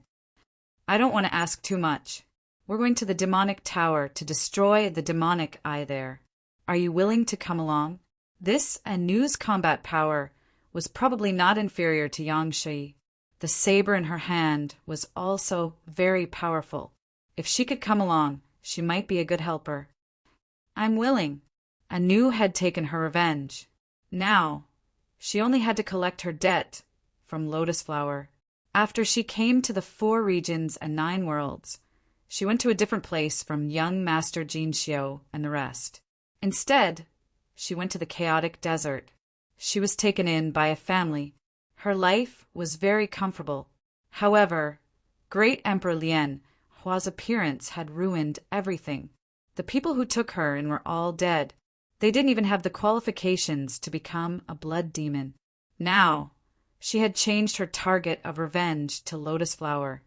"I don't want to ask too much. We're going to the demonic tower to destroy the demonic eye there. Are you willing to come along?" This Anu's combat power was probably not inferior to Yang Shi. The saber in her hand was also very powerful. If she could come along, she might be a good helper. "I'm willing." Anu had taken her revenge. Now, she only had to collect her debt from Lotus Flower. After she came to the 4 regions and 9 worlds, she went to a different place from young Master Jin Xiu and the rest. Instead, she went to the chaotic desert. She was taken in by a family. Her life was very comfortable. However, Great Emperor Lianhua's appearance had ruined everything. The people who took her in were all dead. They didn't even have the qualifications to become a blood demon. Now, she had changed her target of revenge to Lotus Flower.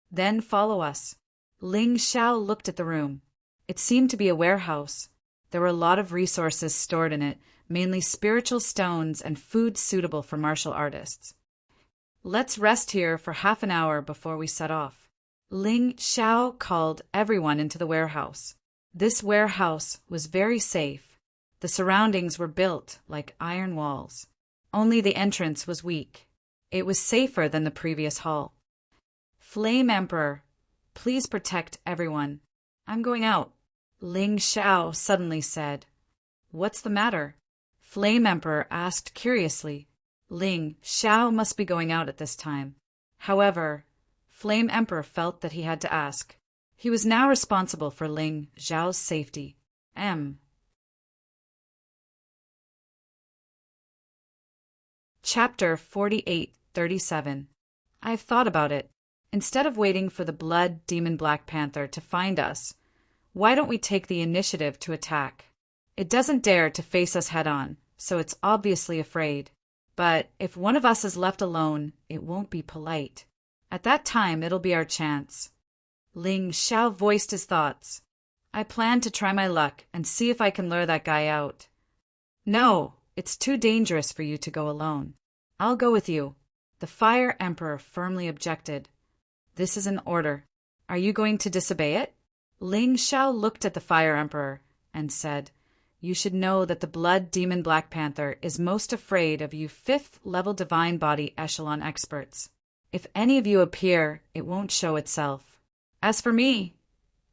"Then follow us." Ling Xiao looked at the room. It seemed to be a warehouse. There were a lot of resources stored in it, mainly spiritual stones and food suitable for martial artists. "Let's rest here for half an hour before we set off." Ling Xiao called everyone into the warehouse. This warehouse was very safe. The surroundings were built like iron walls. Only the entrance was weak. It was safer than the previous hall. "Flame Emperor, please protect everyone. I'm going out." Ling Xiao suddenly said, "What's the matter?" Flame Emperor asked curiously. Ling Xiao must be going out at this time. However, Flame Emperor felt that he had to ask. He was now responsible for Ling Xiao's safety. Chapter 48-37. I've thought about it. Instead of waiting for the Blood Demon Black Panther to find us, Why don't we take the initiative to attack? It doesn't dare to face us head-on, so it's obviously afraid. But if one of us is left alone, it won't be polite. At that time, it'll be our chance. Ling Xiao voiced his thoughts. I plan to try my luck and see if I can lure that guy out. No, it's too dangerous for you to go alone. I'll go with you. The Fire Emperor firmly objected. This is an order. Are you going to disobey it? Ling Xiao looked at the Fire Emperor and said, You should know that the Blood Demon Black Panther is most afraid of you 5th-level Divine Body Echelon experts. If any of you appear, it won't show itself. As for me,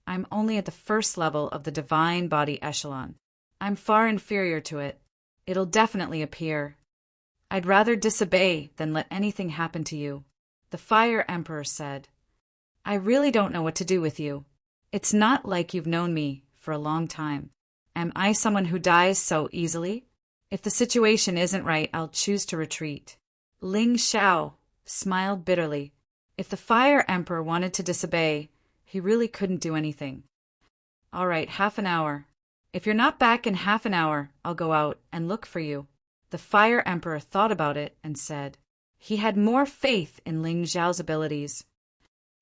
I'm only at the 1st level of the Divine Body Echelon. I'm far inferior to it. It'll definitely appear. I'd rather disobey than let anything happen to you, the Fire Emperor said. I really don't know what to do with you. It's not like you've known me for a long time. Am I someone who dies so easily? If the situation isn't right, I'll choose to retreat. Ling Xiao smiled bitterly. If the Fire Emperor wanted to disobey, he really couldn't do anything. All right, half an hour. If you're not back in half an hour, I'll go out and look for you. The Fire Emperor thought about it and said. He had more faith in Ling Xiao's abilities.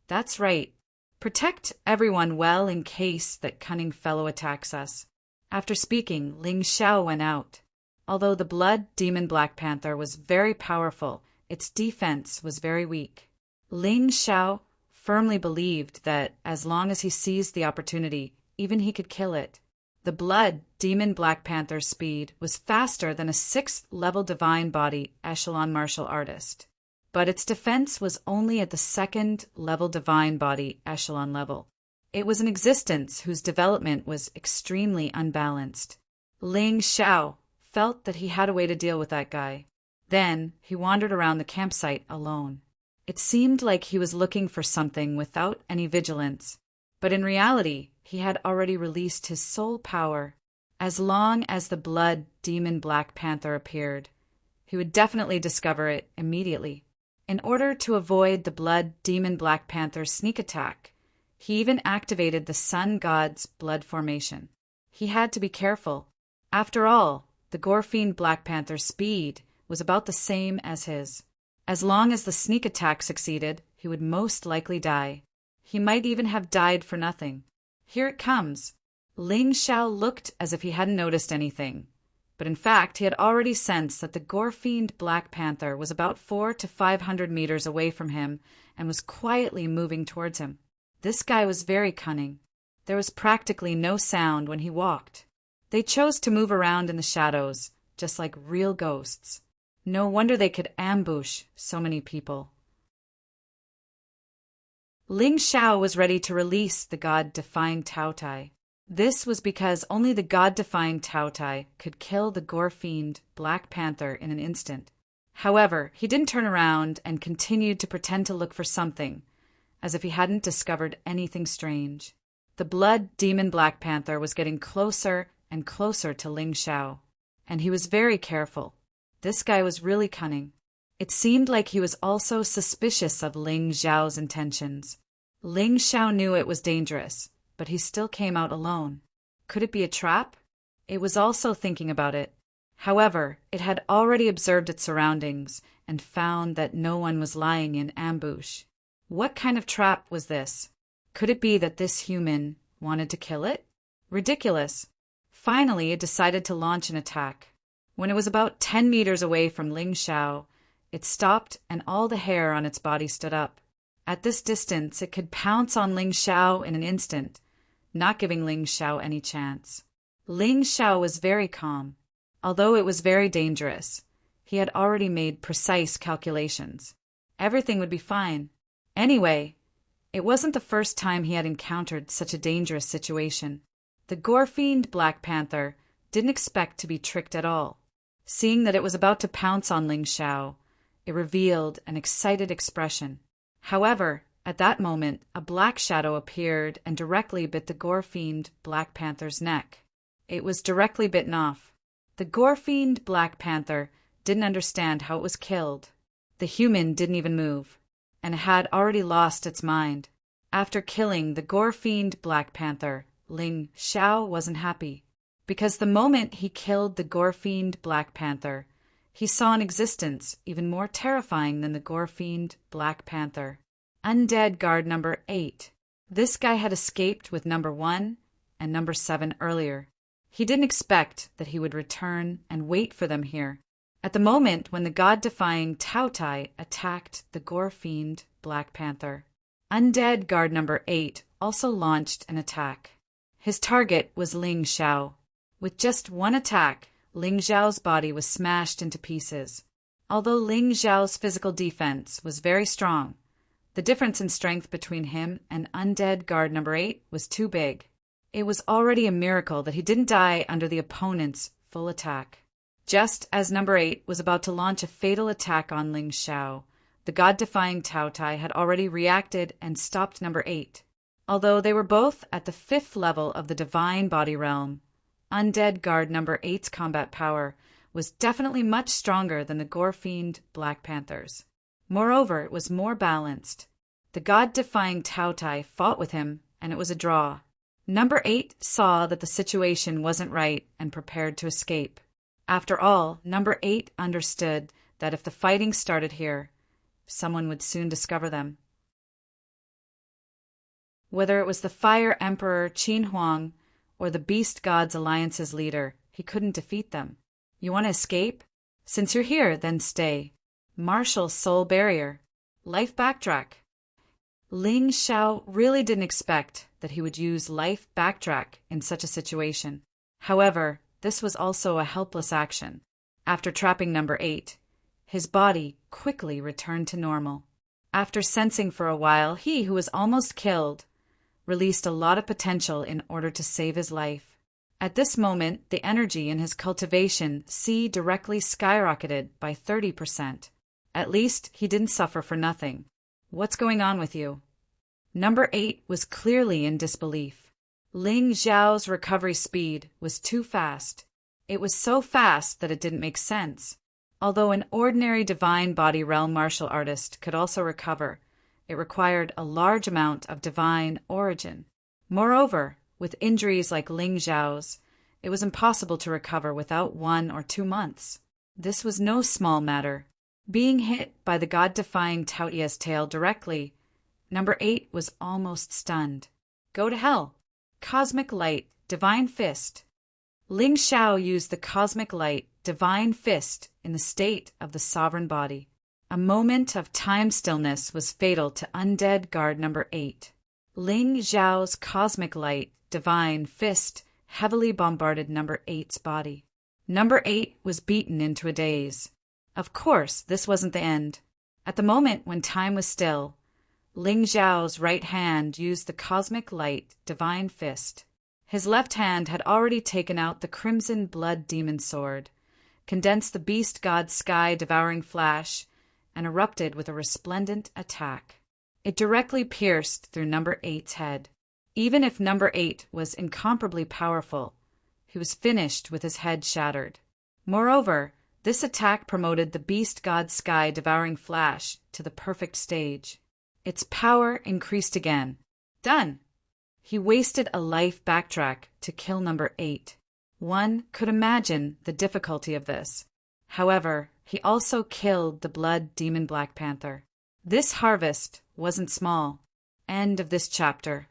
That's right. Protect everyone well in case that cunning fellow attacks us. After speaking, Ling Xiao went out. Although the Blood Demon Black Panther was very powerful, its defense was very weak. Ling Xiao firmly believed that as long as he seized the opportunity, even he could kill it. The Blood Demon Black Panther's speed was faster than a 6th-level Divine Body Echelon martial artist. But its defense was only at the 2nd-level Divine Body Echelon level. It was an existence whose development was extremely unbalanced. Ling Xiao felt that he had a way to deal with that guy. Then he wandered around the campsite alone. It seemed like he was looking for something without any vigilance, but in reality, he had already released his soul power. As long as the Blood Demon Black Panther appeared, he would definitely discover it immediately. In order to avoid the Blood Demon Black Panther's sneak attack, he even activated the Sun God's blood formation. He had to be careful. After all, the Gore-Fiend Black Panther's speed was about the same as his. As long as the sneak attack succeeded, he would most likely die. He might even have died for nothing. Here it comes. Ling Xiao looked as if he hadn't noticed anything, but in fact he had already sensed that the Gore-Fiend Black Panther was about 400 to 500 meters away from him and was quietly moving towards him. This guy was very cunning. There was practically no sound when he walked. They chose to move around in the shadows, just like real ghosts. No wonder they could ambush so many people. Ling Xiao was ready to release the God-defined Taotai. This was because only the God-defined Taotai could kill the Gore-Fiend Black Panther in an instant. However, he didn't turn around and continued to pretend to look for something, as if he hadn't discovered anything strange. The Blood Demon Black Panther was getting closer and closer to Ling Xiao, and he was very careful. This guy was really cunning. It seemed like he was also suspicious of Ling Xiao's intentions. Ling Xiao knew it was dangerous, but he still came out alone. Could it be a trap? It was also thinking about it. However, it had already observed its surroundings and found that no one was lying in ambush. What kind of trap was this? Could it be that this human wanted to kill it? Ridiculous. Finally, it decided to launch an attack. When it was about 10 meters away from Ling Xiao, it stopped and all the hair on its body stood up. At this distance, it could pounce on Ling Xiao in an instant, not giving Ling Xiao any chance. Ling Xiao was very calm. Although it was very dangerous, he had already made precise calculations. Everything would be fine. Anyway, it wasn't the first time he had encountered such a dangerous situation. The Gore-Fiend Black Panther didn't expect to be tricked at all. Seeing that it was about to pounce on Ling Xiao, it revealed an excited expression. However, at that moment, a black shadow appeared and directly bit the Gore-Fiend Black Panther's neck. It was directly bitten off. The Gore-Fiend Black Panther didn't understand how it was killed. The human didn't even move, and had already lost its mind. After killing the Gore-Fiend Black Panther, Ling Xiao wasn't happy, because the moment he killed the gore-fiend Black Panther, he saw an existence even more terrifying than the gore-fiend Black Panther. Undead guard number 8. This guy had escaped with number 1 and number 7 earlier. He didn't expect that he would return and wait for them here. At the moment when the god-defying Tao Tai attacked the gore-fiend Black Panther, Undead guard number 8 also launched an attack. His target was Ling Xiao. With just one attack, Ling Xiao's body was smashed into pieces. Although Ling Xiao's physical defense was very strong, the difference in strength between him and Undead guard number 8 was too big. It was already a miracle that he didn't die under the opponent's full attack. Just as number 8 was about to launch a fatal attack on Ling Xiao, the god-defying Tao Tai had already reacted and stopped number 8. Although they were both at the 5th level of the divine body realm, Undead guard number 8's combat power was definitely much stronger than the gore-fiend Black Panther's. Moreover, it was more balanced. The god-defying Tao Tai fought with him, and it was a draw. Number 8 saw that the situation wasn't right and prepared to escape. After all, number 8 understood that if the fighting started here, someone would soon discover them. Whether it was the Fire Emperor Qin Huang or the Beast Gods Alliance's leader, he couldn't defeat them. You want to escape? Since you're here, then stay. Martial Soul Barrier. Life Backtrack. Ling Xiao really didn't expect that he would use Life Backtrack in such a situation. However, this was also a helpless action. After trapping number 8, his body quickly returned to normal. After sensing for a while, he who was almost killed released a lot of potential in order to save his life. At this moment, the energy in his cultivation C directly skyrocketed by 30%. At least he didn't suffer for nothing. What's going on with you? Number 8 was clearly in disbelief. Ling Xiao's recovery speed was too fast. It was so fast that it didn't make sense. Although an ordinary divine body realm martial artist could also recover, it required a large amount of divine origin. Moreover, with injuries like Ling Xiao's, it was impossible to recover without 1 or 2 months. This was no small matter. Being hit by the god-defying Tao Tai's tail directly, number 8 was almost stunned. Go to hell. Cosmic Light, Divine Fist. Ling Xiao used the Cosmic Light, Divine Fist in the state of the sovereign body. A moment of time stillness was fatal to Undead guard number 8. Ling Xiao's Cosmic Light, Divine Fist heavily bombarded number 8's body. Number 8 was beaten into a daze. Of course, this wasn't the end. At the moment when time was still, Ling Xiao's right hand used the Cosmic Light, Divine Fist. His left hand had already taken out the Crimson Blood Demon Sword, condensed the Beast God's sky-devouring flash, and erupted with a resplendent attack. It directly pierced through number 8's head. Even if number 8 was incomparably powerful, he was finished with his head shattered. Moreover, this attack promoted the Beast God's sky-devouring flash to the perfect stage. Its power increased again. Done! He wasted a life backtrack to kill number 8. One could imagine the difficulty of this. However, he also killed the Blood Demon Black Panther. This harvest wasn't small. End of this chapter.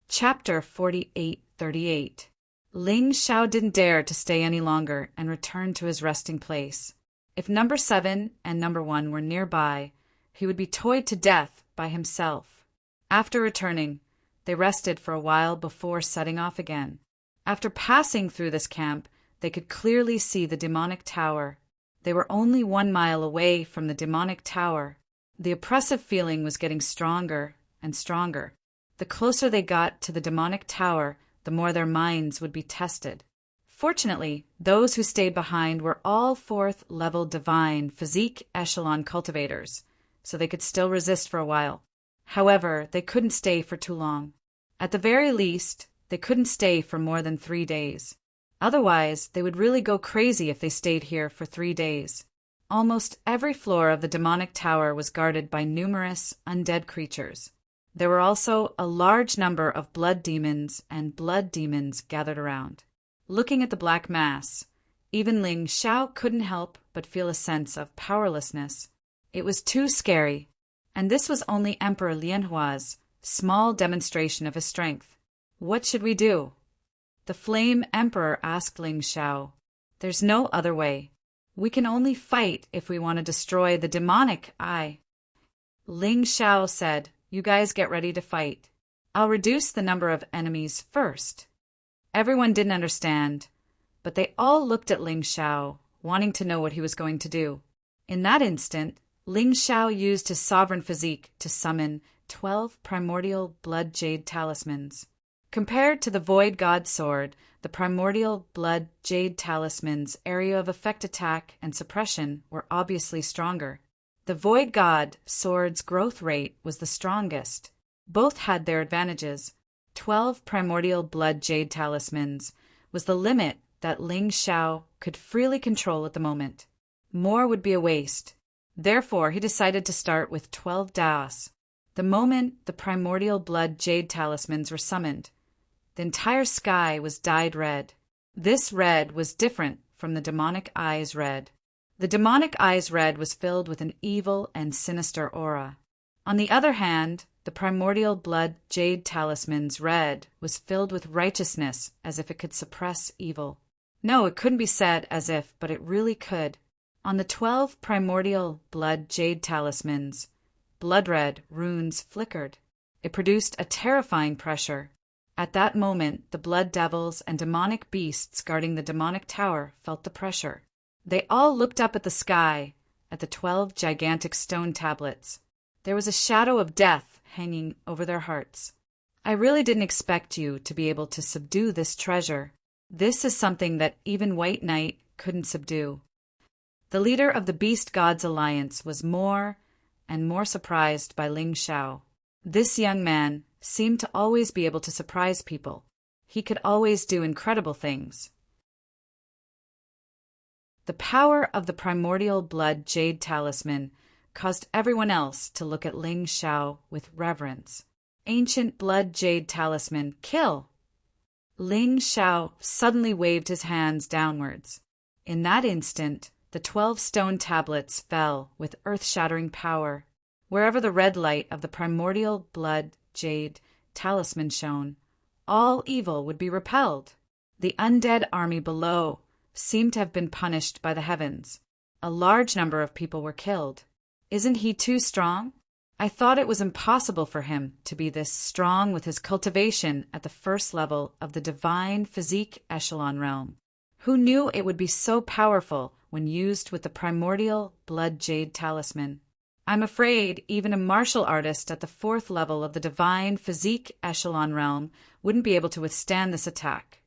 Chapter 4838. Ling Xiao didn't dare to stay any longer and returned to his resting place. If number 7 and number 1 were nearby, he would be toyed to death by himself. After returning, they rested for a while before setting off again. After passing through this camp, they could clearly see the demonic tower. They were only 1 mile away from the demonic tower. The oppressive feeling was getting stronger and stronger. The closer they got to the demonic tower, the more their minds would be tested. Fortunately, those who stayed behind were all 4th-level divine physique echelon cultivators, so they could still resist for a while. However, they couldn't stay for too long. At the very least, they couldn't stay for more than 3 days. Otherwise, they would really go crazy if they stayed here for 3 days. Almost every floor of the demonic tower was guarded by numerous undead creatures. There were also a large number of blood demons and blood demons gathered around. Looking at the black mass, even Ling Xiao couldn't help but feel a sense of powerlessness. It was too scary, and this was only Emperor Lianhua's small demonstration of his strength. What should we do? The Flame Emperor asked Ling Xiao. There's no other way. We can only fight if we want to destroy the demonic eye. Ling Xiao said, You guys get ready to fight. I'll reduce the number of enemies first. Everyone didn't understand, but they all looked at Ling Xiao, wanting to know what he was going to do. In that instant, Ling Xiao used his sovereign physique to summon 12 primordial blood jade talismans. Compared to the Void God Sword, the primordial blood jade talisman's area of effect attack and suppression were obviously stronger. The Void God Sword's growth rate was the strongest. Both had their advantages. 12 primordial blood jade talismans was the limit that Ling Xiao could freely control at the moment. More would be a waste. Therefore, he decided to start with 12 Daos. The moment the primordial blood jade talismans were summoned, the entire sky was dyed red. This red was different from the demonic eye's red. The demonic eye's red was filled with an evil and sinister aura. On the other hand, the primordial blood jade talisman's red was filled with righteousness, as if it could suppress evil. No, it couldn't be said as if, but it really could. On the 12 primordial blood jade talismans, blood red runes flickered. It produced a terrifying pressure. At that moment, the blood devils and demonic beasts guarding the demonic tower felt the pressure. They all looked up at the sky, at the 12 gigantic stone tablets. There was a shadow of death hanging over their hearts. I really didn't expect you to be able to subdue this treasure. This is something that even White Knight couldn't subdue. The leader of the Beast Gods Alliance was more and more surprised by Ling Xiao. This young man seemed to always be able to surprise people. He could always do incredible things. The power of the primordial blood jade talisman caused everyone else to look at Ling Xiao with reverence. Ancient blood jade talisman, kill! Ling Xiao suddenly waved his hands downwards. In that instant, the 12 stone tablets fell with earth-shattering power. Wherever the red light of the primordial blood jade talisman shone, all evil would be repelled. The undead army below seemed to have been punished by the heavens. A large number of people were killed. Isn't he too strong? I thought it was impossible for him to be this strong with his cultivation at the first level of the divine physique echelon realm. Who knew it would be so powerful when used with the primordial blood jade talisman? I'm afraid even a martial artist at the 4th level of the divine physique echelon realm wouldn't be able to withstand this attack.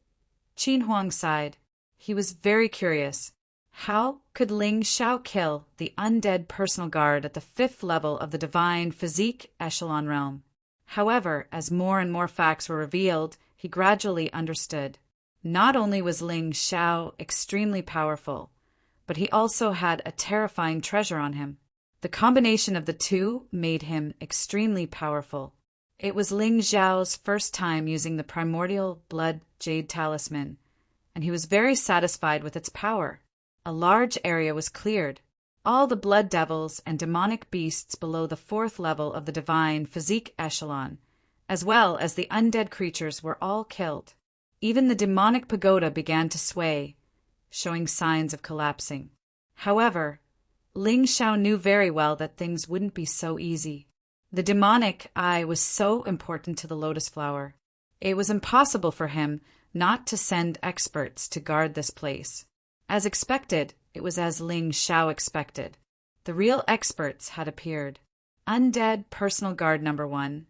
Qin Huang sighed. He was very curious. How could Ling Xiao kill the undead personal guard at the 5th level of the divine physique echelon realm? However, as more and more facts were revealed, he gradually understood. Not only was Ling Xiao extremely powerful, but he also had a terrifying treasure on him. The combination of the two made him extremely powerful. It was Ling Xiao's first time using the primordial blood jade talisman, and he was very satisfied with its power. A large area was cleared. All the blood devils and demonic beasts below the 4th level of the divine physique echelon, as well as the undead creatures, were all killed. Even the demonic pagoda began to sway, showing signs of collapsing. However, Ling Xiao knew very well that things wouldn't be so easy. The demonic eye was so important to the lotus flower. It was impossible for him not to send experts to guard this place. As expected, it was as Ling Xiao expected. The real experts had appeared. Undead Personal Guard Number 1,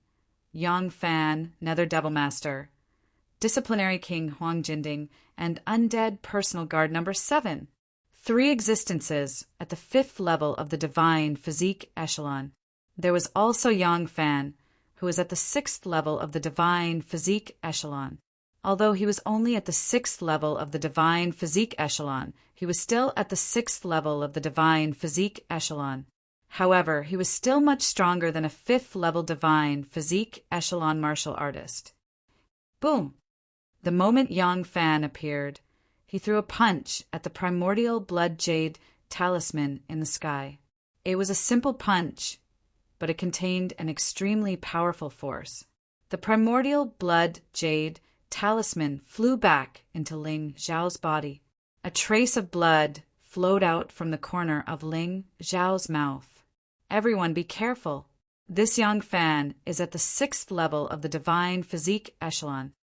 Yang Fan, Nether Devil Master, Disciplinary King Huang Jinding, and Undead Personal Guard Number 7. 3 existences at the 5th level of the divine physique echelon. There was also Yang Fan, who was at the 6th level of the divine physique echelon. Although he was only at the 6th level of the divine physique echelon, he was still at the 6th level of the divine physique echelon. However, he was still much stronger than a 5th level divine physique echelon martial artist. Boom! The moment Yang Fan appeared, he threw a punch at the primordial blood jade talisman in the sky. It was a simple punch, but it contained an extremely powerful force. The primordial blood jade talisman flew back into Ling Zhao's body. A trace of blood flowed out from the corner of Ling Zhao's mouth. Everyone be careful. This Yang Fan is at the 6th level of the divine physique echelon.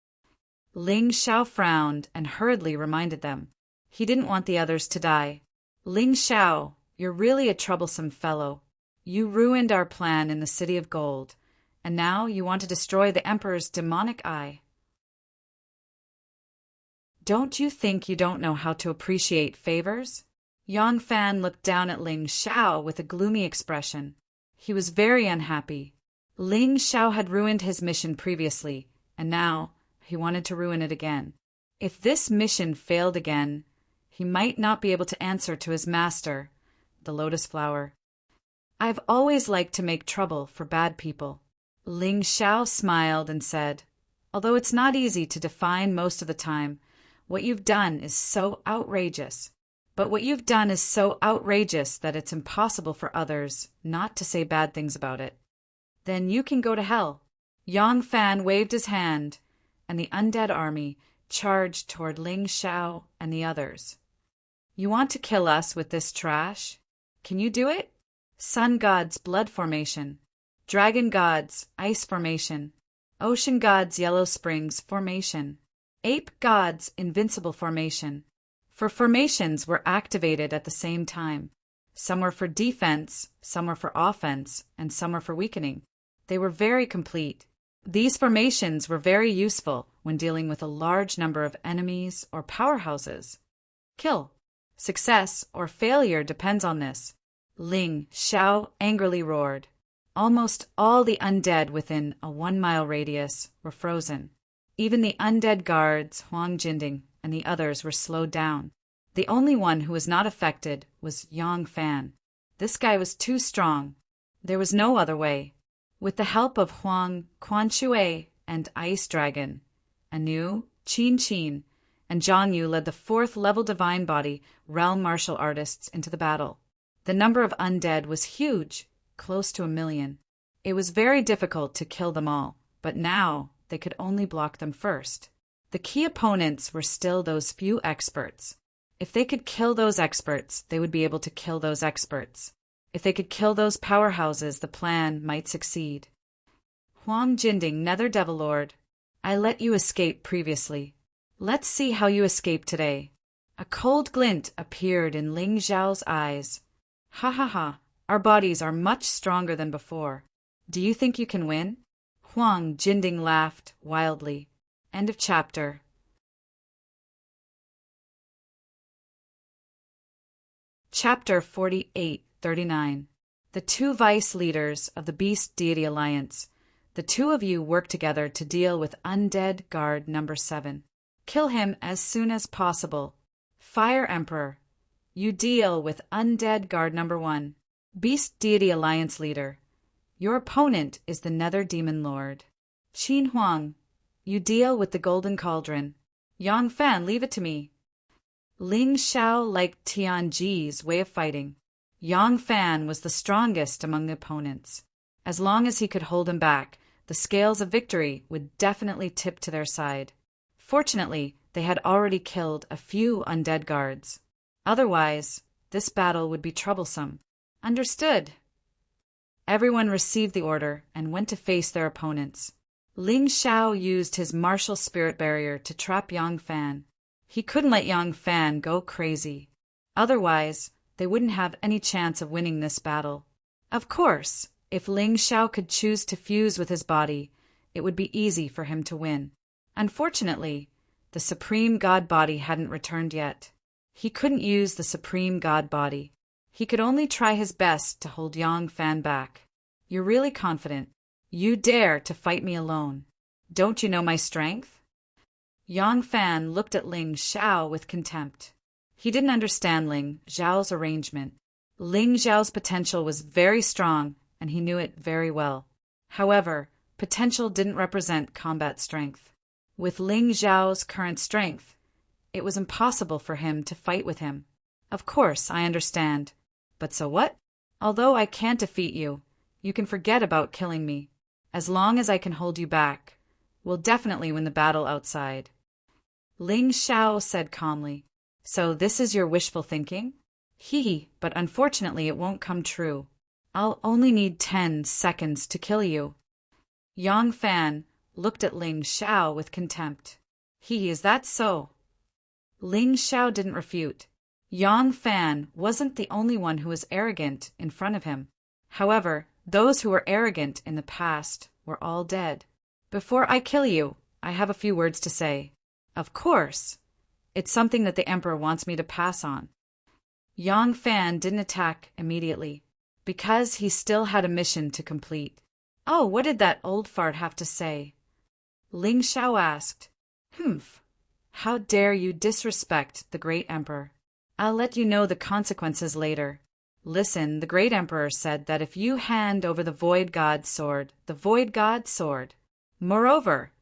Ling Xiao frowned and hurriedly reminded them. He didn't want the others to die. Ling Xiao, you're really a troublesome fellow. You ruined our plan in the City of Gold, and now you want to destroy the Emperor's demonic eye. Don't you think you don't know how to appreciate favors? Yang Fan looked down at Ling Xiao with a gloomy expression. He was very unhappy. Ling Xiao had ruined his mission previously, and now he wanted to ruin it again. If this mission failed again, he might not be able to answer to his master, the Lotus Flower. I've always liked to make trouble for bad people. Ling Xiao smiled and said, although it's not easy to define most of the time, what you've done is so outrageous. But what you've done is so outrageous that it's impossible for others not to say bad things about it. Then you can go to hell. Yang Fan waved his hand, and the undead army charged toward Ling Xiao and the others. You want to kill us with this trash? Can you do it? Sun God's blood formation, Dragon God's ice formation, Ocean God's yellow springs formation, Ape God's invincible formation. For formations were activated at the same time. Some were for defense, some were for offense, and some were for weakening. They were very complete. These formations were very useful when dealing with a large number of enemies or powerhouses. Kill. Success or failure depends on this. Ling Xiao angrily roared. Almost all the undead within a 1-mile radius were frozen. Even the undead guards, Huang Jinding, and the others were slowed down. The only one who was not affected was Yang Fan. This guy was too strong. There was no other way. With the help of Huang Quanxue and Ice Dragon, Anu, Qin Qin, and Zhang Yu led the 4th level divine body realm martial artists into the battle. The number of undead was huge, close to 1 million. It was very difficult to kill them all, but now they could only block them first. The key opponents were still those few experts. If they could kill those experts, they would be able to kill those experts. If they could kill those powerhouses, the plan might succeed. Huang Jinding, Nether Devil Lord, I let you escape previously. Let's see how you escape today. A cold glint appeared in Ling Zhao's eyes. Ha ha ha, our bodies are much stronger than before. Do you think you can win? Huang Jinding laughed wildly. End of chapter. Chapter 48-39. The two vice leaders of the Beast Deity Alliance. The two of you work together to deal with Undead Guard number 7. Kill him as soon as possible. Fire Emperor. You deal with Undead Guard number 1. Beast Deity Alliance leader. Your opponent is the Nether Demon Lord. Qin Huang. You deal with the Golden Cauldron. Yang Fan, leave it to me. Ling Xiao liked Tianji's way of fighting. Yang Fan was the strongest among the opponents. As long as he could hold him back, the scales of victory would definitely tip to their side. Fortunately, they had already killed a few undead guards. Otherwise, this battle would be troublesome. Understood. Everyone received the order and went to face their opponents. Ling Xiao used his martial spirit barrier to trap Yang Fan. He couldn't let Yang Fan go crazy. Otherwise, they wouldn't have any chance of winning this battle. Of course, if Ling Xiao could choose to fuse with his body, it would be easy for him to win. Unfortunately, the Supreme God Body hadn't returned yet. He couldn't use the Supreme God Body. He could only try his best to hold Yang Fan back. You're really confident. You dare to fight me alone. Don't you know my strength? Yang Fan looked at Ling Xiao with contempt. He didn't understand Ling Xiao's arrangement. Ling Xiao's potential was very strong, and he knew it very well. However, potential didn't represent combat strength. With Ling Xiao's current strength, it was impossible for him to fight with him. Of course, I understand. But so what? Although I can't defeat you, you can forget about killing me. As long as I can hold you back, we'll definitely win the battle outside. Ling Xiao said calmly, "So this is your wishful thinking?" But unfortunately it won't come true. I'll only need 10 seconds to kill you." Yang Fan looked at Ling Xiao with contempt. Is that so?" Ling Xiao didn't refute. Yang Fan wasn't the only one who was arrogant in front of him. However, those who were arrogant in the past were all dead. "Before I kill you, I have a few words to say." "Of course. It's something that the Emperor wants me to pass on." Yang Fan didn't attack immediately, because he still had a mission to complete. "Oh, what did that old fart have to say?" Ling Xiao asked. How dare you disrespect the great Emperor? I'll let you know the consequences later. Listen, the great Emperor said that if you hand over the Void God's sword, Moreover,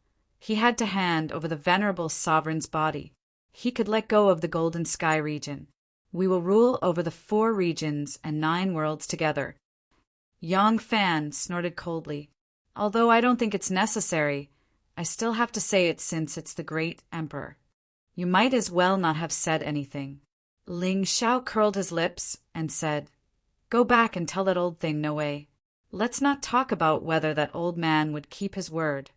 he had to hand over the venerable sovereign's body. He could let go of the Golden Sky region. We will rule over the 4 regions and 9 worlds together. Yang Fan snorted coldly. Although I don't think it's necessary, I still have to say it since it's the great Emperor. You might as well not have said anything. Ling Xiao curled his lips and said, "Go back and tell that old thing no way. Let's not talk about whether that old man would keep his word.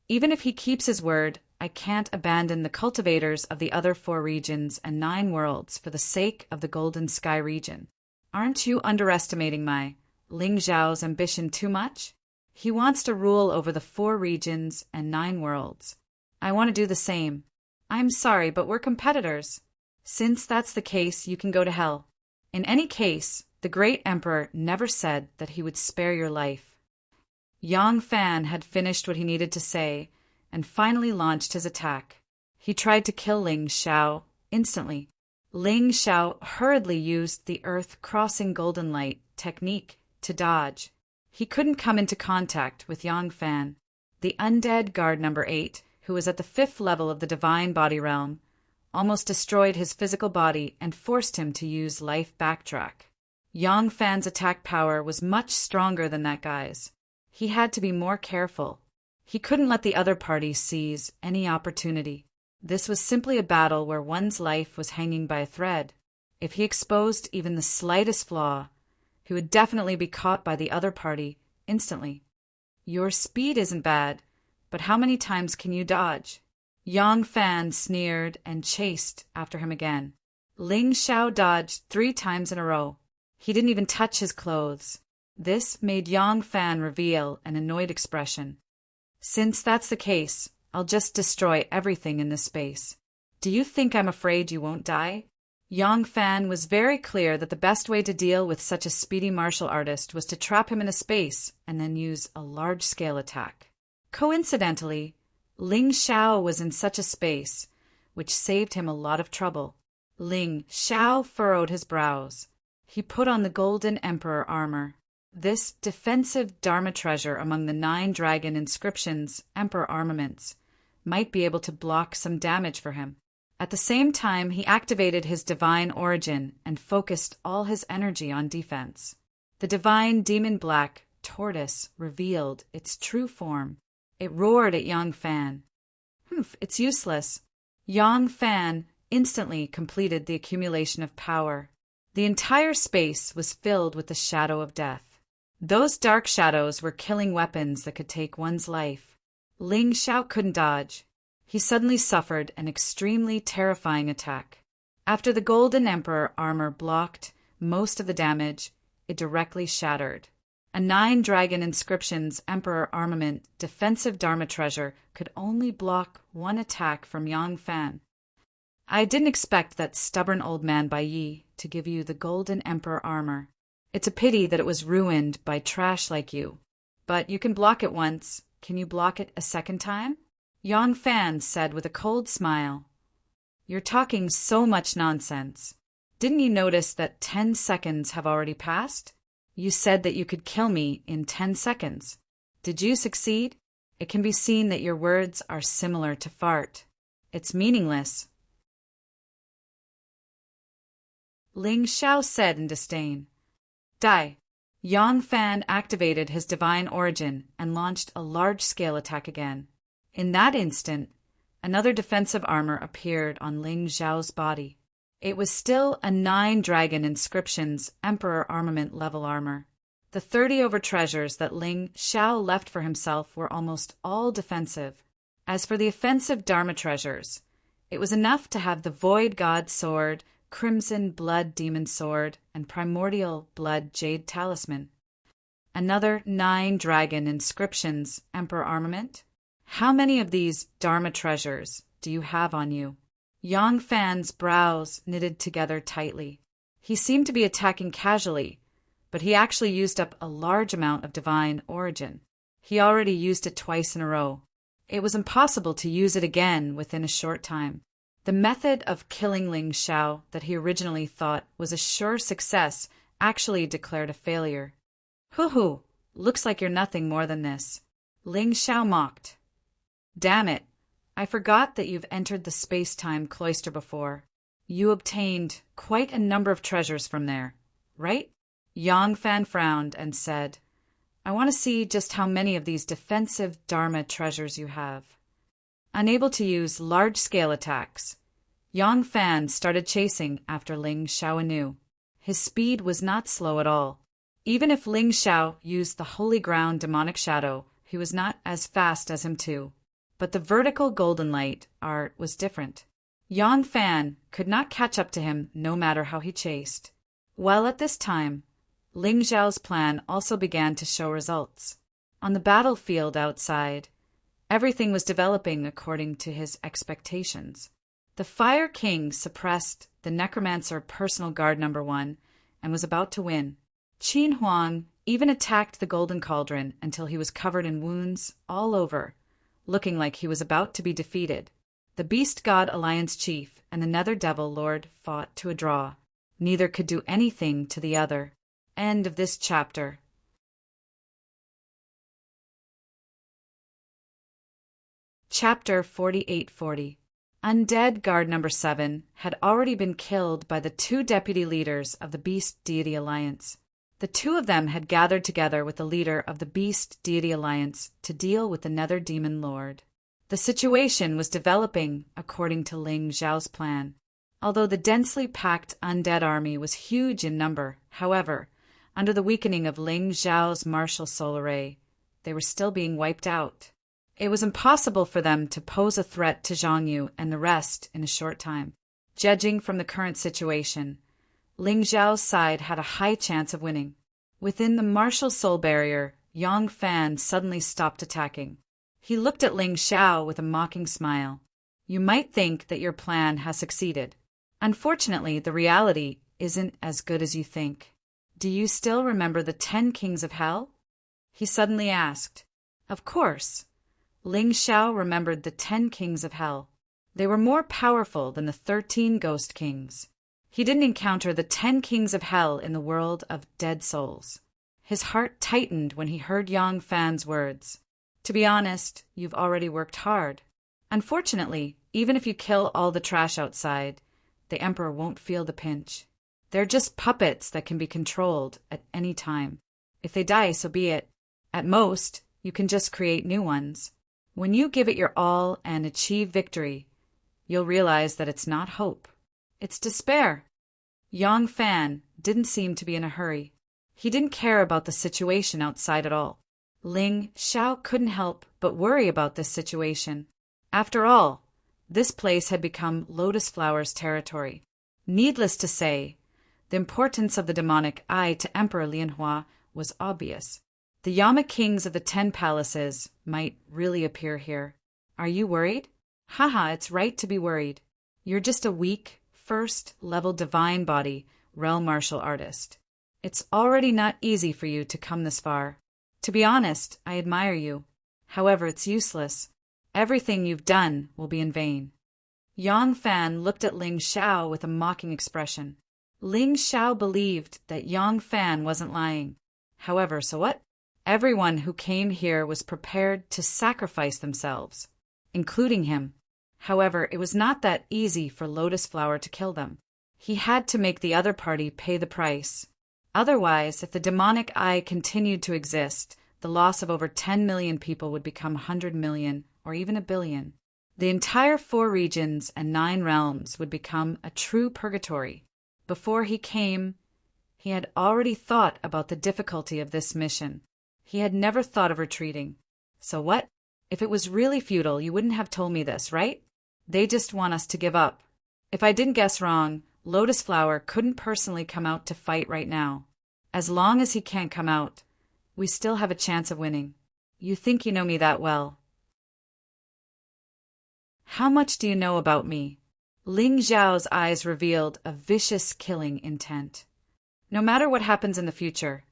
Even if he keeps his word, I can't abandon the cultivators of the other 4 regions and 9 worlds for the sake of the Golden Sky region. Aren't you underestimating my Ling Xiao's ambition too much? He wants to rule over the 4 regions and 9 worlds. I want to do the same. I'm sorry, but we're competitors. Since that's the case, you can go to hell. In any case, the great Emperor never said that he would spare your life." Yang Fan had finished what he needed to say and finally launched his attack. He tried to kill Ling Xiao instantly. Ling Xiao hurriedly used the Earth-crossing golden light technique to dodge. He couldn't come into contact with Yang Fan. The undead guard number 8, who was at the 5th level of the divine body realm, almost destroyed his physical body and forced him to use life backtrack. Yang Fan's attack power was much stronger than that guy's. He had to be more careful. He couldn't let the other party seize any opportunity. This was simply a battle where one's life was hanging by a thread. If he exposed even the slightest flaw, he would definitely be caught by the other party instantly. "Your speed isn't bad, but how many times can you dodge?" Yang Fan sneered and chased after him again. Ling Xiao dodged 3 times in a row. He didn't even touch his clothes. This made Yang Fan reveal an annoyed expression. "Since that's the case, I'll just destroy everything in this space. Do you think I'm afraid you won't die?" Yang Fan was very clear that the best way to deal with such a speedy martial artist was to trap him in a space and then use a large-scale attack. Coincidentally, Ling Xiao was in such a space, which saved him a lot of trouble. Ling Xiao furrowed his brows. He put on the Golden Emperor armor. This defensive Dharma treasure among the 9 dragon inscriptions, Emperor armaments, might be able to block some damage for him. At the same time, he activated his divine origin and focused all his energy on defense. The divine demon black tortoise revealed its true form. It roared at Yang Fan. It's useless." Yang Fan instantly completed the accumulation of power. The entire space was filled with the shadow of death. Those dark shadows were killing weapons that could take one's life. Ling Xiao couldn't dodge. He suddenly suffered an extremely terrifying attack. After the Golden Emperor armor blocked most of the damage, it directly shattered. A 9 dragon inscriptions Emperor armament defensive Dharma treasure could only block 1 attack from Yang Fan. "I didn't expect that stubborn old man Bai Yi to give you the Golden Emperor armor. It's a pity that it was ruined by trash like you. But you can block it once. Can you block it a second time?" Yang Fan said with a cold smile. You're talking so much nonsense. Didn't you notice that 10 seconds have already passed? You said that you could kill me in 10 seconds. Did you succeed? It can be seen that your words are similar to fart. It's meaningless. Ling Xiao said in disdain. Die. Yang Fan activated his divine origin and launched a large-scale attack again. In that instant, another defensive armor appeared on Ling Xiao's body. It was still a 9-dragon inscriptions Emperor armament level armor. The 30 over treasures that Ling Xiao left for himself were almost all defensive. As for the offensive Dharma treasures, it was enough to have the Void God Sword, Crimson Blood Demon Sword, and Primordial Blood Jade Talisman. Another 9-dragon inscriptions Emperor armament? How many of these Dharma treasures do you have on you? Yang Fan's brows knitted together tightly. He seemed to be attacking casually, but he actually used up a large amount of divine origin. He already used it twice in a row. It was impossible to use it again within a short time. The method of killing Ling Xiao that he originally thought was a sure success actually declared a failure. Hoo-hoo, looks like you're nothing more than this. Ling Xiao mocked. Damn it, I forgot that you've entered the space-time cloister before. You obtained quite a number of treasures from there, right? Yang Fan frowned and said, I want to see just how many of these defensive Dharma treasures you have. Unable to use large-scale attacks, Yang Fan started chasing after Ling Xiao anew. His speed was not slow at all. Even if Ling Xiao used the Holy Ground Demonic Shadow, he was not as fast as him too. But the vertical golden light art was different. Yang Fan could not catch up to him no matter how he chased. While at this time, Ling Xiao's plan also began to show results. On the battlefield outside, everything was developing according to his expectations. The Fire King suppressed the Necromancer Personal Guard No. 1 and was about to win. Qin Huang even attacked the Golden Cauldron until he was covered in wounds all over, looking like he was about to be defeated. The Beast God Alliance Chief and the Nether Devil Lord fought to a draw. Neither could do anything to the other. End of this chapter. Chapter 4840. Undead Guard No. 7 had already been killed by the 2 deputy leaders of the Beast Deity Alliance. The 2 of them had gathered together with the leader of the Beast Deity Alliance to deal with the Nether Demon Lord. The situation was developing according to Ling Xiao's plan. Although the densely packed undead army was huge in number, however, under the weakening of Ling Xiao's martial soul array, they were still being wiped out. It was impossible for them to pose a threat to Zhang Yu and the rest in a short time. Judging from the current situation, Ling Xiao's side had a high chance of winning. Within the martial soul barrier, Yang Fan suddenly stopped attacking. He looked at Ling Xiao with a mocking smile. You might think that your plan has succeeded. Unfortunately, the reality isn't as good as you think. Do you still remember the 10 kings of hell? He suddenly asked. Of course. Ling Xiao remembered the 10 kings of hell. They were more powerful than the 13 ghost kings. He didn't encounter the 10 kings of hell in the world of dead souls. His heart tightened when he heard Yang Fan's words. To be honest, you've already worked hard. Unfortunately, even if you kill all the trash outside, the Emperor won't feel the pinch. They're just puppets that can be controlled at any time. If they die, so be it. At most, you can just create new ones. When you give it your all and achieve victory, you'll realize that it's not hope. It's despair. Yang Fan didn't seem to be in a hurry. He didn't care about the situation outside at all. Ling Xiao couldn't help but worry about this situation. After all, this place had become Lotus Flower's territory. Needless to say, the importance of the demonic eye to Emperor Lianhua was obvious. The Yama kings of the 10 palaces might really appear here. Are you worried? Haha, it's right to be worried. You're just a weak, first-level divine body realm martial artist. It's already not easy for you to come this far. To be honest, I admire you. However, it's useless. Everything you've done will be in vain." Yang Fan looked at Ling Xiao with a mocking expression. Ling Xiao believed that Yang Fan wasn't lying. However, so what? Everyone who came here was prepared to sacrifice themselves, including him. However, it was not that easy for Lotus Flower to kill them. He had to make the other party pay the price. Otherwise, if the demonic eye continued to exist, the loss of over 10 million people would become 100 million or even a billion. The entire 4 regions and 9 realms would become a true purgatory. Before he came, he had already thought about the difficulty of this mission. He had never thought of retreating. So what? If it was really futile, you wouldn't have told me this, right? They just want us to give up. If I didn't guess wrong, Lotus Flower couldn't personally come out to fight right now. As long as he can't come out, we still have a chance of winning. You think you know me that well. How much do you know about me? Ling Xiao's eyes revealed a vicious killing intent. No matter what happens in the future,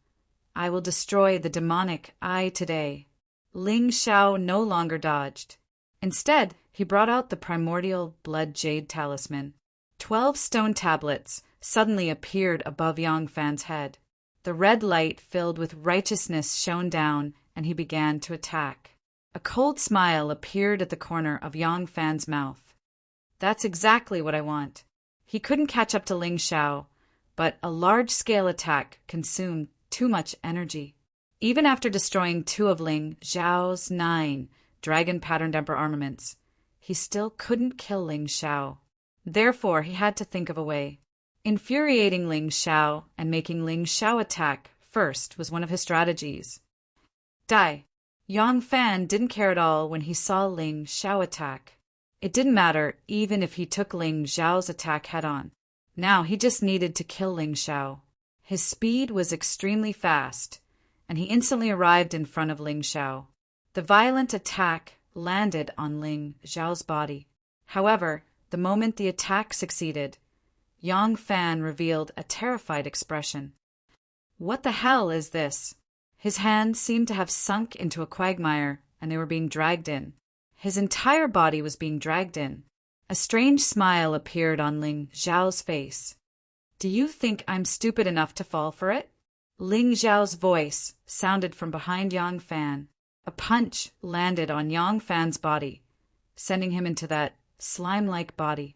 I will destroy the demonic eye today. Ling Xiao no longer dodged. Instead, he brought out the primordial blood jade talisman. 12 stone tablets suddenly appeared above Yang Fan's head. The red light filled with righteousness shone down, and he began to attack. A cold smile appeared at the corner of Yang Fan's mouth. That's exactly what I want. He couldn't catch up to Ling Xiao, but a large-scale attack consumed too much energy. Even after destroying 2 of Ling Xiao's 9 dragon-patterned emperor armaments, he still couldn't kill Ling Xiao. Therefore, he had to think of a way. Infuriating Ling Xiao and making Ling Xiao attack first was one of his strategies. Die. Yang Fan didn't care at all when he saw Ling Xiao attack. It didn't matter even if he took Ling Xiao's attack head-on. Now he just needed to kill Ling Xiao. His speed was extremely fast, and he instantly arrived in front of Ling Xiao. The violent attack landed on Ling Xiao's body. However, the moment the attack succeeded, Yang Fan revealed a terrified expression. What the hell is this? His hands seemed to have sunk into a quagmire, and they were being dragged in. His entire body was being dragged in. A strange smile appeared on Ling Xiao's face. Do you think I'm stupid enough to fall for it? Ling Xiao's voice sounded from behind Yang Fan. A punch landed on Yang Fan's body, sending him into that slime-like body.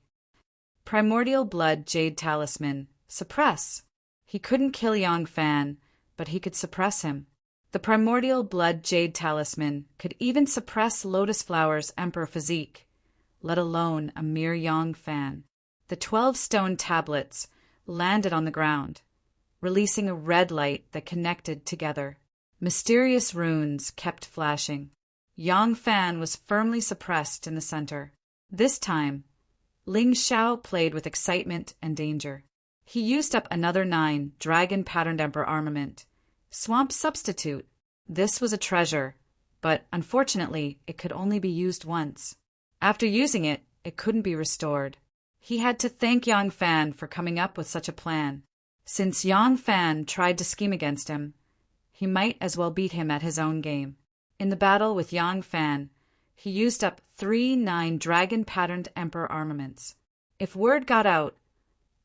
Primordial blood jade talisman. Suppress. He couldn't kill Yang Fan, but he could suppress him. The primordial blood jade talisman could even suppress Lotus Flower's emperor physique, let alone a mere Yang Fan. The 12 stone tablets landed on the ground, releasing a red light that connected together. Mysterious runes kept flashing. Yang Fan was firmly suppressed in the center. This time, Ling Xiao played with excitement and danger. He used up another 9 dragon-patterned emperor armament. Swamp substitute. This was a treasure, but unfortunately it could only be used once. After using it, it couldn't be restored. He had to thank Yang Fan for coming up with such a plan. Since Yang Fan tried to scheme against him, he might as well beat him at his own game. In the battle with Yang Fan, he used up 3 9 dragon-patterned emperor armaments. If word got out,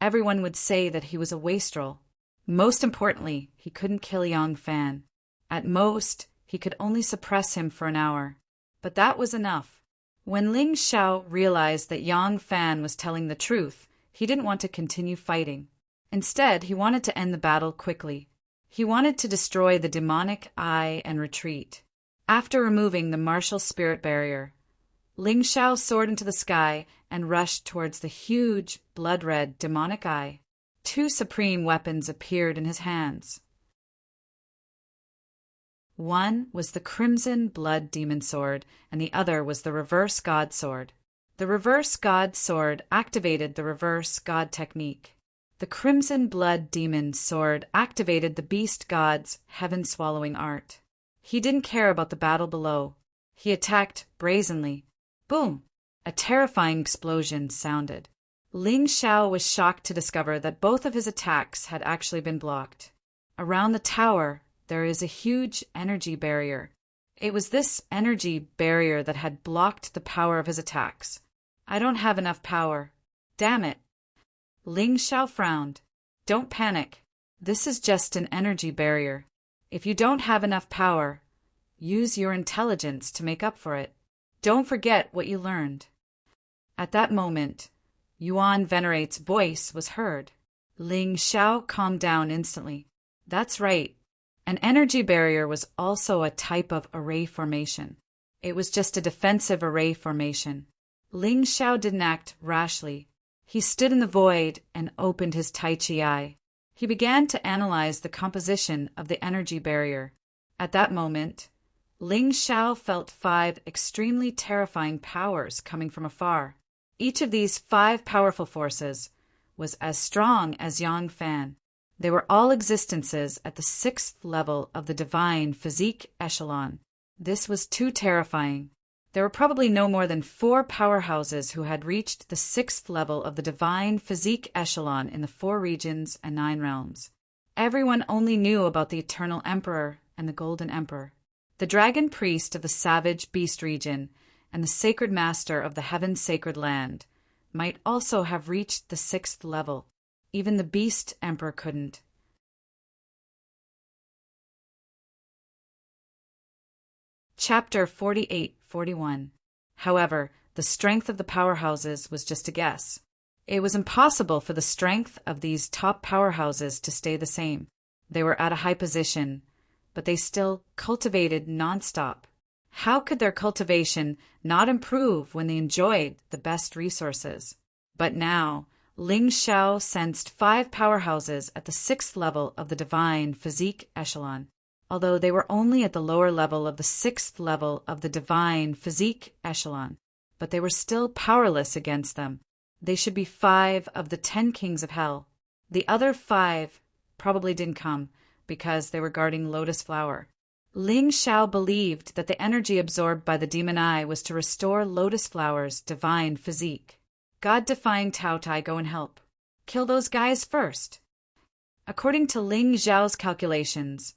everyone would say that he was a wastrel. Most importantly, he couldn't kill Yang Fan. At most, he could only suppress him for an hour. But that was enough. When Ling Xiao realized that Yang Fan was telling the truth, he didn't want to continue fighting. Instead, he wanted to end the battle quickly. He wanted to destroy the demonic eye and retreat. After removing the martial spirit barrier, Ling Xiao soared into the sky and rushed towards the huge, blood-red demonic eye. 2 supreme weapons appeared in his hands. One was the Crimson Blood Demon Sword, and the other was the Reverse God Sword. The Reverse God Sword activated the Reverse God Technique. The Crimson Blood Demon Sword activated the Beast God's heaven-swallowing art. He didn't care about the battle below. He attacked brazenly. Boom! A terrifying explosion sounded. Ling Xiao was shocked to discover that both of his attacks had actually been blocked. Around the tower, there is a huge energy barrier. It was this energy barrier that had blocked the power of his attacks. I don't have enough power. Damn it. Ling Xiao frowned. Don't panic. This is just an energy barrier. If you don't have enough power, use your intelligence to make up for it. Don't forget what you learned. At that moment, Yuan Venerate's voice was heard. Ling Xiao calmed down instantly. That's right. An energy barrier was also a type of array formation. It was just a defensive array formation. Ling Xiao didn't act rashly. He stood in the void and opened his Tai Chi eye. He began to analyze the composition of the energy barrier. At that moment, Ling Xiao felt 5 extremely terrifying powers coming from afar. Each of these 5 powerful forces was as strong as Yang Fan. They were all existences at the 6th level of the divine physique echelon. This was too terrifying. There were probably no more than 4 powerhouses who had reached the 6th level of the divine physique echelon in the 4 regions and 9 realms. Everyone only knew about the Eternal Emperor and the Golden Emperor, the Dragon Priest of the Savage Beast region, and the Sacred Master of the Heaven Sacred Land might also have reached the 6th level. Even the Beast Emperor couldn't. Chapter 48-41. However, the strength of the powerhouses was just a guess. It was impossible for the strength of these top powerhouses to stay the same. They were at a high position, but they still cultivated nonstop. How could their cultivation not improve when they enjoyed the best resources? But now, Ling Xiao sensed 5 powerhouses at the 6th level of the divine physique echelon. Although they were only at the lower level of the 6th level of the divine physique echelon, but they were still powerless against them. They should be 5 of the 10 kings of hell. The other 5 probably didn't come because they were guarding Lotus Flower. Ling Xiao believed that the energy absorbed by the demon eye was to restore Lotus Flower's divine physique. God-defying Taotai, go and help. Kill those guys first. According to Ling Xiao's calculations,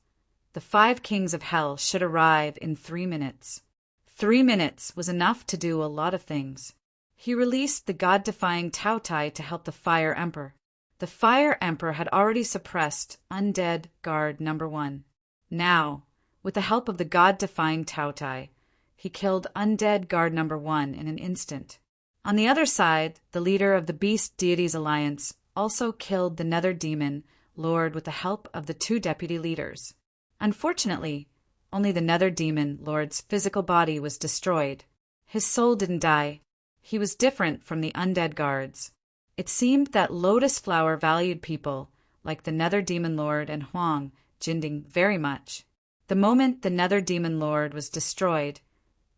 the 5 kings of hell should arrive in 3 minutes. 3 minutes was enough to do a lot of things. He released the God-defying Taotai to help the Fire Emperor. The Fire Emperor had already suppressed Undead Guard No. 1. Now, with the help of the God-defying Taotai, he killed Undead Guard No. 1 in an instant. On the other side, the leader of the Beast Deities Alliance also killed the Nether Demon Lord with the help of the 2 deputy leaders. Unfortunately, only the Nether Demon Lord's physical body was destroyed. His soul didn't die. He was different from the undead guards. It seemed that Lotus Flower valued people like the Nether Demon Lord and Huang Jinding very much. The moment the Nether Demon Lord was destroyed,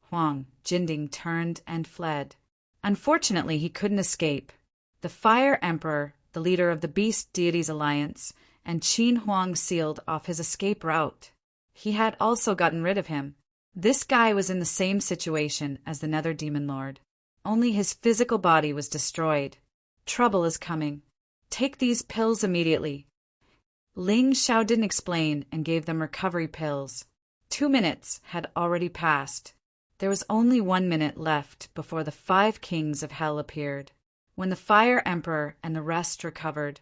Huang Jinding turned and fled. Unfortunately, he couldn't escape. The Fire Emperor, the leader of the Beast Deities Alliance, and Qin Huang sealed off his escape route. He had also gotten rid of him. This guy was in the same situation as the Nether Demon Lord. Only his physical body was destroyed. Trouble is coming. Take these pills immediately. Ling Xiao didn't explain and gave them recovery pills. 2 minutes had already passed. There was only 1 minute left before the 5 kings of hell appeared. When the Fire Emperor and the rest recovered,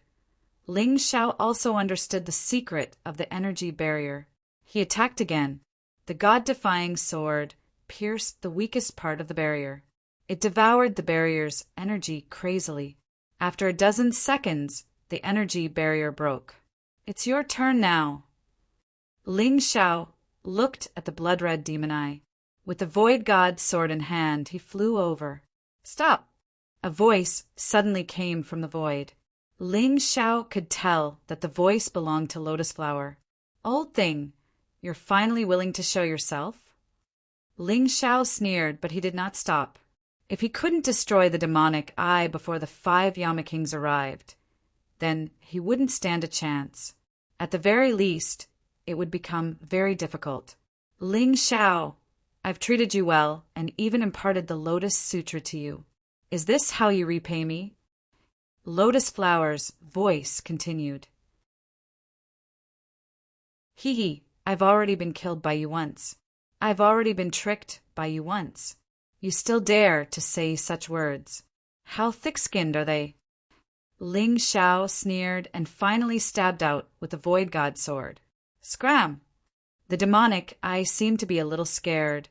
Ling Xiao also understood the secret of the energy barrier. He attacked again. The God-defying sword pierced the weakest part of the barrier. It devoured the barrier's energy crazily. After a dozen seconds, the energy barrier broke. It's your turn now. Ling Xiao looked at the blood-red demon eye. With the Void God's sword in hand, he flew over. Stop! A voice suddenly came from the void. Ling Xiao could tell that the voice belonged to Lotus Flower. Old thing, you're finally willing to show yourself? Ling Xiao sneered, but he did not stop. If he couldn't destroy the demonic eye before the 5 Yama Kings arrived, then he wouldn't stand a chance. At the very least, it would become very difficult. Ling Xiao, I've treated you well and even imparted the Lotus Sutra to you. Is this how you repay me? Lotus Flower's voice continued. Hee, I've already been killed by you once. I've already been tricked by you once. You still dare to say such words. How thick-skinned are they? Ling Xiao sneered and finally stabbed out with the Void God sword. Scram! The demonic eye seemed to be a little scared,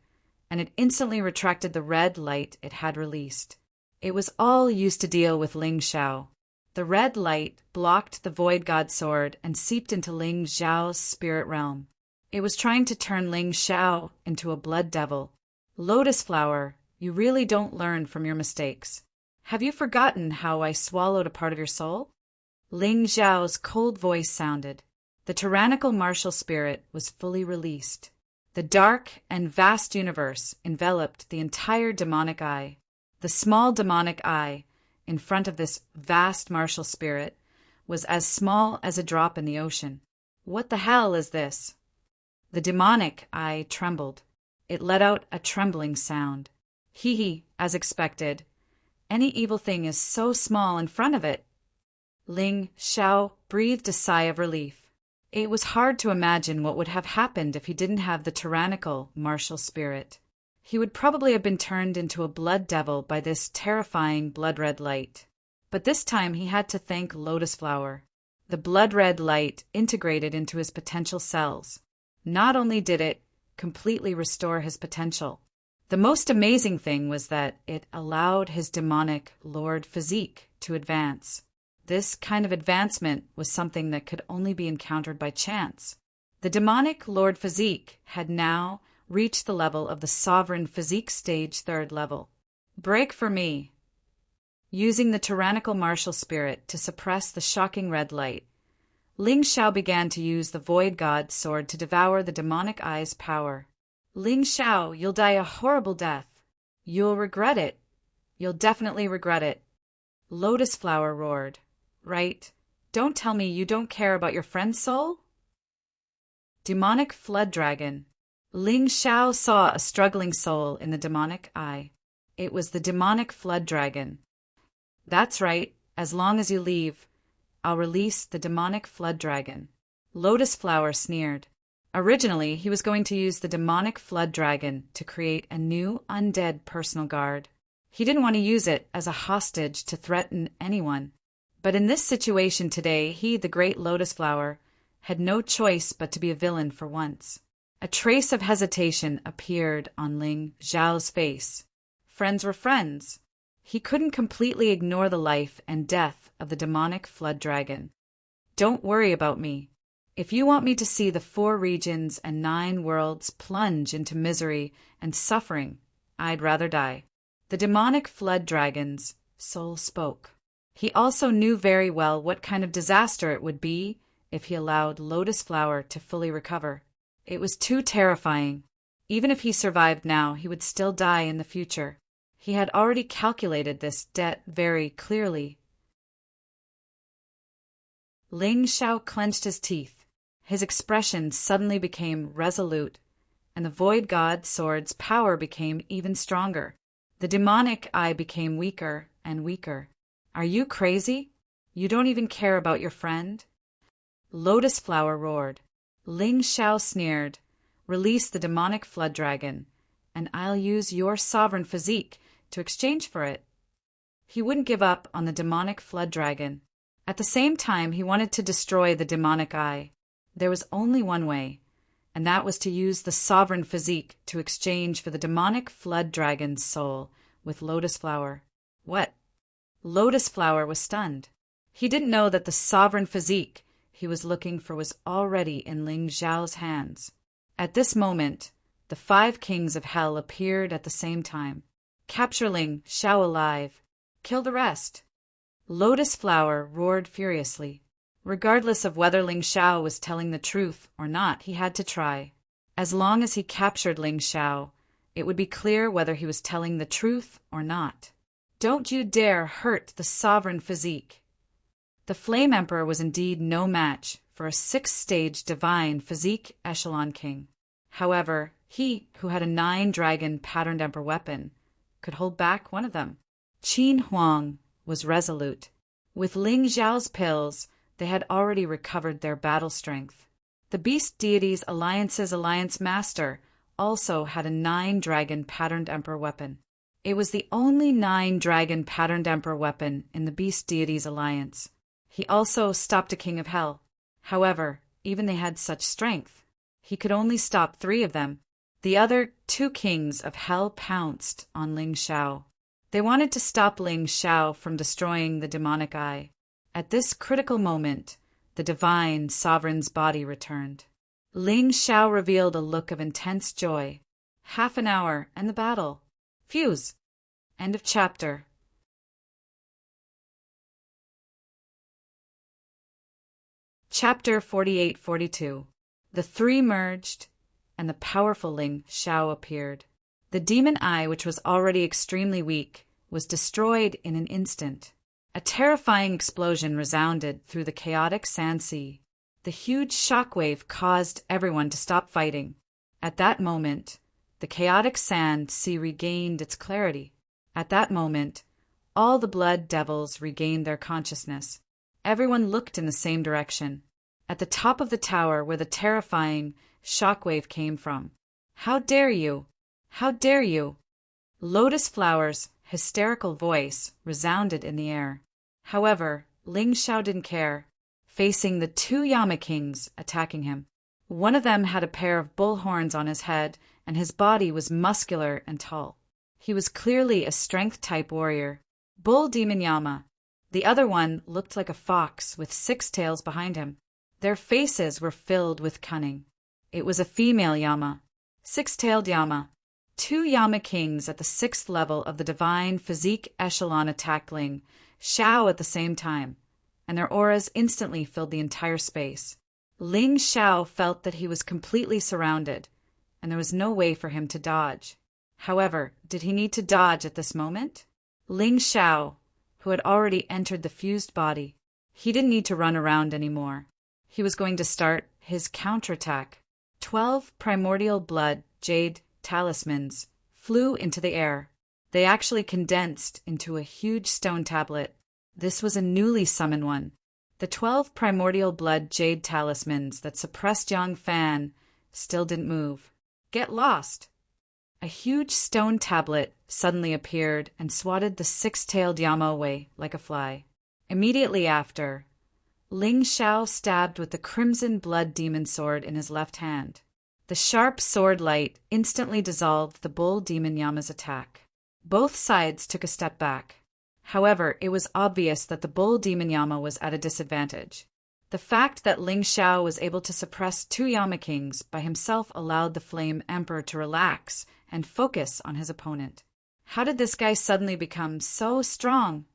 and it instantly retracted the red light it had released. It was all used to deal with Ling Xiao. The red light blocked the Void God sword and seeped into Ling Xiao's spirit realm. It was trying to turn Ling Xiao into a blood devil. Lotus Flower, you really don't learn from your mistakes. Have you forgotten how I swallowed a part of your soul? Ling Xiao's cold voice sounded. The tyrannical martial spirit was fully released. The dark and vast universe enveloped the entire demonic eye. The small demonic eye, in front of this vast martial spirit, was as small as a drop in the ocean. What the hell is this? The demonic eye trembled. It let out a trembling sound. Hee, as expected. Any evil thing is so small in front of it. Ling Xiao breathed a sigh of relief. It was hard to imagine what would have happened if he didn't have the tyrannical martial spirit. He would probably have been turned into a blood devil by this terrifying blood-red light. But this time he had to thank Lotus Flower. The blood-red light integrated into his potential cells. Not only did it completely restore his potential, the most amazing thing was that it allowed his demonic Lord physique to advance. This kind of advancement was something that could only be encountered by chance. The demonic Lord physique had now reached the level of the sovereign physique stage 3rd level. Break for me. Using the tyrannical martial spirit to suppress the shocking red light, Ling Xiao began to use the Void God sword to devour the demonic eye's power. Ling Xiao, you'll die a horrible death. You'll regret it. You'll definitely regret it. Lotus Flower roared. Right? Don't tell me you don't care about your friend's soul? Demonic Flood Dragon. Ling Xiao saw a struggling soul in the demonic eye. It was the demonic Flood Dragon. That's right. As long as you leave, I'll release the demonic Flood Dragon. Lotus Flower sneered. Originally, he was going to use the demonic Flood Dragon to create a new undead personal guard. He didn't want to use it as a hostage to threaten anyone. But in this situation today, he, the great Lotus Flower, had no choice but to be a villain for once. A trace of hesitation appeared on Ling Xiao's face. Friends were friends. He couldn't completely ignore the life and death of the demonic Flood Dragon. Don't worry about me. If you want me to see the 4 regions and 9 worlds plunge into misery and suffering, I'd rather die. The demonic Flood Dragon's soul spoke. He also knew very well what kind of disaster it would be if he allowed Lotus Flower to fully recover. It was too terrifying. Even if he survived now, he would still die in the future. He had already calculated this debt very clearly. Ling Xiao clenched his teeth. His expression suddenly became resolute, and the Void God sword's power became even stronger. The demonic eye became weaker and weaker. Are you crazy? You don't even care about your friend? Lotus Flower roared. Ling Xiao sneered. Release the demonic Flood Dragon, and I'll use your sovereign physique to exchange for it. He wouldn't give up on the demonic Flood Dragon. At the same time, he wanted to destroy the demonic eye. There was only one way, and that was to use the sovereign physique to exchange for the demonic Flood Dragon's soul with Lotus Flower. What? Lotus Flower was stunned. He didn't know that the sovereign physique he was looking for was already in Ling Xiao's hands. At this moment, the 5 kings of hell appeared at the same time. Capture Ling Xiao alive. Kill the rest. Lotus Flower roared furiously. Regardless of whether Ling Xiao was telling the truth or not, he had to try. As long as he captured Ling Xiao, it would be clear whether he was telling the truth or not. Don't you dare hurt the sovereign physique. The Flame Emperor was indeed no match for a 6th-stage divine physique echelon king. However, he, who had a 9-dragon patterned emperor weapon, could hold back one of them. Qin Huang was resolute. With Ling Xiao's pills, they had already recovered their battle strength. The Beast Deity's Alliance's Alliance Master also had a 9-dragon patterned emperor weapon. It was the only 9-dragon patterned emperor weapon in the beast deities alliance. He also stopped a king of hell. However, even they had such strength, he could only stop 3 of them. The other 2 kings of hell pounced on Ling Xiao. They wanted to stop Ling Xiao from destroying the demonic eye. At this critical moment, the divine sovereign's body returned. Ling Xiao revealed a look of intense joy. Half an hour, and the battle. Fuse. End of chapter. Chapter 48-42. The 3 merged, and the powerful Ling Xiao appeared. The demon eye, which was already extremely weak, was destroyed in an instant. A terrifying explosion resounded through the chaotic sand sea. The huge shockwave caused everyone to stop fighting. At that moment, the chaotic sand sea regained its clarity. At that moment, all the blood devils regained their consciousness. Everyone looked in the same direction, at the top of the tower where the terrifying shockwave came from. "How dare you! How dare you!" Lotus Flower's hysterical voice resounded in the air. However, Ling Xiao didn't care, facing the 2 Yama kings attacking him. One of them had a pair of bull horns on his head, and his body was muscular and tall. He was clearly a strength-type warrior. Bull Demon Yama. The other one looked like a fox with 6 tails behind him. Their faces were filled with cunning. It was a female Yama. 6-tailed Yama. 2 Yama kings at the 6th level of the divine physique echelon attacked Ling Xiao at the same time, and their auras instantly filled the entire space. Ling Xiao felt that he was completely surrounded, and there was no way for him to dodge. However, did he need to dodge at this moment? Ling Xiao, who had already entered the fused body, he didn't need to run around anymore. He was going to start his counterattack. 12 primordial blood jade talismans flew into the air. They actually condensed into a huge stone tablet. This was a newly summoned one. The 12 primordial blood jade talismans that suppressed Yang Fan still didn't move. Get lost! A huge stone tablet suddenly appeared and swatted the 6-tailed Yama away like a fly. Immediately after, Ling Xiao stabbed with the crimson blood demon sword in his left hand. The sharp sword light instantly dissolved the bull demon Yama's attack. Both sides took a step back. However, it was obvious that the bull demon Yama was at a disadvantage. The fact that Ling Xiao was able to suppress 2 Yama kings by himself allowed the Flame Emperor to relax and focus on his opponent. How did this guy suddenly become so strong?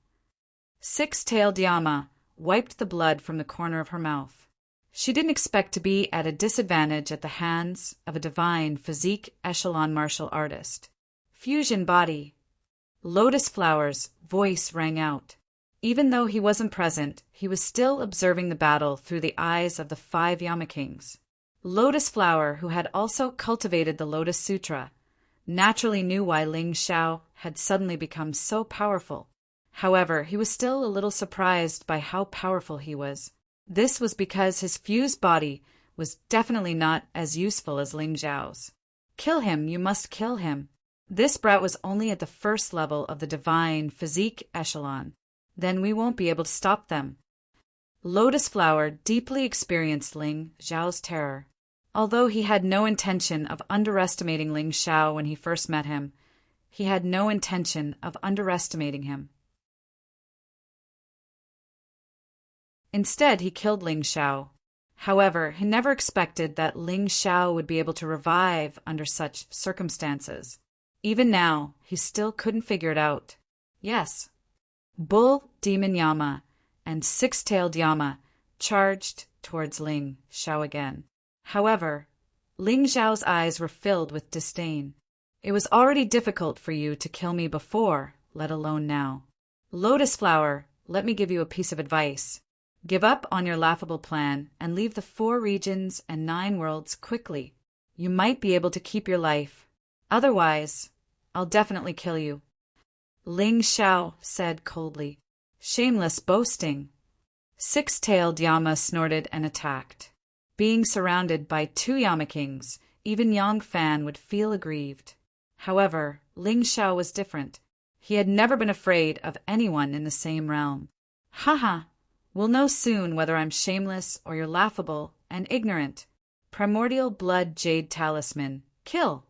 6-tailed Yama wiped the blood from the corner of her mouth. She didn't expect to be at a disadvantage at the hands of a divine physique echelon martial artist. Fusion body. Lotus Flower's voice rang out. Even though he wasn't present, he was still observing the battle through the eyes of the 5 Yama kings. Lotus Flower, who had also cultivated the Lotus Sutra, naturally knew why Ling Xiao had suddenly become so powerful. However, he was still a little surprised by how powerful he was. This was because his fused body was definitely not as useful as Ling Xiao's. Kill him, you must kill him. This brat was only at the 1st level of the divine physique echelon. Then we won't be able to stop them. Lotus Flower deeply experienced Ling Xiao's terror. Although he had no intention of underestimating Ling Xiao when he first met him, he had no intention of underestimating him. Instead, he killed Ling Xiao. However, he never expected that Ling Xiao would be able to revive under such circumstances. Even now, he still couldn't figure it out. Yes, Bull Demon Yama and 6-tailed Yama charged towards Ling Xiao again. However, Ling Xiao's eyes were filled with disdain. It was already difficult for you to kill me before, let alone now. Lotus Flower, let me give you a piece of advice. Give up on your laughable plan and leave the 4 regions and 9 worlds quickly. You might be able to keep your life. Otherwise, I'll definitely kill you. Ling Xiao said coldly. Shameless boasting. 6-tailed Yama snorted and attacked. Being surrounded by 2 Yama kings, even Yang Fan would feel aggrieved. However, Ling Xiao was different. He had never been afraid of anyone in the same realm. Haha, we'll know soon whether I'm shameless or you're laughable and ignorant. Primordial Blood Jade Talisman. Kill!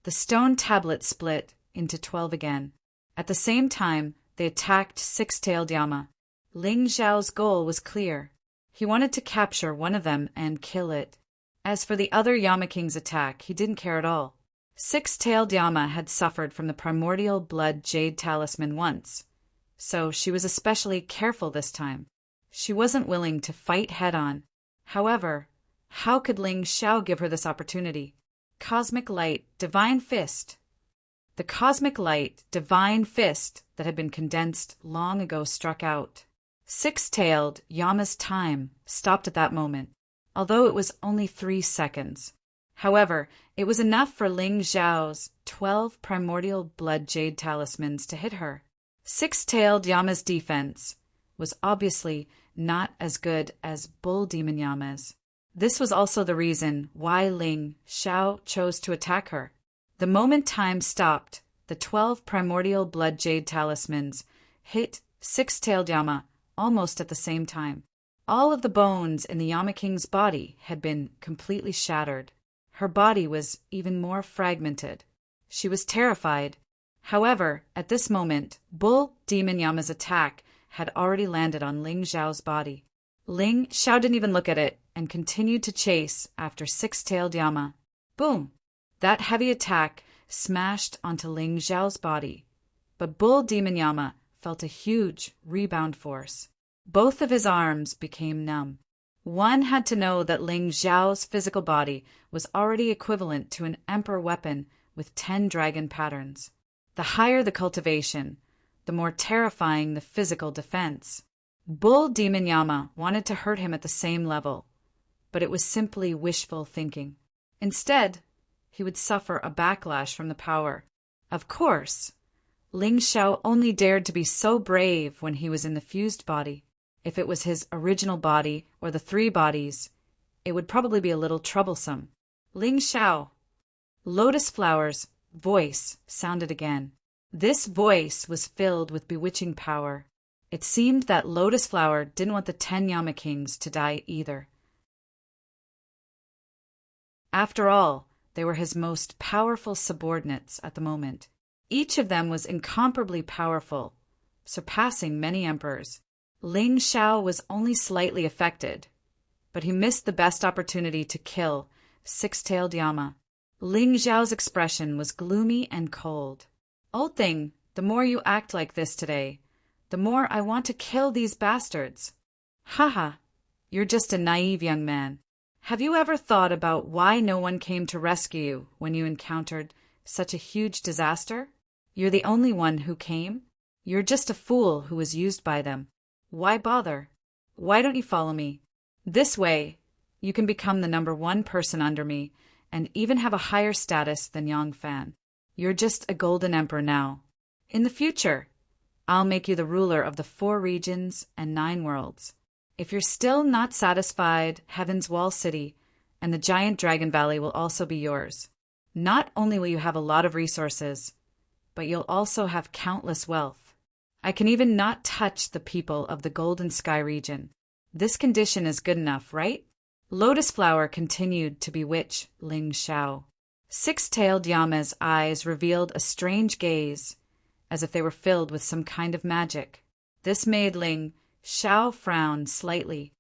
The stone tablet split into 12 again. At the same time, they attacked Six-Tailed Yama. Ling Xiao's goal was clear. He wanted to capture one of them and kill it. As for the other Yama King's attack, he didn't care at all. Six-Tailed Yama had suffered from the Primordial Blood Jade Talisman once, so she was especially careful this time. She wasn't willing to fight head-on. However, how could Ling Xiao give her this opportunity? Cosmic Light, Divine Fist. The Cosmic Light, Divine Fist that had been condensed long ago struck out. Six-Tailed Yama's time stopped at that moment, although it was only 3 seconds. However, it was enough for Ling Xiao's 12 primordial blood jade talismans to hit her. Six-Tailed Yama's defense was obviously not as good as Bull Demon Yama's. This was also the reason why Ling Xiao chose to attack her. The moment time stopped, the 12 primordial blood jade talismans hit Six-Tailed Yama almost at the same time. All of the bones in the Yama King's body had been completely shattered. Her body was even more fragmented. She was terrified. However, at this moment, Bull Demon Yama's attack had already landed on Ling Xiao's body. Ling Xiao didn't even look at it and continued to chase after Six-Tailed Yama. Boom! That heavy attack smashed onto Ling Xiao's body, but Bull Demon Yama felt a huge rebound force. Both of his arms became numb. One had to know that Ling Xiao's physical body was already equivalent to an emperor weapon with 10 dragon patterns. The higher the cultivation, the more terrifying the physical defense. Bull Demon Yama wanted to hurt him at the same level, but it was simply wishful thinking. Instead, he would suffer a backlash from the power. Of course, Ling Xiao only dared to be so brave when he was in the fused body. If it was his original body or the 3 bodies, it would probably be a little troublesome. Ling Xiao. Lotus Flower's voice sounded again. This voice was filled with bewitching power. It seemed that Lotus Flower didn't want the 10 Yama Kings to die either. After all, they were his most powerful subordinates at the moment. Each of them was incomparably powerful, surpassing many emperors. Ling Xiao was only slightly affected, but he missed the best opportunity to kill Six-Tailed Yama. Ling Xiao's expression was gloomy and cold. Old thing, the more you act like this today, the more I want to kill these bastards. Haha, you're just a naive young man. Have you ever thought about why no one came to rescue you when you encountered such a huge disaster? You're the only one who came. You're just a fool who was used by them. Why bother? Why don't you follow me? This way, you can become the #1 person under me and even have a higher status than Yang Fan. You're just a golden emperor now. In the future, I'll make you the ruler of the 4 regions and 9 worlds. If you're still not satisfied, Heaven's Wall City and the giant Dragon Valley will also be yours. Not only will you have a lot of resources, but you'll also have countless wealth. I can even not touch the people of the Golden Sky region. This condition is good enough, right? Lotus Flower continued to bewitch Ling Xiao. Six-Tailed Yama's eyes revealed a strange gaze, as if they were filled with some kind of magic. This made Ling Xiao frown slightly.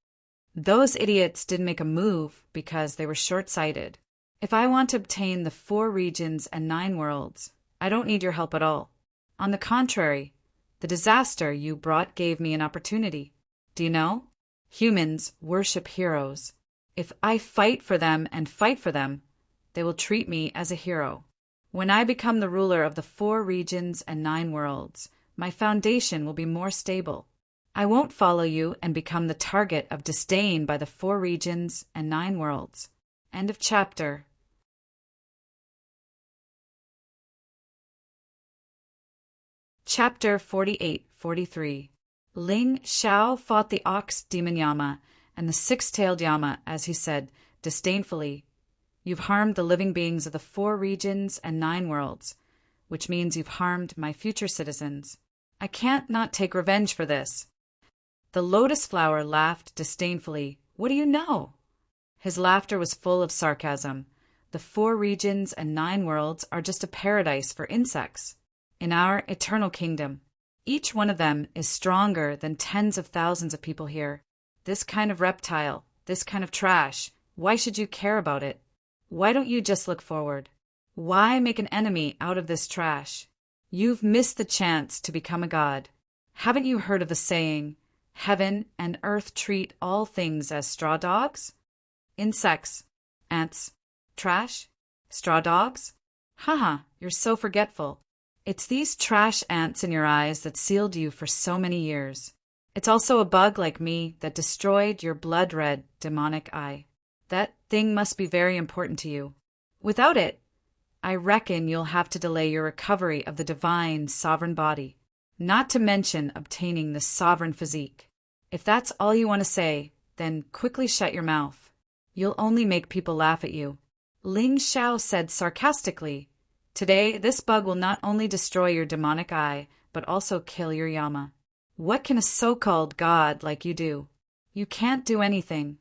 Those idiots didn't make a move because they were short-sighted. If I want to obtain the 4 regions and 9 worlds, I don't need your help at all. On the contrary, the disaster you brought gave me an opportunity. Do you know? Humans worship heroes. If I fight for them and fight for them, they will treat me as a hero. When I become the ruler of the 4 regions and 9 worlds, my foundation will be more stable. I won't follow you and become the target of disdain by the 4 regions and 9 worlds. End of chapter. Chapter 48-43. Ling Xiao fought the Ox Demon Yama and the Six-Tailed Yama, as he said, disdainfully. You've harmed the living beings of the 4 regions and 9 worlds, which means you've harmed my future citizens. I can't not take revenge for this." The lotus flower laughed disdainfully. "What do you know?" His laughter was full of sarcasm. The 4 regions and 9 worlds are just a paradise for insects. In our eternal kingdom, each one of them is stronger than tens of thousands of people here. This kind of reptile, this kind of trash, why should you care about it? Why don't you just look forward? Why make an enemy out of this trash? You've missed the chance to become a god. Haven't you heard of the saying, heaven and earth treat all things as straw dogs? Insects, ants, trash, straw dogs? Haha, you're so forgetful. It's these trash ants in your eyes that sealed you for so many years. It's also a bug like me that destroyed your blood-red demonic eye. That thing must be very important to you. Without it, I reckon you'll have to delay your recovery of the divine sovereign body, not to mention obtaining the sovereign physique. If that's all you want to say, then quickly shut your mouth. You'll only make people laugh at you." Ling Xiao said sarcastically, "Today, this bug will not only destroy your demonic eye, but also kill your Yama. What can a so-called god like you do? You can't do anything.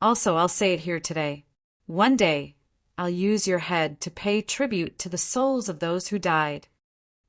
Also, I'll say it here today. One day, I'll use your head to pay tribute to the souls of those who died."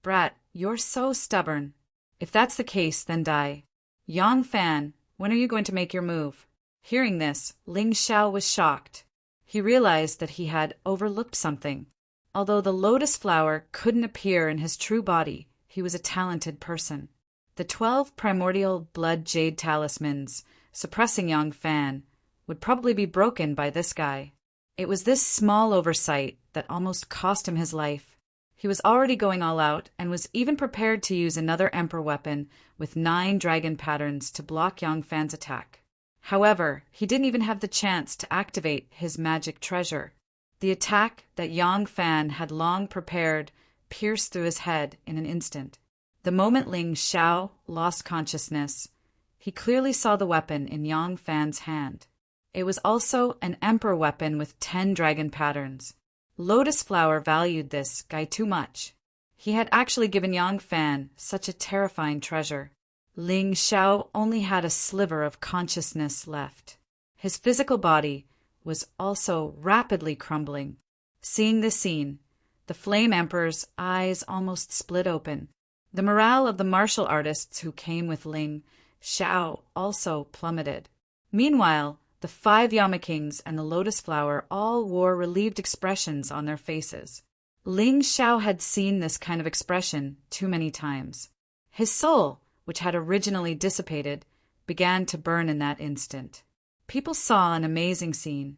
"Brat, you're so stubborn. If that's the case, then die. Yang Fan, when are you going to make your move?" Hearing this, Ling Xiao was shocked. He realized that he had overlooked something. Although the lotus flower couldn't appear in his true body, he was a talented person. The 12 primordial blood jade talismans, suppressing Yang Fan, would probably be broken by this guy. It was this small oversight that almost cost him his life. He was already going all out and was even prepared to use another emperor weapon with 9 dragon patterns to block Yang Fan's attack. However, he didn't even have the chance to activate his magic treasure. The attack that Yang Fan had long prepared pierced through his head in an instant. The moment Ling Xiao lost consciousness, he clearly saw the weapon in Yang Fan's hand. It was also an emperor weapon with 10 dragon patterns. Lotus Flower valued this guy too much. He had actually given Yang Fan such a terrifying treasure. Ling Xiao only had a sliver of consciousness left. His physical body was also rapidly crumbling. Seeing this scene, the Flame Emperor's eyes almost split open. The morale of the martial artists who came with Ling Xiao also plummeted. Meanwhile, the 5 Yama Kings and the Lotus Flower all wore relieved expressions on their faces. Ling Xiao had seen this kind of expression too many times. His soul, which had originally dissipated, began to burn in that instant. People saw an amazing scene.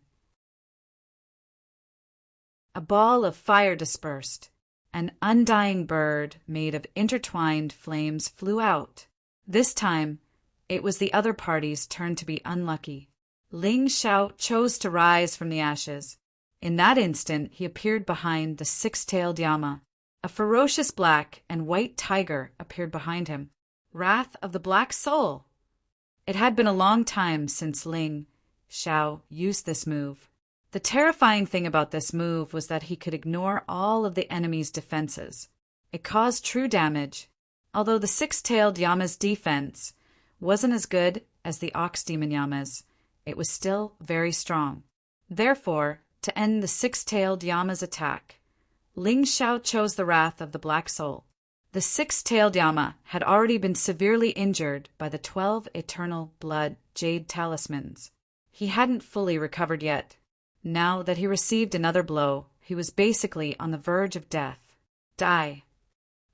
A ball of fire dispersed. An undying bird made of intertwined flames flew out. This time, it was the other party's turn to be unlucky. Ling Xiao chose to rise from the ashes. In that instant, he appeared behind the 6-tailed Yama. A ferocious black and white tiger appeared behind him. Wrath of the Black Soul! It had been a long time since Ling Xiao used this move. The terrifying thing about this move was that he could ignore all of the enemy's defenses. It caused true damage. Although the 6-tailed Yama's defense wasn't as good as the Ox Demon Yama's, it was still very strong. Therefore, to end the 6-tailed Yama's attack, Ling Xiao chose the Wrath of the Black Soul. The 6-tailed Yama had already been severely injured by the 12 eternal blood jade talismans. He hadn't fully recovered yet. Now that he received another blow, he was basically on the verge of death. Die.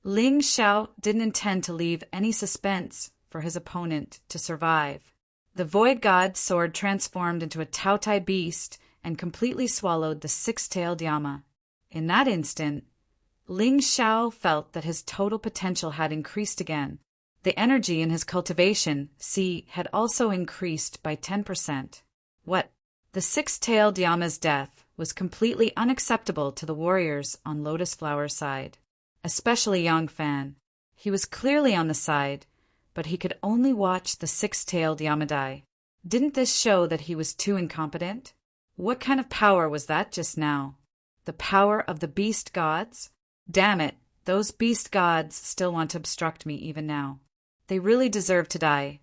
Ling Xiao didn't intend to leave any suspense for his opponent to survive. The Void God's sword transformed into a Taotai beast and completely swallowed the 6-tailed Yama. In that instant, Ling Xiao felt that his total potential had increased again. The energy in his cultivation, had also increased by 10%. What? The 6-tailed Yama's death was completely unacceptable to the warriors on Lotus Flower's side, especially Yang Fan. He was clearly on the side, but he could only watch the 6-tailed Yama die. Didn't this show that he was too incompetent? What kind of power was that just now? The power of the beast gods? Damn it, those beast gods still want to obstruct me even now. They really deserve to die.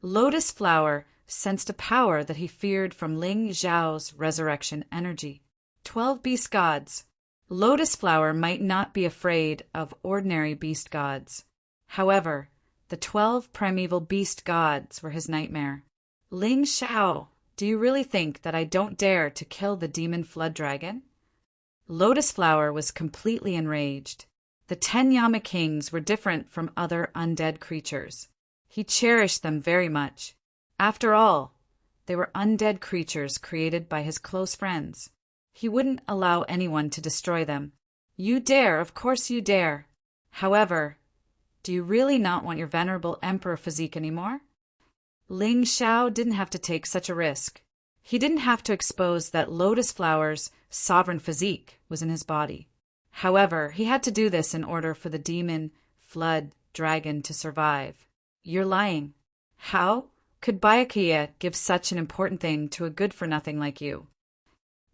Lotus Flower sensed a power that he feared from Ling Zhao's resurrection energy. 12 beast gods. Lotus Flower might not be afraid of ordinary beast gods. However, the 12 primeval beast gods were his nightmare. Ling Zhao, do you really think that I don't dare to kill the demon flood dragon? Lotus Flower was completely enraged. The 10 Yama Kings were different from other undead creatures. He cherished them very much. After all, they were undead creatures created by his close friends. He wouldn't allow anyone to destroy them. You dare, of course you dare. However, do you really not want your venerable emperor physique anymore? Ling Zhao didn't have to take such a risk. He didn't have to expose that Lotus Flower's sovereign physique was in his body. However, he had to do this in order for the demon, flood, dragon to survive. You're lying. How could Byakuya give such an important thing to a good-for-nothing like you?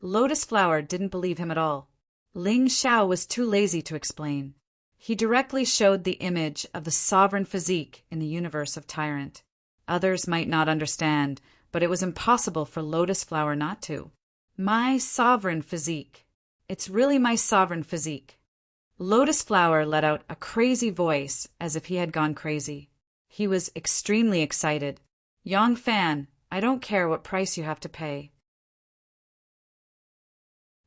Lotus Flower didn't believe him at all. Ling Zhao was too lazy to explain. He directly showed the image of the sovereign physique in the universe of Tyrant. Others might not understand, but it was impossible for Lotus Flower not to. My sovereign physique. It's really my sovereign physique. Lotus Flower let out a crazy voice as if he had gone crazy. He was extremely excited. Yang Fan, I don't care what price you have to pay.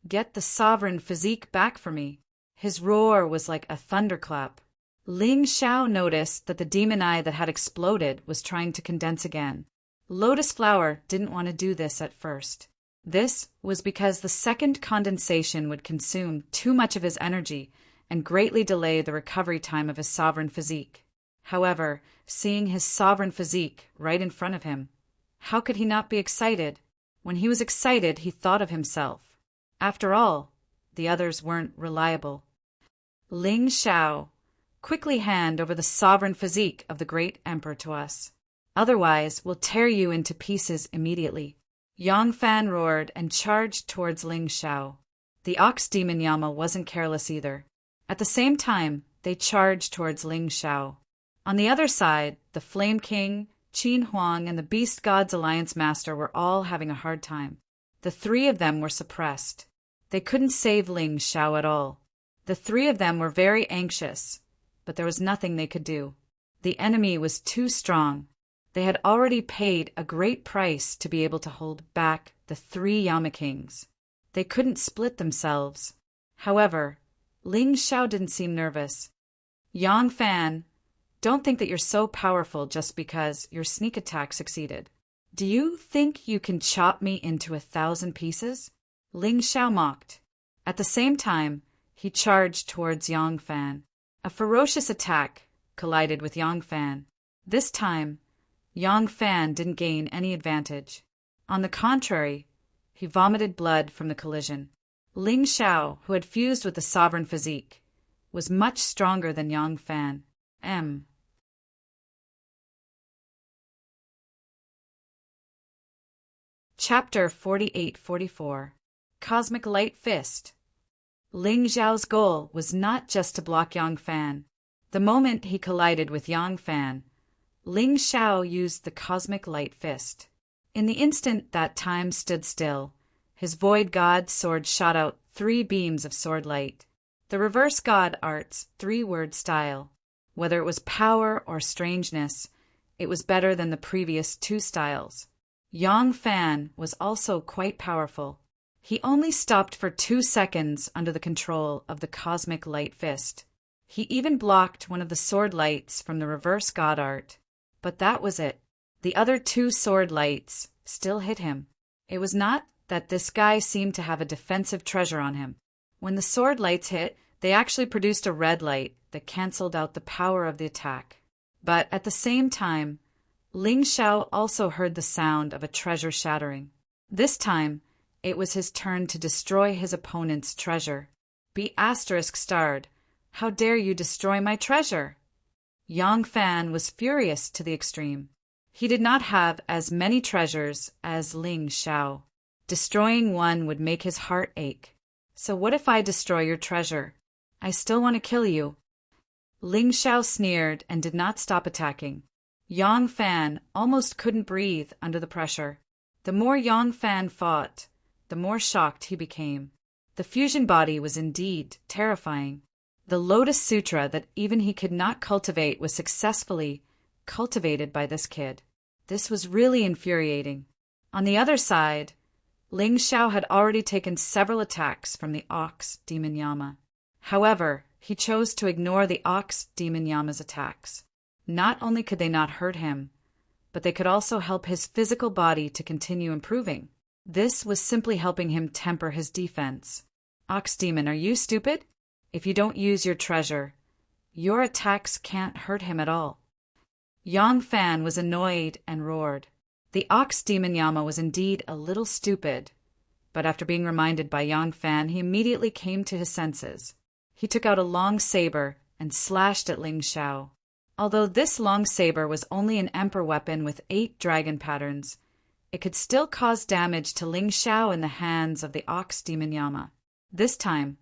Get the sovereign physique back for me. His roar was like a thunderclap. Ling Zhao noticed that the demon eye that had exploded was trying to condense again. Lotus Flower didn't want to do this at first. This was because the second condensation would consume too much of his energy and greatly delay the recovery time of his sovereign physique. However, seeing his sovereign physique right in front of him, how could he not be excited? When he was excited, he thought of himself. After all, the others weren't reliable. Ling Zhao, quickly hand over the sovereign physique of the great emperor to us. Otherwise, we'll tear you into pieces immediately. Yang Fan roared and charged towards Ling Zhao. The Ox Demon Yama wasn't careless either. At the same time, they charged towards Ling Zhao. On the other side, the Flame King, Qin Huang, and the Beast God's Alliance Master were all having a hard time. The 3 of them were suppressed. They couldn't save Ling Zhao at all. The 3 of them were very anxious, but there was nothing they could do. The enemy was too strong. They had already paid a great price to be able to hold back the 3 Yama Kings. They couldn't split themselves. However, Ling Zhao didn't seem nervous. Yang Fan, don't think that you're so powerful just because your sneak attack succeeded. Do you think you can chop me into 1,000 pieces? Ling Zhao mocked. At the same time, he charged towards Yang Fan. A ferocious attack collided with Yang Fan. This time, Yang Fan didn't gain any advantage. On the contrary, he vomited blood from the collision. Ling Zhao, who had fused with the sovereign physique, was much stronger than Yang Fan. Chapter 48-44 Cosmic Light Fist. Ling Zhao's goal was not just to block Yang Fan. The moment he collided with Yang Fan, Ling Zhao used the Cosmic Light Fist. In the instant that time stood still, his Void God sword shot out 3 beams of sword light. The Reverse God Art's 3-word style. Whether it was power or strangeness, it was better than the previous 2 styles. Yang Fan was also quite powerful. He only stopped for 2 seconds under the control of the Cosmic Light Fist. He even blocked one of the sword lights from the Reverse God Art. But that was it. The other 2 sword lights still hit him. It was not that this guy seemed to have a defensive treasure on him. When the sword lights hit, they actually produced a red light that canceled out the power of the attack. But at the same time, Ling Zhao also heard the sound of a treasure shattering. This time, it was his turn to destroy his opponent's treasure. Be *starred. How dare you destroy my treasure? Yang Fan was furious to the extreme. He did not have as many treasures as Ling Zhao. Destroying one would make his heart ache. So what if I destroy your treasure? I still want to kill you. Ling Xiao sneered and did not stop attacking. Yang Fan almost couldn't breathe under the pressure. The more Yang Fan fought, the more shocked he became. The fusion body was indeed terrifying. The Lotus Sutra that even he could not cultivate was successfully cultivated by this kid. This was really infuriating. On the other side, Ling Xiao had already taken several attacks from the Ox Demon Yama. However, he chose to ignore the Ox Demon Yama's attacks. Not only could they not hurt him, but they could also help his physical body to continue improving. This was simply helping him temper his defense. Ox Demon, are you stupid? If you don't use your treasure, your attacks can't hurt him at all. Yang Fan was annoyed and roared. The Ox Demon Yama was indeed a little stupid, but after being reminded by Yang Fan, he immediately came to his senses. He took out a long saber and slashed at Ling Xiao. Although this long saber was only an emperor weapon with 8 dragon patterns, it could still cause damage to Ling Xiao in the hands of the Ox Demon Yama. This time,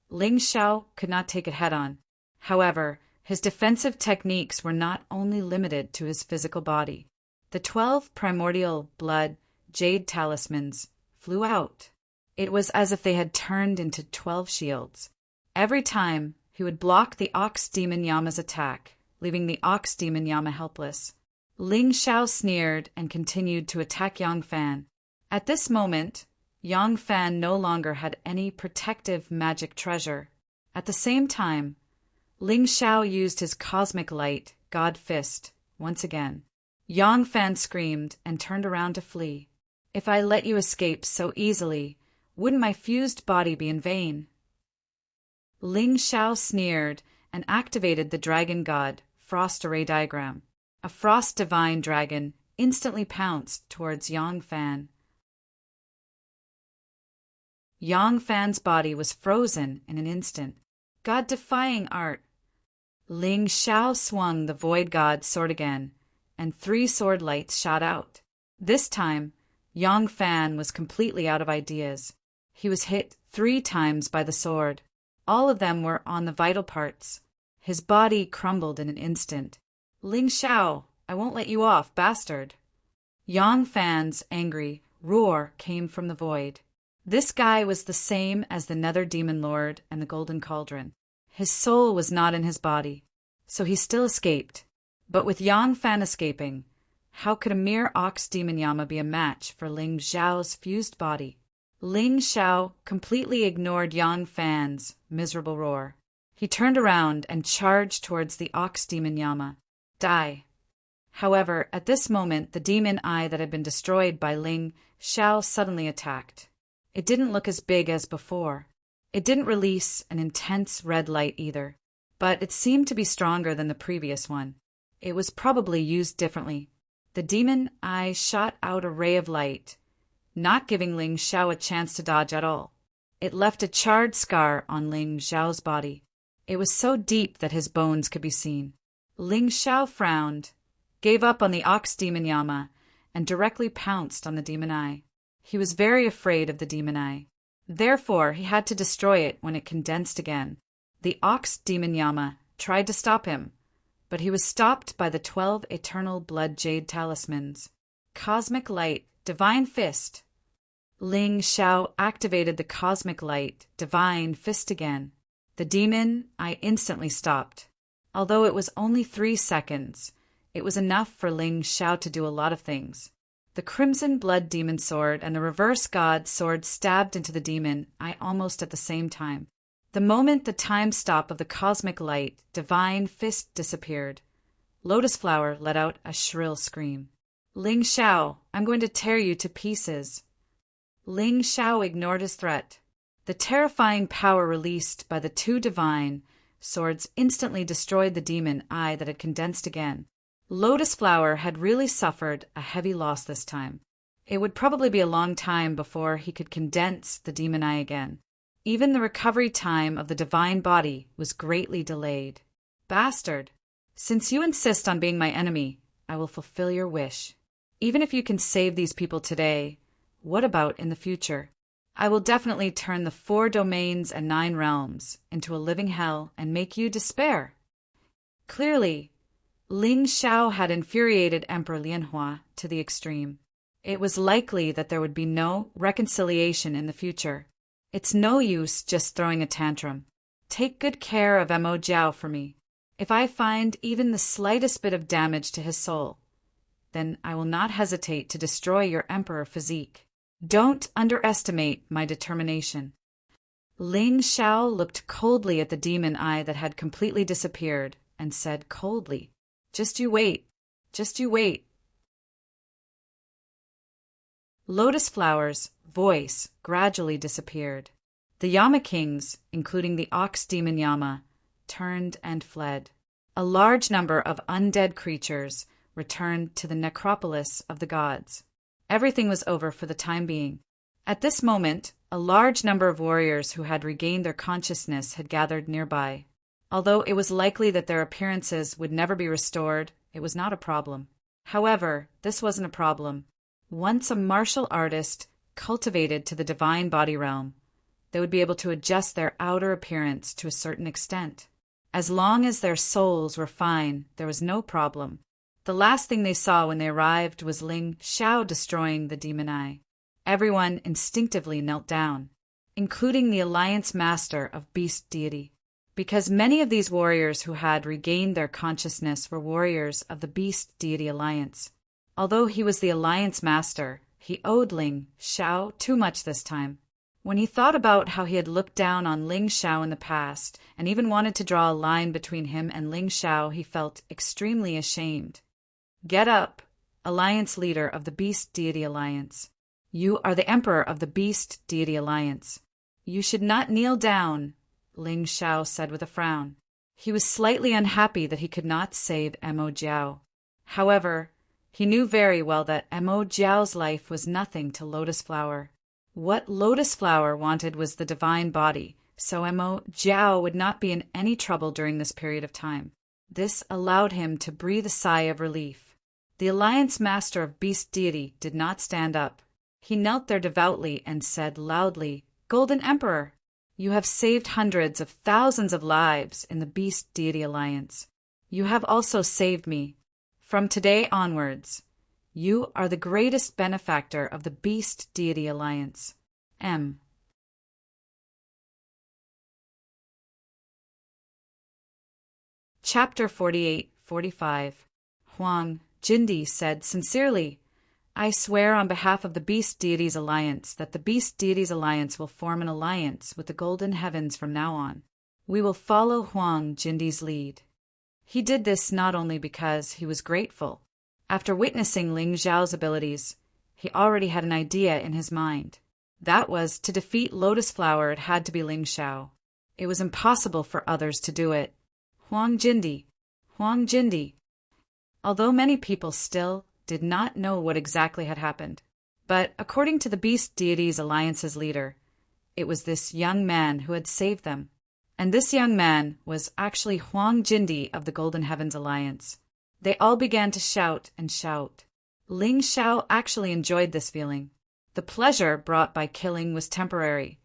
Ling Xiao could not take it head-on. However, his defensive techniques were not only limited to his physical body. The 12 primordial blood jade talismans flew out. It was as if they had turned into 12 shields. Every time, he would block the Ox Demon Yama's attack, leaving the Ox Demon Yama helpless. Ling Xiao sneered and continued to attack Yang Fan. At this moment, Yang Fan no longer had any protective magic treasure. At the same time, Ling Xiao used his cosmic light, God Fist, once again. Yang Fan screamed and turned around to flee. If I let you escape so easily, wouldn't my fused body be in vain? Ling Xiao sneered and activated the dragon god frost array diagram. A frost divine dragon instantly pounced towards Yang Fan. Yang Fan's body was frozen in an instant. God-defying art. Ling Xiao swung the void god sword again, and 3 sword lights shot out. This time, Yang Fan was completely out of ideas. He was hit 3 times by the sword. All of them were on the vital parts. His body crumbled in an instant. Ling Xiao, I won't let you off, bastard. Yang Fan's angry roar came from the void. This guy was the same as the Nether Demon Lord and the Golden Cauldron. His soul was not in his body, so he still escaped. But with Yang Fan escaping, how could a mere Ox Demon Yama be a match for Ling Xiao's fused body? Ling Xiao completely ignored Yang Fan's miserable roar. He turned around and charged towards the Ox Demon Yama. Die. However, at this moment, the demon eye that had been destroyed by Ling Xiao suddenly attacked. It didn't look as big as before. It didn't release an intense red light either, but it seemed to be stronger than the previous one. It was probably used differently. The demon eye shot out a ray of light, not giving Ling Xiao a chance to dodge at all. It left a charred scar on Ling Xiao's body. It was so deep that his bones could be seen. Ling Xiao frowned, gave up on the Ox Demon Yama, and directly pounced on the demon eye. He was very afraid of the demon eye. Therefore, he had to destroy it when it condensed again. The Ox Demon Yama tried to stop him, but he was stopped by the 12 eternal blood jade talismans. Cosmic Light, Divine Fist. Ling Xiao activated the Cosmic Light, Divine Fist again. The demon eye instantly stopped. Although it was only 3 seconds, it was enough for Ling Xiao to do a lot of things. The Crimson Blood Demon Sword and the Reverse God Sword stabbed into the demon eye almost at the same time. The moment the time stop of the Cosmic Light, Divine Fist disappeared, Lotus Flower let out a shrill scream. Ling Xiao, I'm going to tear you to pieces. Ling Xiao ignored his threat. The terrifying power released by the 2 divine swords instantly destroyed the demon eye that had condensed again. Lotus Flower had really suffered a heavy loss this time. It would probably be a long time before he could condense the demon eye again. Even the recovery time of the divine body was greatly delayed. Bastard! Since you insist on being my enemy, I will fulfill your wish. Even if you can save these people today, What about in the future? I will definitely turn the 4 domains and 9 realms into a living hell and make you despair. Clearly, Ling Xiao had infuriated Emperor Lianhua to the extreme. It was likely that there would be no reconciliation in the future. It's no use just throwing a tantrum. Take good care of Mo Jiao for me. If I find even the slightest bit of damage to his soul, then I will not hesitate to destroy your emperor physique. Don't underestimate my determination. Ling Xiao looked coldly at the demon eye that had completely disappeared and said coldly, "Just you wait. Just you wait." Lotus Flower's voice gradually disappeared. The Yama kings, including the ox demon Yama, turned and fled. A large number of undead creatures returned to the necropolis of the gods. Everything was over for the time being. At this moment, a large number of warriors who had regained their consciousness had gathered nearby. Although it was likely that their appearances would never be restored, it was not a problem. However, this wasn't a problem. Once a martial artist cultivated to the divine body realm, they would be able to adjust their outer appearance to a certain extent. As long as their souls were fine, there was no problem. The last thing they saw when they arrived was Ling Xiao destroying the demon eye. Everyone instinctively knelt down, including the Alliance Master of Beast Deity, because many of these warriors who had regained their consciousness were warriors of the Beast Deity Alliance. Although he was the Alliance Master, he owed Ling Xiao too much this time. When he thought about how he had looked down on Ling Xiao in the past and even wanted to draw a line between him and Ling Xiao, he felt extremely ashamed. "Get up, Alliance Leader of the Beast Deity Alliance. You are the Emperor of the Beast Deity Alliance. You should not kneel down," Ling Xiao said with a frown. He was slightly unhappy that he could not save Mo Jiao. However, he knew very well that Mo Jiao's life was nothing to Lotus Flower. What Lotus Flower wanted was the divine body, so Mo Jiao would not be in any trouble during this period of time. This allowed him to breathe a sigh of relief. The Alliance Master of Beast Deity did not stand up. He knelt there devoutly and said loudly, "Golden Emperor, you have saved hundreds of thousands of lives in the Beast Deity Alliance. You have also saved me. From today onwards, you are the greatest benefactor of the Beast Deity Alliance. M." Chapter 48-45. Huang Jindi said sincerely, "I swear on behalf of the Beast Deities Alliance that the Beast Deities Alliance will form an alliance with the Golden Heavens from now on. We will follow Huang Jindi's lead." He did this not only because he was grateful. After witnessing Ling Xiao's abilities, he already had an idea in his mind. That was to defeat Lotus Flower, it had to be Ling Xiao. It was impossible for others to do it. Huang Jindi, Huang Jindi. Although many people still did not know what exactly had happened, but according to the Beast Deities Alliance's leader, it was this young man who had saved them. And this young man was actually Huang Jindi of the Golden Heavens Alliance. They all began to shout and shout. Ling Xiao actually enjoyed this feeling. The pleasure brought by killing was temporary,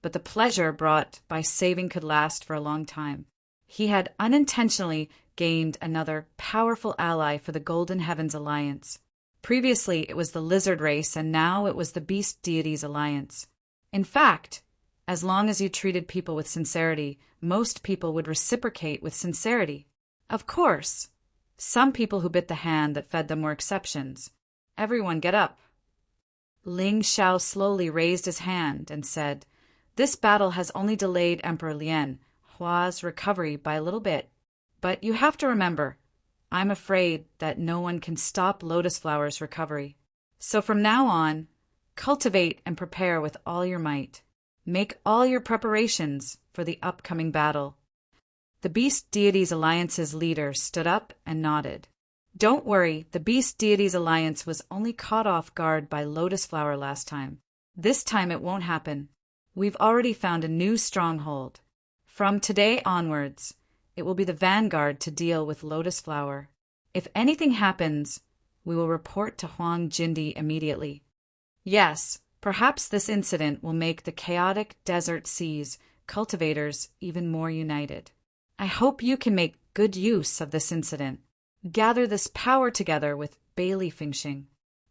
but the pleasure brought by saving could last for a long time. He had unintentionally gained another powerful ally for the Golden Heavens Alliance. Previously it was the lizard race, and now it was the Beast Deities Alliance. In fact, as long as you treated people with sincerity, most people would reciprocate with sincerity. Of course, some people who bit the hand that fed them were exceptions. Everyone get up. Ling Xiao slowly raised his hand and said, "This battle has only delayed Emperor Lian Hua's recovery by a little bit. But you have to remember, I'm afraid that no one can stop Lotus Flower's recovery. So from now on, cultivate and prepare with all your might. Make all your preparations for the upcoming battle." The Beast Deities Alliance's leader stood up and nodded. "Don't worry, the Beast Deities Alliance was only caught off guard by Lotus Flower last time. This time it won't happen. We've already found a new stronghold. From today onwards, it will be the vanguard to deal with Lotus Flower. If anything happens, we will report to Huang Jindi immediately. Yes, perhaps this incident will make the chaotic desert seas cultivators even more united. I hope you can make good use of this incident. Gather this power together with Bailey Finching.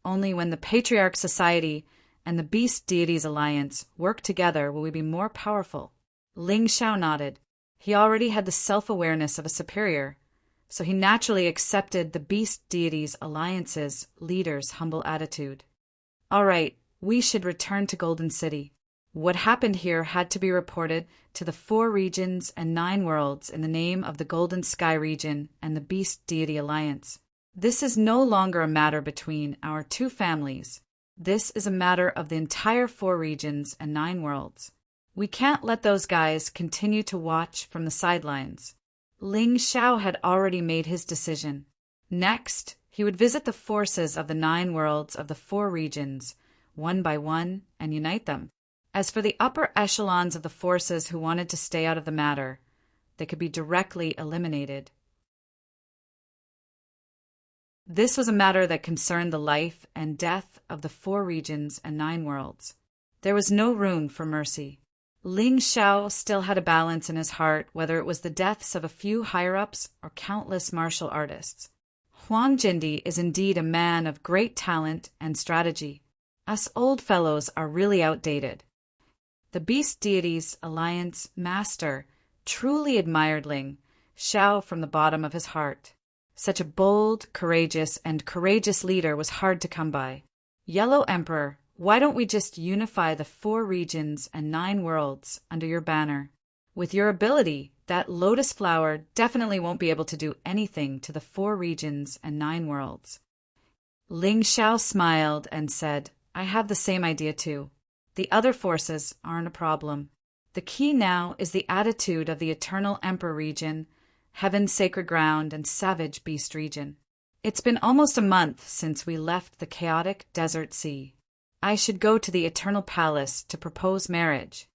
Only when the Patriarch Society and the Beast Deities Alliance work together will we be more powerful. Ling Xiao nodded. He already had the self-awareness of a superior, so he naturally accepted the Beast Deities Alliance's leader's humble attitude. All right, we should return to Golden City. What happened here had to be reported to the 4 regions and 9 worlds in the name of the Golden Sky region and the Beast Deity Alliance. This is no longer a matter between our 2 families. This is a matter of the entire 4 regions and 9 worlds. We can't let those guys continue to watch from the sidelines. Ling Xiao had already made his decision. Next, he would visit the forces of the 9 worlds of the 4 regions, one by one, and unite them. As for the upper echelons of the forces who wanted to stay out of the matter, they could be directly eliminated. This was a matter that concerned the life and death of the 4 regions and 9 worlds. There was no room for mercy. Ling Xiao still had a balance in his heart, whether it was the deaths of a few higher-ups or countless martial artists. Huang Jindi is indeed a man of great talent and strategy. Us old fellows are really outdated. The Beast Deities Alliance Master truly admired Ling Xiao from the bottom of his heart. Such a bold, courageous leader was hard to come by. Yellow Emperor, why don't we just unify the 4 regions and 9 worlds under your banner? With your ability, that lotus flower definitely won't be able to do anything to the 4 regions and 9 worlds. Ling Xiao smiled and said, I have the same idea too. The other forces aren't a problem. The key now is the attitude of the Eternal Emperor region, Heaven's Sacred Ground, and Savage Beast region. It's been almost a month since we left the chaotic desert sea. I should go to the Eternal Palace to propose marriage.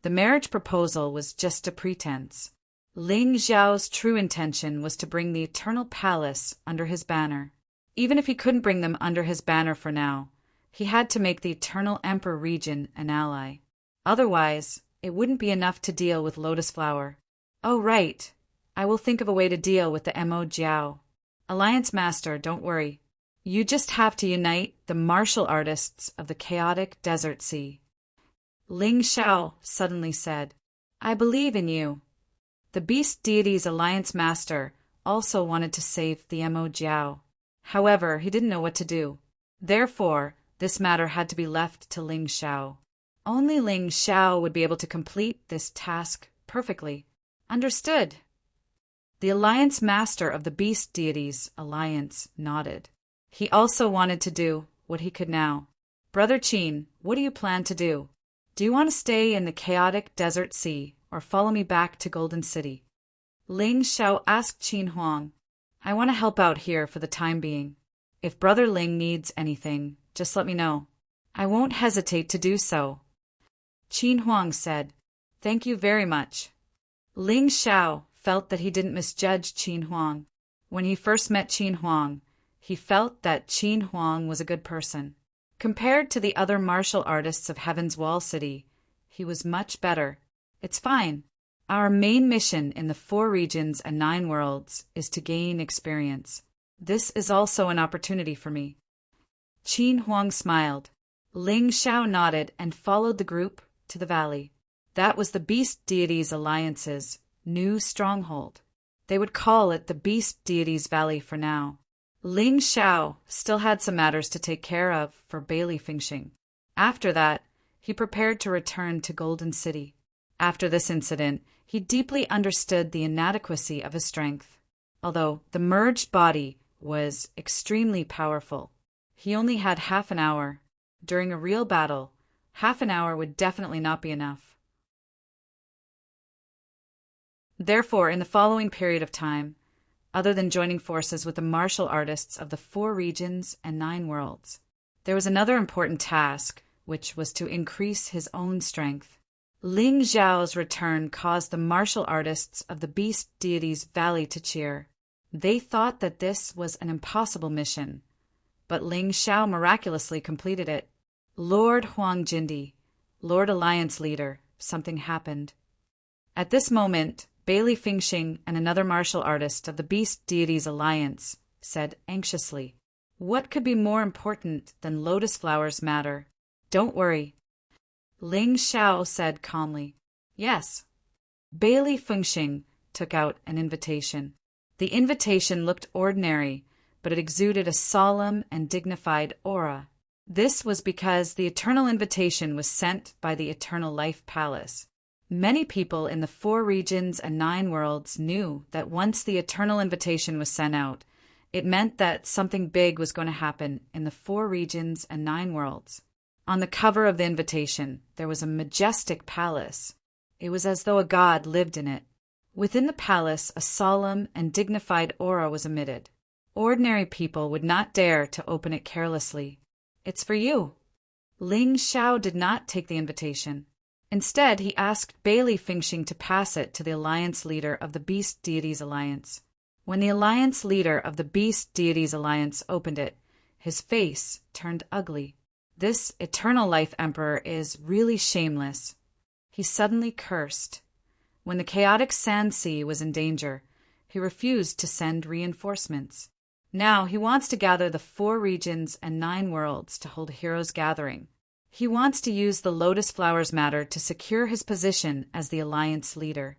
The marriage proposal was just a pretense. Ling Xiao's true intention was to bring the Eternal Palace under his banner. Even if he couldn't bring them under his banner for now, he had to make the Eternal Emperor region an ally. Otherwise, it wouldn't be enough to deal with Lotus Flower. Oh, right. I will think of a way to deal with the Mo Jiao. Alliance Master, don't worry. You just have to unite the martial artists of the chaotic desert sea. Ling Xiao suddenly said, I believe in you. The Beast Deities Alliance Master also wanted to save the Mo Jiao. However, he didn't know what to do. Therefore, this matter had to be left to Ling Xiao. Only Ling Xiao would be able to complete this task perfectly. Understood. The Alliance Master of the Beast Deities Alliance nodded. He also wanted to do what he could now. Brother Qin, what do you plan to do? Do you want to stay in the chaotic desert sea or follow me back to Golden City? Ling Xiao asked Qin Huang. I want to help out here for the time being. If Brother Ling needs anything, just let me know. I won't hesitate to do so. Qin Huang said, Thank you very much. Ling Xiao felt that he didn't misjudge Qin Huang. When he first met Qin Huang, he felt that Qin Huang was a good person. Compared to the other martial artists of Heaven's Wall City, he was much better. It's fine. Our main mission in the 4 regions and 9 worlds is to gain experience. This is also an opportunity for me. Qin Huang smiled. Ling Xiao nodded and followed the group to the valley. That was the Beast Deities Alliance's new stronghold. They would call it the Beast Deities Valley for now. Ling Xiao still had some matters to take care of for Bailey Finching. After that, he prepared to return to Golden City. After this incident, he deeply understood the inadequacy of his strength. Although the merged body was extremely powerful, he only had half an hour. During a real battle, half an hour would definitely not be enough. Therefore, in the following period of time, other than joining forces with the martial artists of the 4 regions and 9 worlds, there was another important task, which was to increase his own strength. Ling Xiao's return caused the martial artists of the Beast Deities Valley to cheer. They thought that this was an impossible mission, but Ling Xiao miraculously completed it. Lord Huangjindi, Lord Alliance Leader, something happened. At this moment, Bailey Fingxing and another martial artist of the Beast Deities Alliance said anxiously, "What could be more important than Lotus Flowers matter? Don't worry." Ling Xiao said calmly, "Yes." Bailey Fengxing took out an invitation. The invitation looked ordinary, but it exuded a solemn and dignified aura. This was because the eternal invitation was sent by the Eternal Life Palace. Many people in the 4 regions and 9 worlds knew that once the eternal invitation was sent out, it meant that something big was going to happen in the 4 regions and 9 worlds. On the cover of the invitation, there was a majestic palace. It was as though a god lived in it. Within the palace, a solemn and dignified aura was emitted. Ordinary people would not dare to open it carelessly. "It's for you." Ling Xiao did not take the invitation. Instead, he asked Bailey Fingxing to pass it to the Alliance Leader of the Beast Deities Alliance. When the Alliance Leader of the Beast Deities Alliance opened it, his face turned ugly. "This Eternal Life Emperor is really shameless." He suddenly cursed. When the chaotic Sand Sea was in danger, he refused to send reinforcements. Now he wants to gather the 4 regions and 9 worlds to hold a heroes' gathering. He wants to use the Lotus Flowers matter to secure his position as the Alliance Leader.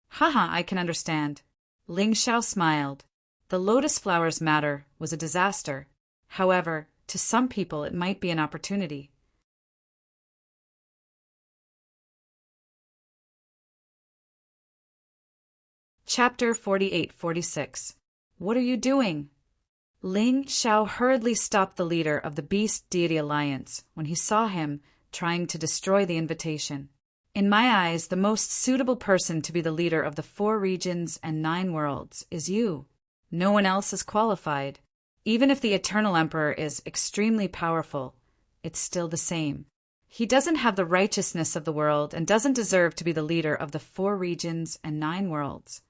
Haha, I can understand. Ling Xiao smiled. The Lotus Flowers matter was a disaster. However, to some people it might be an opportunity. Chapter 48-46. What are you doing? Ling Xiao hurriedly stopped the leader of the Beast Deity Alliance when he saw him trying to destroy the invitation. In my eyes, the most suitable person to be the leader of the 4 regions and 9 worlds is you. No one else is qualified. Even if the Eternal Emperor is extremely powerful, it's still the same. He doesn't have the righteousness of the world and doesn't deserve to be the leader of the 4 regions and 9 worlds.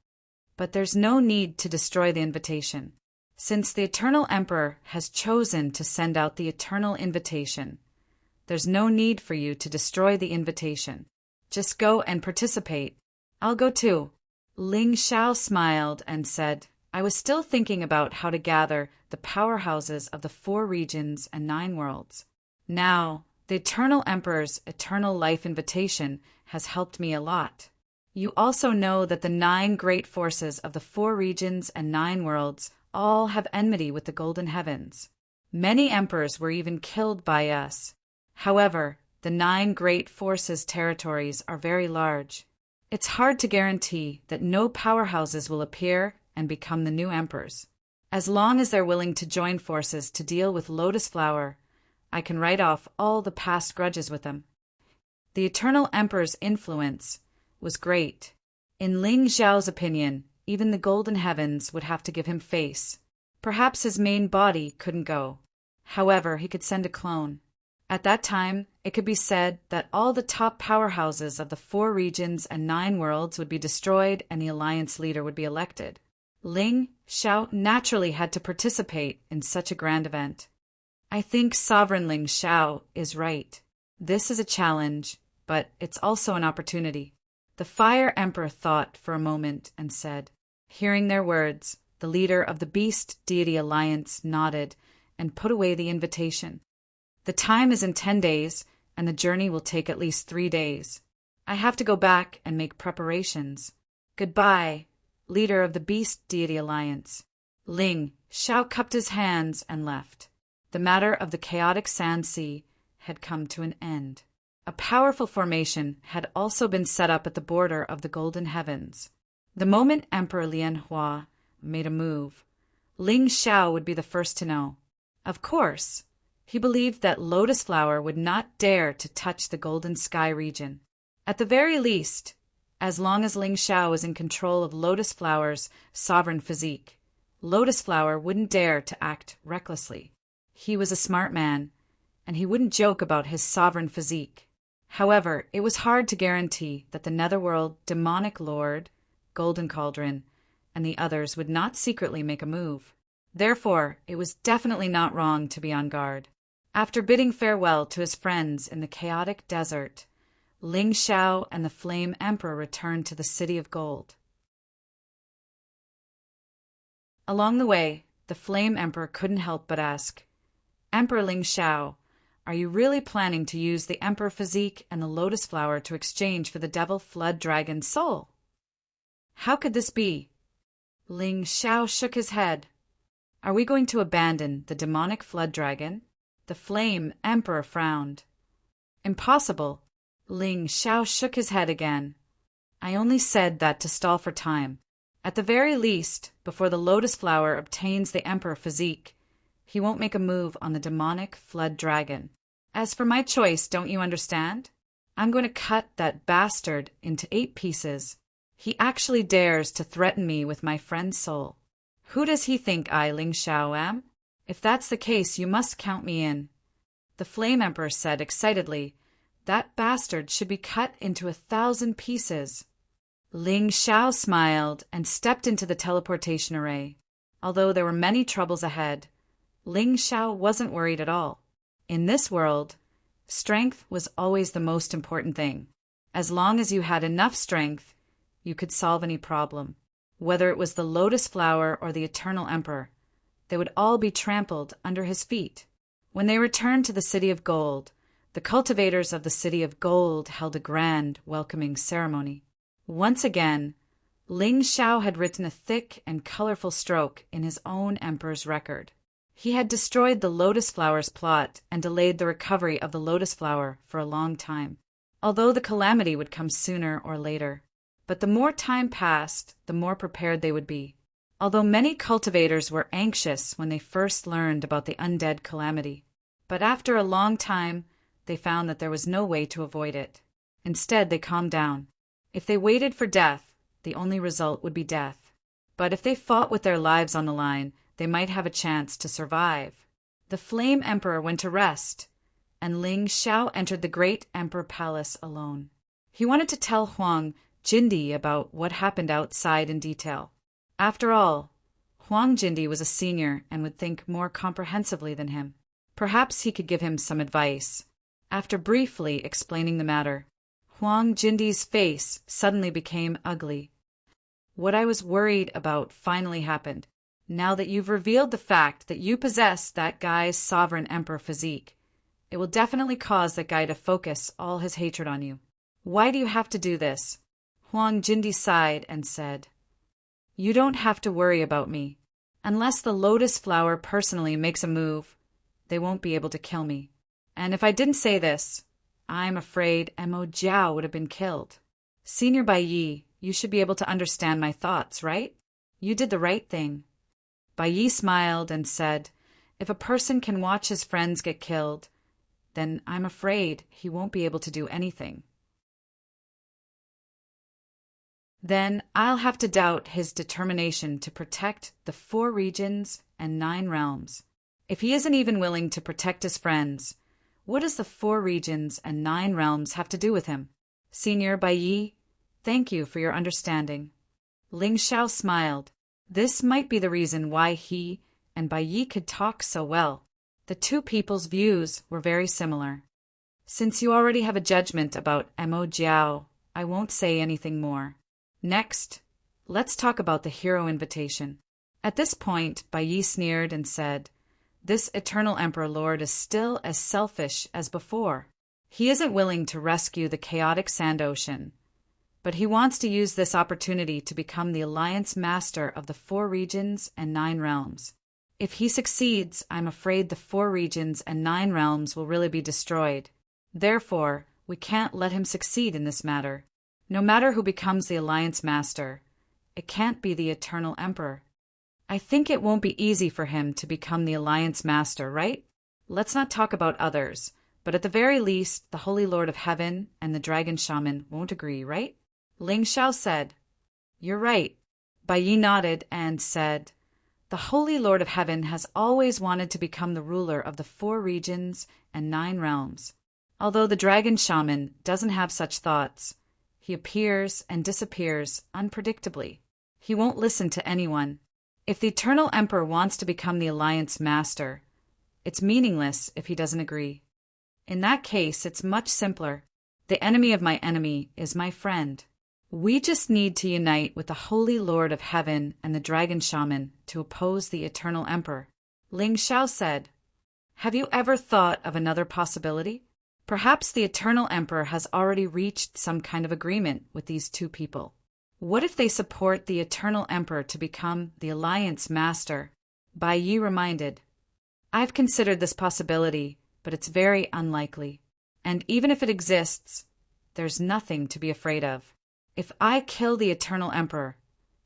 But there's no need to destroy the invitation. Since the Eternal Emperor has chosen to send out the eternal invitation, there's no need for you to destroy the invitation. Just go and participate. I'll go too. Ling Xiao smiled and said, I was still thinking about how to gather the powerhouses of the 4 regions and 9 worlds. Now, the Eternal Emperor's eternal life invitation has helped me a lot. You also know that the 9 great forces of the 4 regions and 9 worlds all have enmity with the Golden Heavens. Many emperors were even killed by us. However, the 9 great forces' territories are very large. It's hard to guarantee that no powerhouses will appear and become the new emperors. As long as they're willing to join forces to deal with Lotus Flower, I can write off all the past grudges with them. The Eternal Emperor's influence was great. In Ling Xiao's opinion, even the Golden Heavens would have to give him face. Perhaps his main body couldn't go. However, he could send a clone. At that time, it could be said that all the top powerhouses of the 4 regions and 9 worlds would be destroyed and the Alliance leader would be elected. Ling Xiao naturally had to participate in such a grand event. I think Sovereign Ling Xiao is right. This is a challenge, but it's also an opportunity. The Fire Emperor thought for a moment and said, hearing their words, the leader of the Beast Deity Alliance nodded and put away the invitation. The time is in 10 days, and the journey will take at least 3 days. I have to go back and make preparations. Goodbye, leader of the Beast Deity Alliance. Ling Xiao cupped his hands and left. The matter of the chaotic Sand Sea had come to an end. A powerful formation had also been set up at the border of the Golden Heavens. The moment Emperor Lianhua made a move, Ling Xiao would be the first to know. Of course, he believed that Lotus Flower would not dare to touch the Golden Sky region. At the very least, as long as Ling Xiao was in control of Lotus Flower's sovereign physique, Lotus Flower wouldn't dare to act recklessly. He was a smart man, and he wouldn't joke about his sovereign physique. However, it was hard to guarantee that the Netherworld Demonic Lord, Golden Cauldron, and the others would not secretly make a move. Therefore, it was definitely not wrong to be on guard. After bidding farewell to his friends in the chaotic desert, Ling Xiao and the Flame Emperor returned to the City of Gold. Along the way, the Flame Emperor couldn't help but ask, "Emperor Ling Xiao, are you really planning to use the Emperor Physique and the Lotus Flower to exchange for the Devil Flood Dragon's soul?" "How could this be?" Ling Xiao shook his head. "Are we going to abandon the demonic Flood Dragon?" The Flame Emperor frowned. "Impossible." Ling Xiao shook his head again. "I only said that to stall for time. At the very least, before the Lotus Flower obtains the Emperor Physique, he won't make a move on the demonic Flood Dragon. As for my choice, don't you understand? I'm going to cut that bastard into 8 pieces. He actually dares to threaten me with my friend's soul. Who does he think I, Ling Xiao, am? If that's the case, you must count me in." The Flame Emperor said excitedly, "That bastard should be cut into 1,000 pieces." Ling Xiao smiled and stepped into the teleportation array. Although there were many troubles ahead, Ling Xiao wasn't worried at all. In this world, strength was always the most important thing. As long as you had enough strength, you could solve any problem. Whether it was the Lotus Flower or the Eternal Emperor, they would all be trampled under his feet. When they returned to the City of Gold, the cultivators of the City of Gold held a grand welcoming ceremony. Once again, Ling Xiao had written a thick and colorful stroke in his own emperor's record. He had destroyed the Lotus Flower's plot and delayed the recovery of the Lotus Flower for a long time, although the calamity would come sooner or later. But the more time passed, the more prepared they would be. Although many cultivators were anxious when they first learned about the undead calamity, but after a long time, they found that there was no way to avoid it. Instead, they calmed down. If they waited for death, the only result would be death. But if they fought with their lives on the line, they might have a chance to survive. The Flame Emperor went to rest, and Ling Xiao entered the Great Emperor Palace alone. He wanted to tell Huang Jindi about what happened outside in detail. After all, Huang Jindi was a senior and would think more comprehensively than him. Perhaps he could give him some advice. After briefly explaining the matter, Huang Jindi's face suddenly became ugly. "What I was worried about finally happened. Now that you've revealed the fact that you possess that guy's sovereign emperor physique, it will definitely cause that guy to focus all his hatred on you. Why do you have to do this?" Huang Jindi sighed and said, "You don't have to worry about me. Unless the Lotus Flower personally makes a move, they won't be able to kill me. And if I didn't say this, I'm afraid Mo Jiao would have been killed. Senior Bai Yi, you should be able to understand my thoughts, right? You did the right thing." Bai Yi smiled and said, "If a person can watch his friends get killed, then I'm afraid he won't be able to do anything. Then I'll have to doubt his determination to protect the 4 regions and 9 realms. If he isn't even willing to protect his friends, what does the 4 regions and 9 realms have to do with him?" "Senior Bai Yi, thank you for your understanding." Ling Xiao smiled. This might be the reason why he and Bai Yi could talk so well. The two people's views were very similar. "Since you already have a judgment about Mo Jiao, I won't say anything more. Next, let's talk about the hero invitation." At this point, Bai Yi sneered and said, "This Eternal Emperor Lord is still as selfish as before. He isn't willing to rescue the chaotic sand ocean, but he wants to use this opportunity to become the Alliance Master of the 4 regions and 9 realms. If he succeeds, I'm afraid the 4 regions and 9 realms will really be destroyed. Therefore, we can't let him succeed in this matter. No matter who becomes the Alliance Master, it can't be the Eternal Emperor. I think it won't be easy for him to become the Alliance Master, right? Let's not talk about others, but at the very least, the Holy Lord of Heaven and the Dragon Shaman won't agree, right?" Ling Xiao said, "You're right." Bai Yi nodded and said, "The Holy Lord of Heaven has always wanted to become the ruler of the 4 regions and 9 realms. Although the Dragon Shaman doesn't have such thoughts, he appears and disappears unpredictably. He won't listen to anyone. If the Eternal Emperor wants to become the Alliance Master, It's meaningless if he doesn't agree. In that case, it's much simpler. The enemy of my enemy is my friend. We just need to unite with the Holy Lord of Heaven and the Dragon Shaman to oppose the Eternal Emperor. Ling Xiao said, "Have you ever thought of another possibility? Perhaps the Eternal Emperor has already reached some kind of agreement with these two people. What if they support the Eternal Emperor to become the Alliance Master?" Bai Yi reminded, "I've considered this possibility, but it's very unlikely. And even if it exists, there's nothing to be afraid of. If I kill the Eternal Emperor,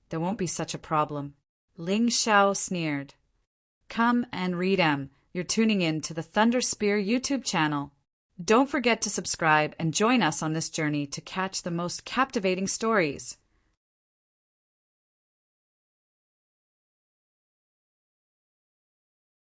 there won't be such a problem." Ling Xiao sneered. Come and read 'em. You're tuning in to the Thunder Spear YouTube channel. Don't forget to subscribe and join us on this journey to catch the most captivating stories.